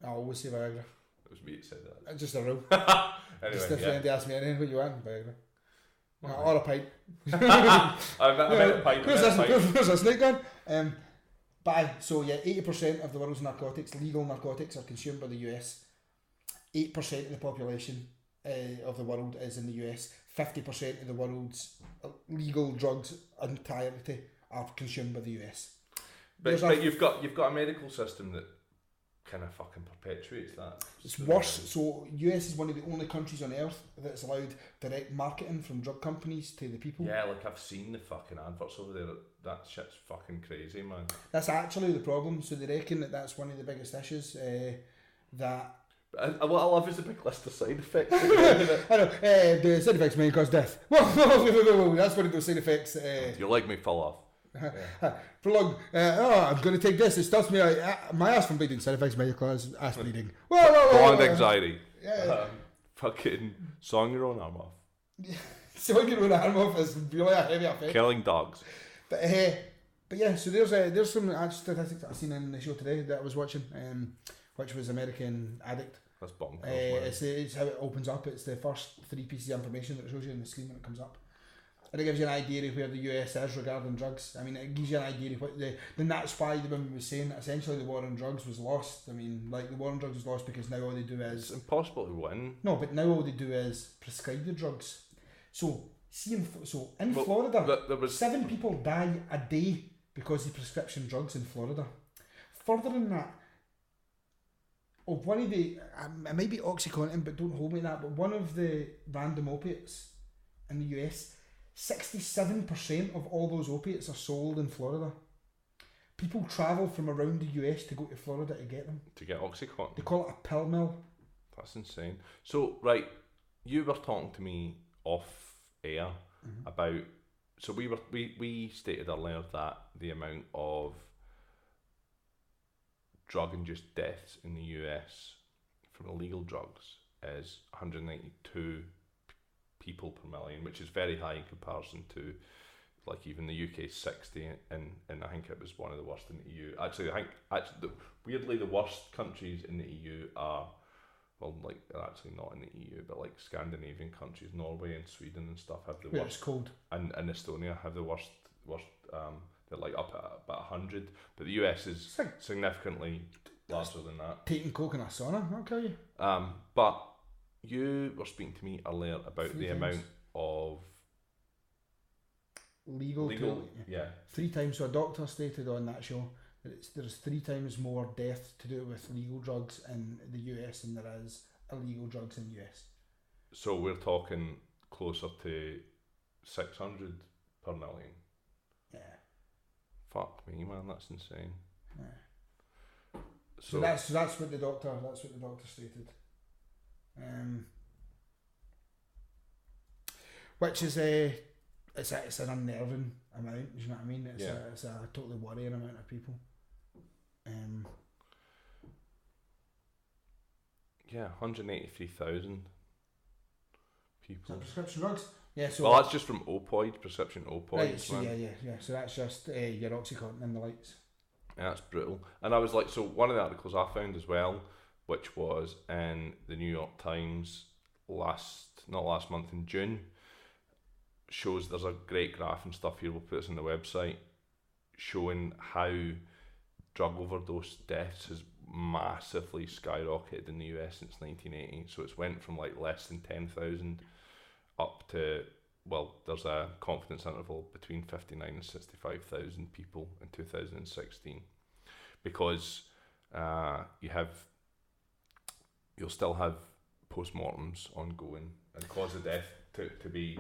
I always say Viagra. It was me that said that. Just a rule. Anyway, just if anyone asks me anything, what you want, Viagra. Okay. Or a pipe. I meant a pipe. Where's a snake gun? So 80% of the world's legal narcotics, are consumed by the US. 8% of the population of the world is in the US. 50% of the world's legal drugs entirety are consumed by the US. But you've got a medical system that kind of fucking perpetuates that. It's worse. So US is one of the only countries on earth that's allowed direct marketing from drug companies to the people. Yeah, like I've seen the fucking adverts over there. That shit's fucking crazy, man. That's actually the problem. So they reckon that's one of the biggest issues. What I love is a big list of side effects. I know. The side effects may cause death. Whoa, that's one of those side effects. Your leg may fall off. Yeah. Prolonged. I'm going to take this. It stops me. My ass from bleeding. Side effects may cause ass bleeding. Prolonged anxiety. Yeah. Fucking sawing your own arm off. Sawing your own arm off is really a heavy effect. Killing dogs. But yeah. So there's some statistics that I've seen in the show today that I was watching. Which was American Addict. That's bonkers. It's how it opens up. It's the first 3 pieces of information that it shows you on the screen when it comes up. And it gives you an idea of where the US is regarding drugs. I mean, it gives you an idea of then that's why the woman was saying that essentially the war on drugs was lost. I mean, like the war on drugs was lost because now all they do is... It's impossible to win. No, but now all they do is prescribe the drugs. So in Florida, there was 7 people die a day because of prescription drugs in Florida. Further than that, one of the, it might be OxyContin, but don't hold me to that, but one of the random opiates in the US, 67% of all those opiates are sold in Florida. People travel from around the US to go to Florida to get them. To get OxyContin? They call it a pill mill. That's insane. So, right, you were talking to me off air about, so we stated earlier that the amount of drug-induced deaths in the US from illegal drugs is 192 people per million, which is very high in comparison to like even the UK 60, and I think it was one of the worst in the EU. Actually, I think weirdly the worst countries in the EU are, well, like they're actually not in the EU, but like Scandinavian countries, Norway and Sweden and stuff have the worst. It's cold. And Estonia have the worst. They're like up at about 100, but the US is significantly larger than that. Taking coke in a sauna, I'll tell you. But you were speaking to me earlier about the amount of legal yeah. 3 times. So a doctor stated on that show that there's 3 times more death to do with legal drugs in the US than there is illegal drugs in the US. So we're talking closer to 600 per million. Yeah. Fuck me, man, that's insane. Yeah. So that's what the doctor stated. Which is it's an unnerving amount. Do you know what I mean? It's a totally worrying amount of people. Yeah, 183,000 people. Prescription drugs. Yeah. So well, that's just from prescription opioids. Right. So yeah. So that's just your OxyContin and the likes. Yeah, that's brutal. And I was like, so one of the articles I found as well, which was in the New York Times not last month, in June, shows, there's a great graph and stuff here, we'll put this on the website, showing how drug overdose deaths has massively skyrocketed in the US since 1980. So it's went from like less than 10,000 up to, well, there's a confidence interval between 59 and 65,000 people in 2016, because you'll still have postmortems ongoing and cause of death to be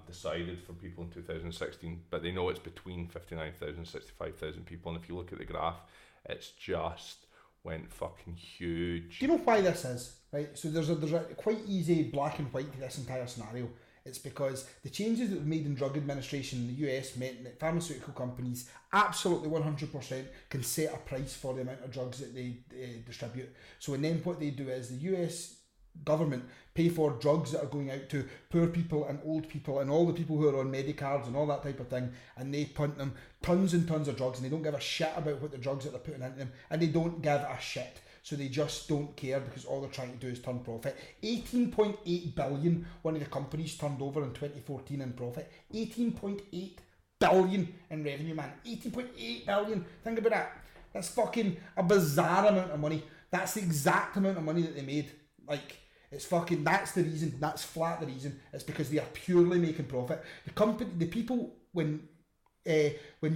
decided for people in 2016, but they know it's between 59,000 and 65,000 people, and if you look at the graph, it's just went fucking huge. Do you know why this is? Right, so there's a quite easy black and white to this entire scenario. It's because the changes that were made in drug administration in the US meant that pharmaceutical companies absolutely 100% can set a price for the amount of drugs that they distribute. So and then what they do is the US government pay for drugs that are going out to poor people and old people and all the people who are on Medicards and all that type of thing, and they punt them tons and tons of drugs, and they don't give a shit about what the drugs that they're putting into them, and they don't give a shit. So they just don't care, because all they're trying to do is turn profit. 18.8 billion one of the companies turned over in 2014 in profit. 18.8 billion in revenue, man. 18.8 billion. Think about that. That's fucking a bizarre amount of money. That's the exact amount of money that they made. Like, it's fucking, that's the reason. That's flat the reason. It's because they are purely making profit. The people, when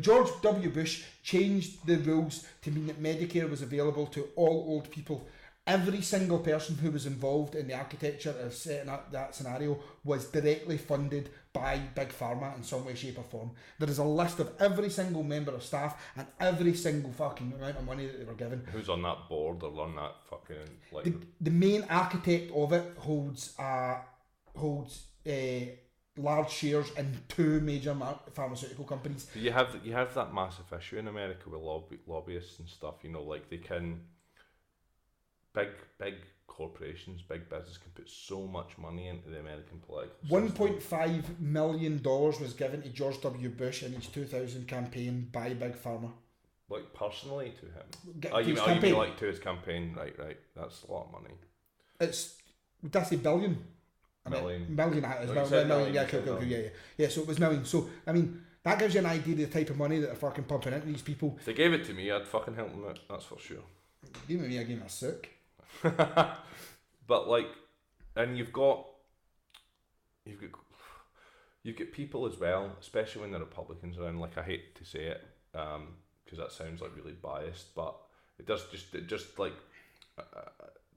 George W. Bush changed the rules to mean that Medicare was available to all old people, every single person who was involved in the architecture of setting up that scenario was directly funded by Big Pharma in some way, shape or form. There is a list of every single member of staff and every single fucking amount of money that they were given. Who's on that board or on that fucking... like the main architect of it holds large shares in 2 major pharmaceutical companies. You have that massive issue in America with lobbyists and stuff. You know, like they can... Big corporations, big business can put so much money into the American political system. $1.5 million was given to George W. Bush in his 2000 campaign by Big Pharma. Like personally to him? You mean like to his campaign? Right. That's a lot of money. Would I say billion? Million. Million. Yeah, cool. Yeah, so it was million. So, I mean, that gives you an idea of the type of money that they're fucking pumping into these people. If they gave it to me, I'd fucking help them out. That's for sure. Give me a game of sook. But like, and you've got people as well, especially when the Republicans are in. Like, I hate to say it, because that sounds like really biased, but it just like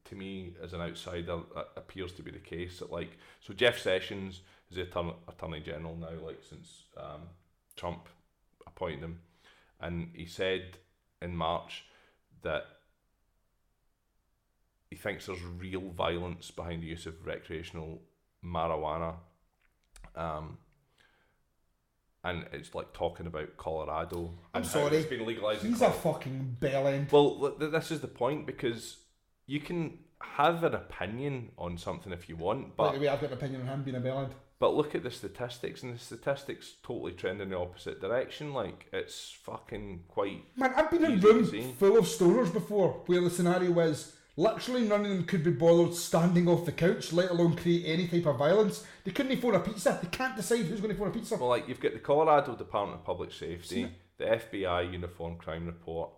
to me as an outsider, it appears to be the case that, like, so Jeff Sessions is the Attorney General now, like since Trump appointed him, and he said in March that he thinks there's real violence behind the use of recreational marijuana, and it's like talking about Colorado. I'm sorry, it's been legalized. He's a fucking bellend. Well, this is the point, because you can have an opinion on something if you want, but like the way I've got an opinion on him being a bellend. But look at the statistics, and the statistics totally trend in the opposite direction. Like, it's fucking quite. Man, I've been in rooms full of stoners before where the scenario was literally none of them could be bothered standing off the couch, let alone create any type of violence. They couldn't afford a pizza. They can't decide who's going to afford a pizza. Well, like, you've got the Colorado Department of Public Safety, the FBI Uniform Crime Report,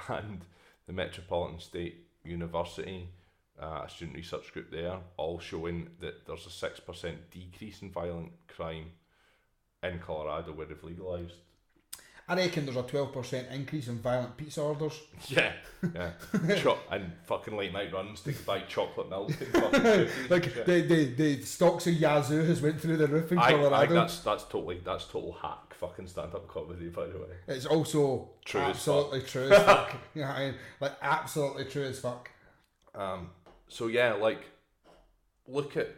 and the Metropolitan State University, a student research group there, all showing that there's a 6% decrease in violent crime in Colorado where they've legalised. I reckon there's a 12% increase in violent pizza orders. Yeah. And fucking late night runs to buy chocolate milk and fucking like the stocks of Yazoo has went through the roof in Colorado. that's total hack fucking stand-up comedy, by the way. It's also true absolutely true as fuck. You know what I mean? Like, absolutely true as fuck. So yeah, like, look at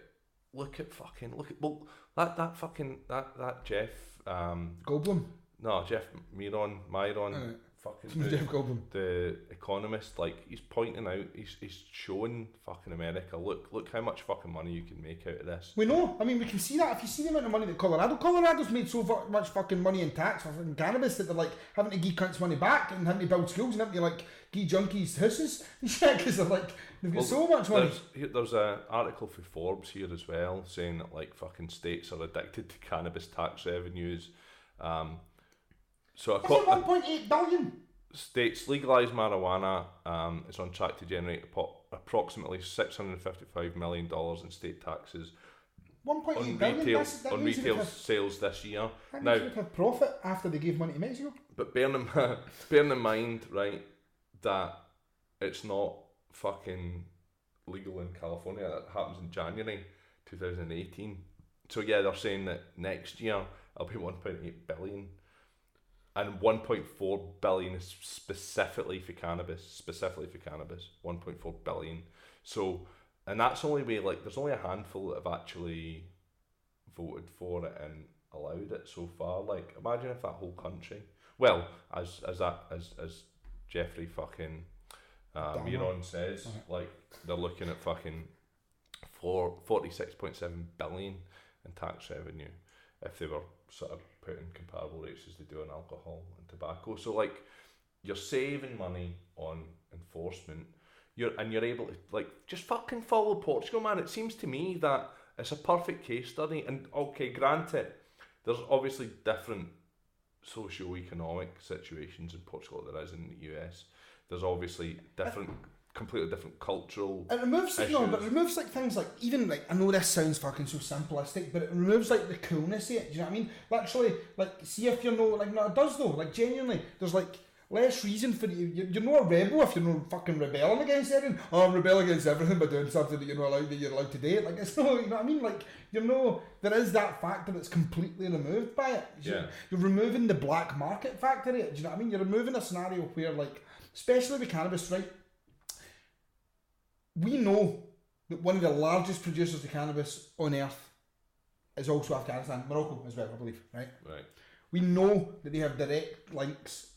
Jeff Goldblum. No, Jeff Myron, fucking Jeff Goldblum, the economist. Like, he's pointing out, he's showing fucking America. Look how much fucking money you can make out of this. We know. I mean, we can see that. If you see the amount of money that Colorado's made so much fucking money in tax for fucking cannabis that they're like having to give cunts money back and having to build schools and having to like give junkies houses and shit because they're like they've got so much money. There's an article for Forbes here as well saying that like fucking states are addicted to cannabis tax revenues. So is it 1.8 billion? States legalised marijuana is on track to generate approximately $655 million in state taxes 1.8 billion on retail sales this year. Now, have profit after they gave money to Mexico. But bearing in mind, right, that it's not fucking legal in California. That happens in January 2018. So yeah, they're saying that next year it'll be 1.8 billion. And 1.4 billion is specifically for cannabis. 1.4 billion. So, and that's only way, like, there's only a handful that have actually voted for it and allowed it so far. Like, imagine if that whole country, well, as Jeffrey fucking Myron says, like, they're looking at fucking 46.7 billion in tax revenue if they were sort of put in comparable rates as they do on alcohol and tobacco. So like, you're saving money on enforcement, you're able to like just fucking follow Portugal, man. It seems to me that it's a perfect case study. And okay, granted, there's obviously different socio-economic situations in Portugal than there is in the US. There's obviously completely different cultural it removes issues. No, but it removes like things like, even like, I know this sounds fucking so simplistic, but it removes like the coolness of it. Do you know what I mean? Literally, like, see if you're no, like, no, it does though. Like, genuinely, there's like less reason for you. You're not a rebel if you're not fucking rebelling against everything. Oh, I'm rebelling against everything by doing something that you're not allowed, that you're allowed to do. Like, it's no, you know what I mean? Like, there is that factor that's completely removed by it. You're removing the black market factor of it. Do you know what I mean? You're removing a scenario where, like, especially with cannabis, right? We know that one of the largest producers of cannabis on earth is also Afghanistan, Morocco as well, I believe, right? Right. We know that they have direct links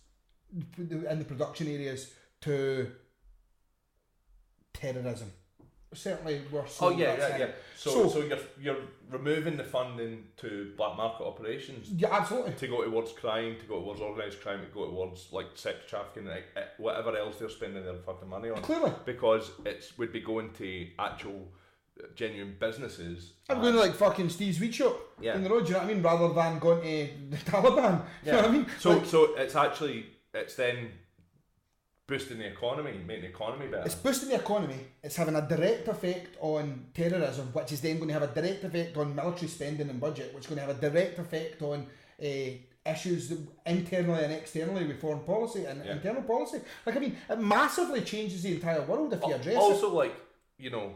in the production areas to terrorism. Certainly, we're so. Oh yeah. So you're removing the funding to black market operations. Yeah, absolutely. To go towards crime, to go towards organised crime, to go towards like sex trafficking, like, whatever else they're spending their fucking money on. Clearly, because it would be going to actual, genuine businesses. I'm going to like fucking Steve's Weed Shop in the road. Do you know what I mean? Rather than going to the Taliban. Do you know what I mean? So it's then boosting the economy, making the economy better. It's boosting the economy. It's having a direct effect on terrorism, which is then going to have a direct effect on military spending and budget, which is going to have a direct effect on issues internally and externally with foreign policy and internal policy. Like, I mean, it massively changes the entire world if you address it. Also, like, you know,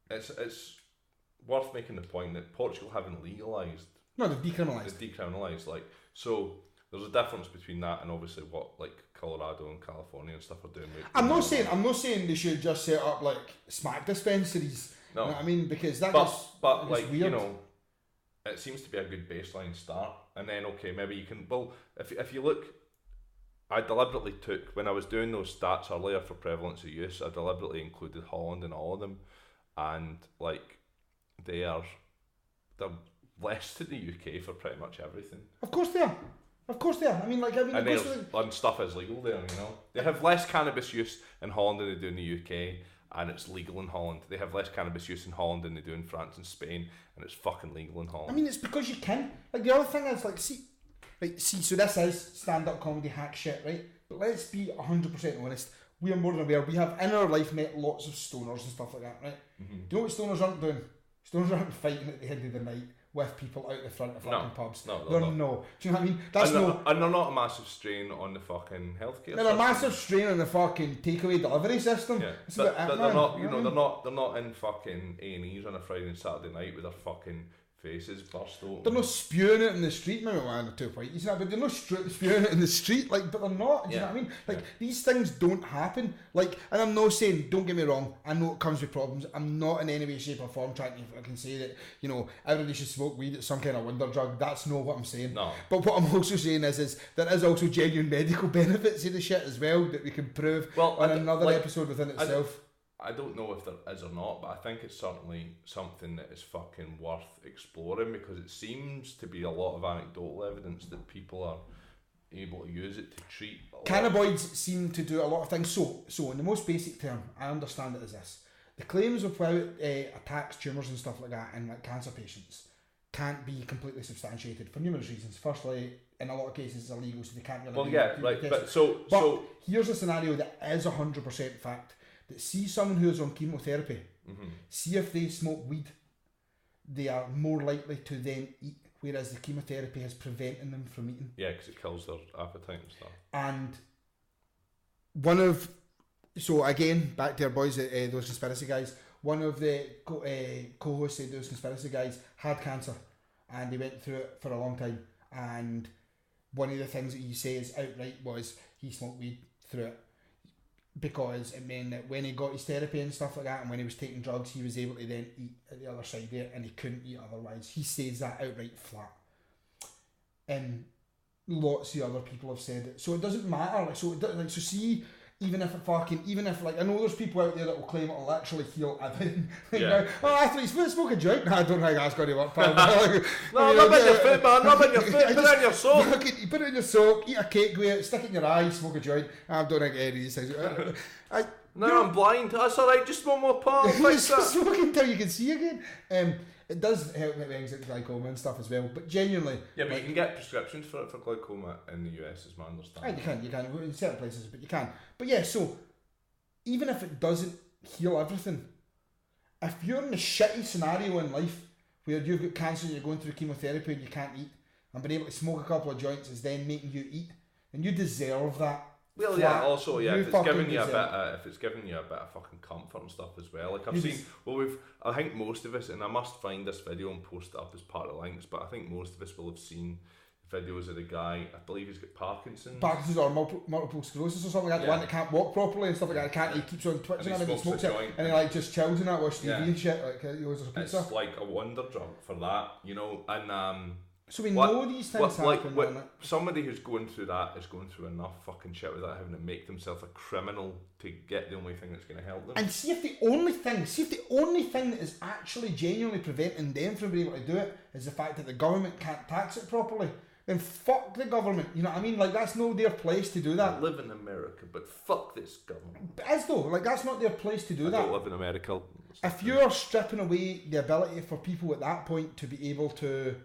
it's worth making the point that Portugal haven't legalised. No, they've decriminalised. It's decriminalised, like, so there's a difference between that and obviously what like Colorado and California and stuff are doing. I'm not saying they should just set up like smack dispensaries. No, you know what I mean, because that but like weird. You know, it seems to be a good baseline start, and then okay, maybe you can. Well, if you look, I deliberately took, when I was doing those stats earlier for prevalence of use, I deliberately included Holland in all of them, and like they're less than the UK for pretty much everything. Of course they are. And stuff is legal there, you know. They have less cannabis use in Holland than they do in the UK, and it's legal in Holland. They have less cannabis use in Holland than they do in France and Spain, and it's fucking legal in Holland. I mean, it's because you can. Like, the other thing is, like, so this is stand-up comedy hack shit, right? But let's be 100% honest. We are more than aware. We have in our life met lots of stoners and stuff like that, right? Mm-hmm. Do you know what stoners aren't doing? Stoners aren't fighting at the end of the night with people out the front of fucking pubs. No, they're not. Do you know what I mean? And they're not a massive strain on the fucking healthcare. They're a massive strain on the fucking takeaway delivery system. Yeah, but they're not. You know, they're not in fucking A&Es on a Friday and Saturday night with their fucking faces burst open. They're not spewing it in the street. Maybe one or two white, but they're not spewing it in the street. Like, but they're not. Do you know what I mean? Like, these things don't happen. Like, and I'm not saying, don't get me wrong, I know it comes with problems. I'm not in any way, shape or form trying to fucking say that, you know, everybody should smoke weed. It's some kind of wonder drug. That's not what I'm saying. No. But what I'm also saying is there is also genuine medical benefits to the shit as well that we can prove on another episode within itself. I don't know if there is or not, but I think it's certainly something that is fucking worth exploring, because it seems to be a lot of anecdotal evidence that people are able to use it to treat. Cannabinoids seem to do a lot of things. So in the most basic term, I understand it as this: the claims of how it attacks tumours and stuff like that in like cancer patients can't be completely substantiated for numerous reasons. Firstly, in a lot of cases it's illegal, so they can't really. Well, yeah, right. But here's a scenario that is 100% fact. That see someone who's on chemotherapy, see if they smoke weed, they are more likely to then eat, whereas the chemotherapy is preventing them from eating. Yeah, because it kills their appetite and stuff. And so again, back to our boys, those conspiracy guys, one of the co-hosts said those conspiracy guys had cancer and they went through it for a long time, and one of the things that he says outright was he smoked weed through it, because it meant that when he got his therapy and stuff like that, and when he was taking drugs, he was able to then eat at the other side of it, and he couldn't eat otherwise. He says that outright flat, and lots of other people have said it. So it doesn't matter. So see, even if I know there's people out there that will claim it'll actually heal everything. Athletes, smoke a joint. No, I don't think that's going to work. Pal. Rub in your foot, man. Rub in your foot. Put it in your sock. Put it in your sock. Eat a cake with it. Stick it in your eye. Smoke a joint. I don't think any of these things. I'm blind. That's all right. Just one more part. Smoke until you can see again. It does help with things like glaucoma and stuff as well, but genuinely... Yeah, but you can get prescriptions for it for glaucoma in the US, is my understanding. You can, in certain places, but you can. But yeah, so, even if it doesn't heal everything, if you're in a shitty scenario in life, where you've got cancer and you're going through chemotherapy and you can't eat, and being able to smoke a couple of joints is then making you eat, and you deserve that. Well, yeah. Also, yeah. If it's giving you a bit of fucking comfort and stuff as well. Like I've seen. Well, I think most of us, and I must find this video and post it up as part of the links. But I think most of us will have seen videos of the guy. I believe he's got Parkinson's or multiple sclerosis or something like that. The one that can't walk properly and stuff like that. He keeps on twitching and he smokes it, and he like just chills in that, watches TV and shit. Like he goes to pizza. It's like a wonder drug for that, you know, and. So we know these things happen. Somebody who's going through that is going through enough fucking shit without having to make themselves a criminal to get the only thing that's going to help them. And see if the only thing that is actually genuinely preventing them from being able to do it is the fact that the government can't tax it properly, then fuck the government. You know what I mean? Like, that's not their place to do that. I live in America, but fuck this government. But as though, like, that's not their place to do that. I don't live in America. If you're stripping away the ability for people at that point to be able to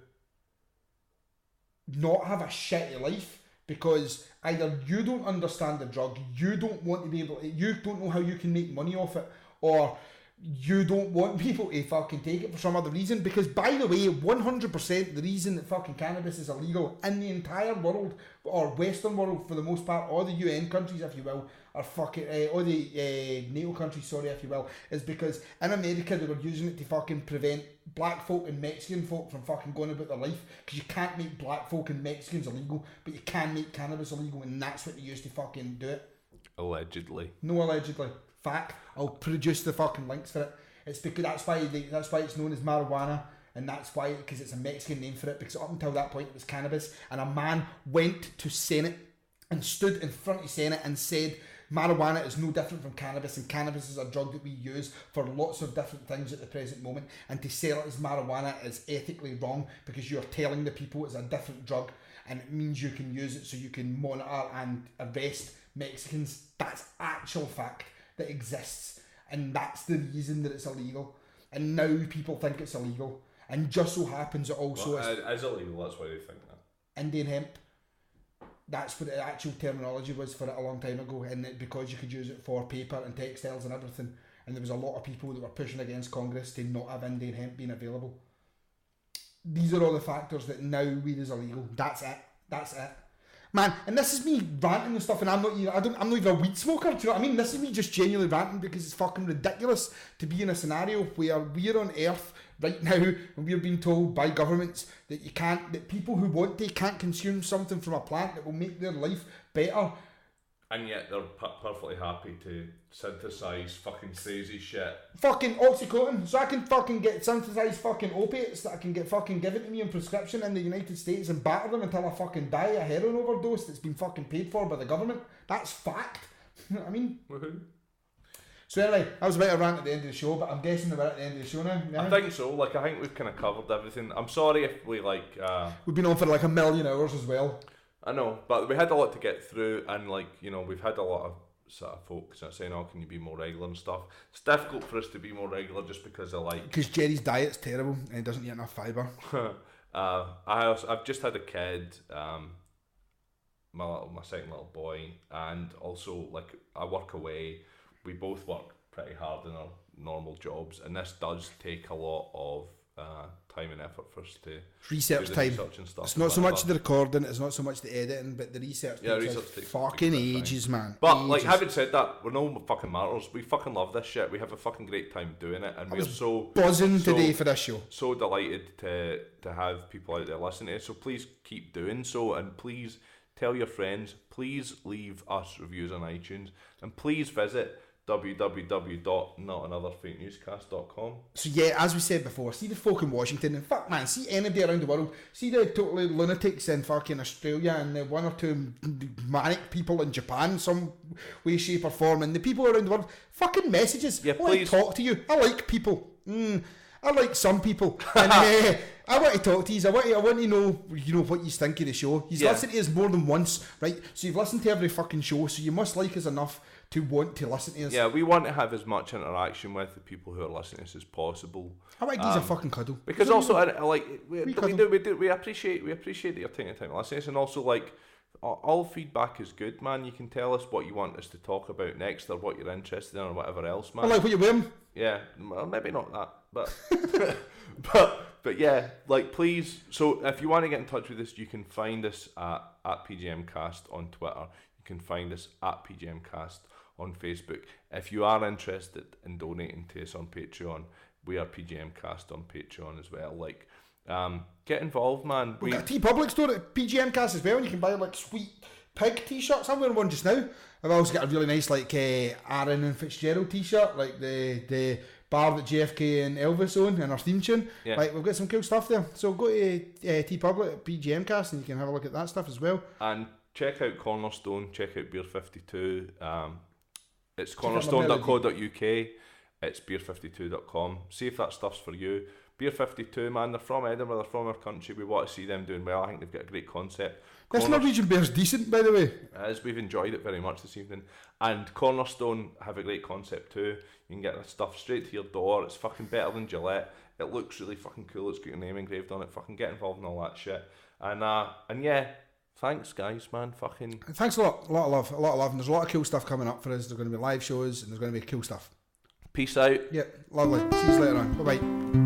not have a shitty life because either you don't understand the drug, you don't want to be able to, you don't know how you can make money off it, or you don't want people to fucking take it for some other reason. Because by the way, 100% the reason that fucking cannabis is illegal in the entire world, or Western world for the most part, or the UN countries if you will, or fucking or the NATO countries, sorry, if you will, is because in America they were using it to fucking prevent black folk and Mexican folk from fucking going about their life, because you can't make black folk and Mexicans illegal, but you can make cannabis illegal, and that's what they used to fucking do it. Allegedly. No, allegedly. Fact. I'll produce the fucking links for it. It's because that's why it's known as marijuana, and that's why, because it's a Mexican name for it, because up until that point it was cannabis, and a man went to Senate and stood in front of the Senate and said marijuana is no different from cannabis, and cannabis is a drug that we use for lots of different things at the present moment, and to sell it as marijuana is ethically wrong because you're telling the people it's a different drug and it means you can use it so you can monitor and arrest Mexicans. That's actual fact that exists, and that's the reason that it's illegal. And now people think it's illegal, and just so happens it also is illegal. That's why they think that. Indian hemp. That's what the actual terminology was for it a long time ago, and that because you could use it for paper and textiles and everything, and there was a lot of people that were pushing against Congress to not have Indian hemp being available. These are all the factors that now weed is illegal. That's it. Man, and this is me ranting and stuff, and I'm not even a weed smoker, do you know what I mean? This is me just genuinely ranting because it's fucking ridiculous to be in a scenario where we're on Earth right now and we're being told by governments that people who want to can't consume something from a plant that will make their life better. And yet they're perfectly happy to synthesise fucking crazy shit. Fucking oxycontin, so I can fucking get synthesised fucking opiates that I can get fucking given to me in prescription in the United States and batter them until I fucking die a heroin overdose that's been fucking paid for by the government. That's fact. You know what I mean? Woohoo. So anyway, I was about to rant at the end of the show, but I'm guessing we're at the end of the show now. Yeah? I think so. Like, I think we've kind of covered everything. I'm sorry if we we've been on for like 1 million hours as well. I know, but we had a lot to get through, and we've had a lot of sort of folks that are saying, "Oh, can you be more regular and stuff?" It's difficult for us to be more regular just because because Jerry's diet's terrible and he doesn't eat enough fibre. I've just had a kid, my second little boy, and also I work away. We both work pretty hard in our normal jobs, and this does take a lot of time and effort for us to research time. Research and stuff. It's not so much the recording, it's not so much the editing, but the research. Takes fucking ages, man. But ages. Having said that, we're no fucking martyrs. We fucking love this shit. We have a fucking great time doing it, and we're so buzzing today for this show. So delighted to have people out there listening to it. So please keep doing so, and please tell your friends. Please leave us reviews on iTunes, and please visit www.notanotherfakenewscast.com. So yeah, as we said before, see the folk in Washington, and fuck man, see anybody around the world, see the totally lunatics in fucking Australia, and the 1 or 2 manic people in Japan, some way, shape or form, and the people around the world, fucking messages. Yeah, I want to talk to you. I like people. I like some people, and I want to talk to you. I want to know, what you think of the show. You've listened to us more than once, right? So you've listened to every fucking show, so you must like us enough to want to listen to us. Yeah, we want to have as much interaction with the people who are listening to us as possible. I want to give you a fucking cuddle. Because also, we appreciate that you're taking the time to listen to us, and also all feedback is good, man. You can tell us what you want us to talk about next, or what you're interested in, or whatever else, man. I like what you're wearing. Yeah, well, maybe not that, but but yeah, please. So if you want to get in touch with us, you can find us at PGMcast on Twitter. You can find us at PGMcast on Facebook. If you are interested in donating to us on Patreon, we are PGMcast on Patreon as well. Get involved, man. We've got a TeePublic store at PGMcast as well, and you can buy sweet pig t-shirts. I'm wearing one just now. I've also got a really nice Aaron and Fitzgerald t-shirt, the bar that JFK and Elvis own in our theme tune. Yeah. We've got some cool stuff there. So go to TeePublic at PGMcast and you can have a look at that stuff as well. And check out Cornerstone, check out Beer 52. It's cornerstone.co.uk. It's beer52.com. See if that stuff's for you. Beer 52, man, they're from Edinburgh, they're from our country. We want to see them doing well. I think they've got a great concept. This Norwegian beer's decent, by the way. As we've enjoyed it very much this evening. And Cornerstone have a great concept too. You can get this stuff straight to your door. It's fucking better than Gillette. It looks really fucking cool. It's got your name engraved on it. Fucking get involved in all that shit. And yeah, thanks guys, man. Fucking thanks a lot of love, and there's a lot of cool stuff coming up for us. There's going to be live shows and there's going to be cool stuff. Peace out. Yeah, lovely. See you later on. Bye bye.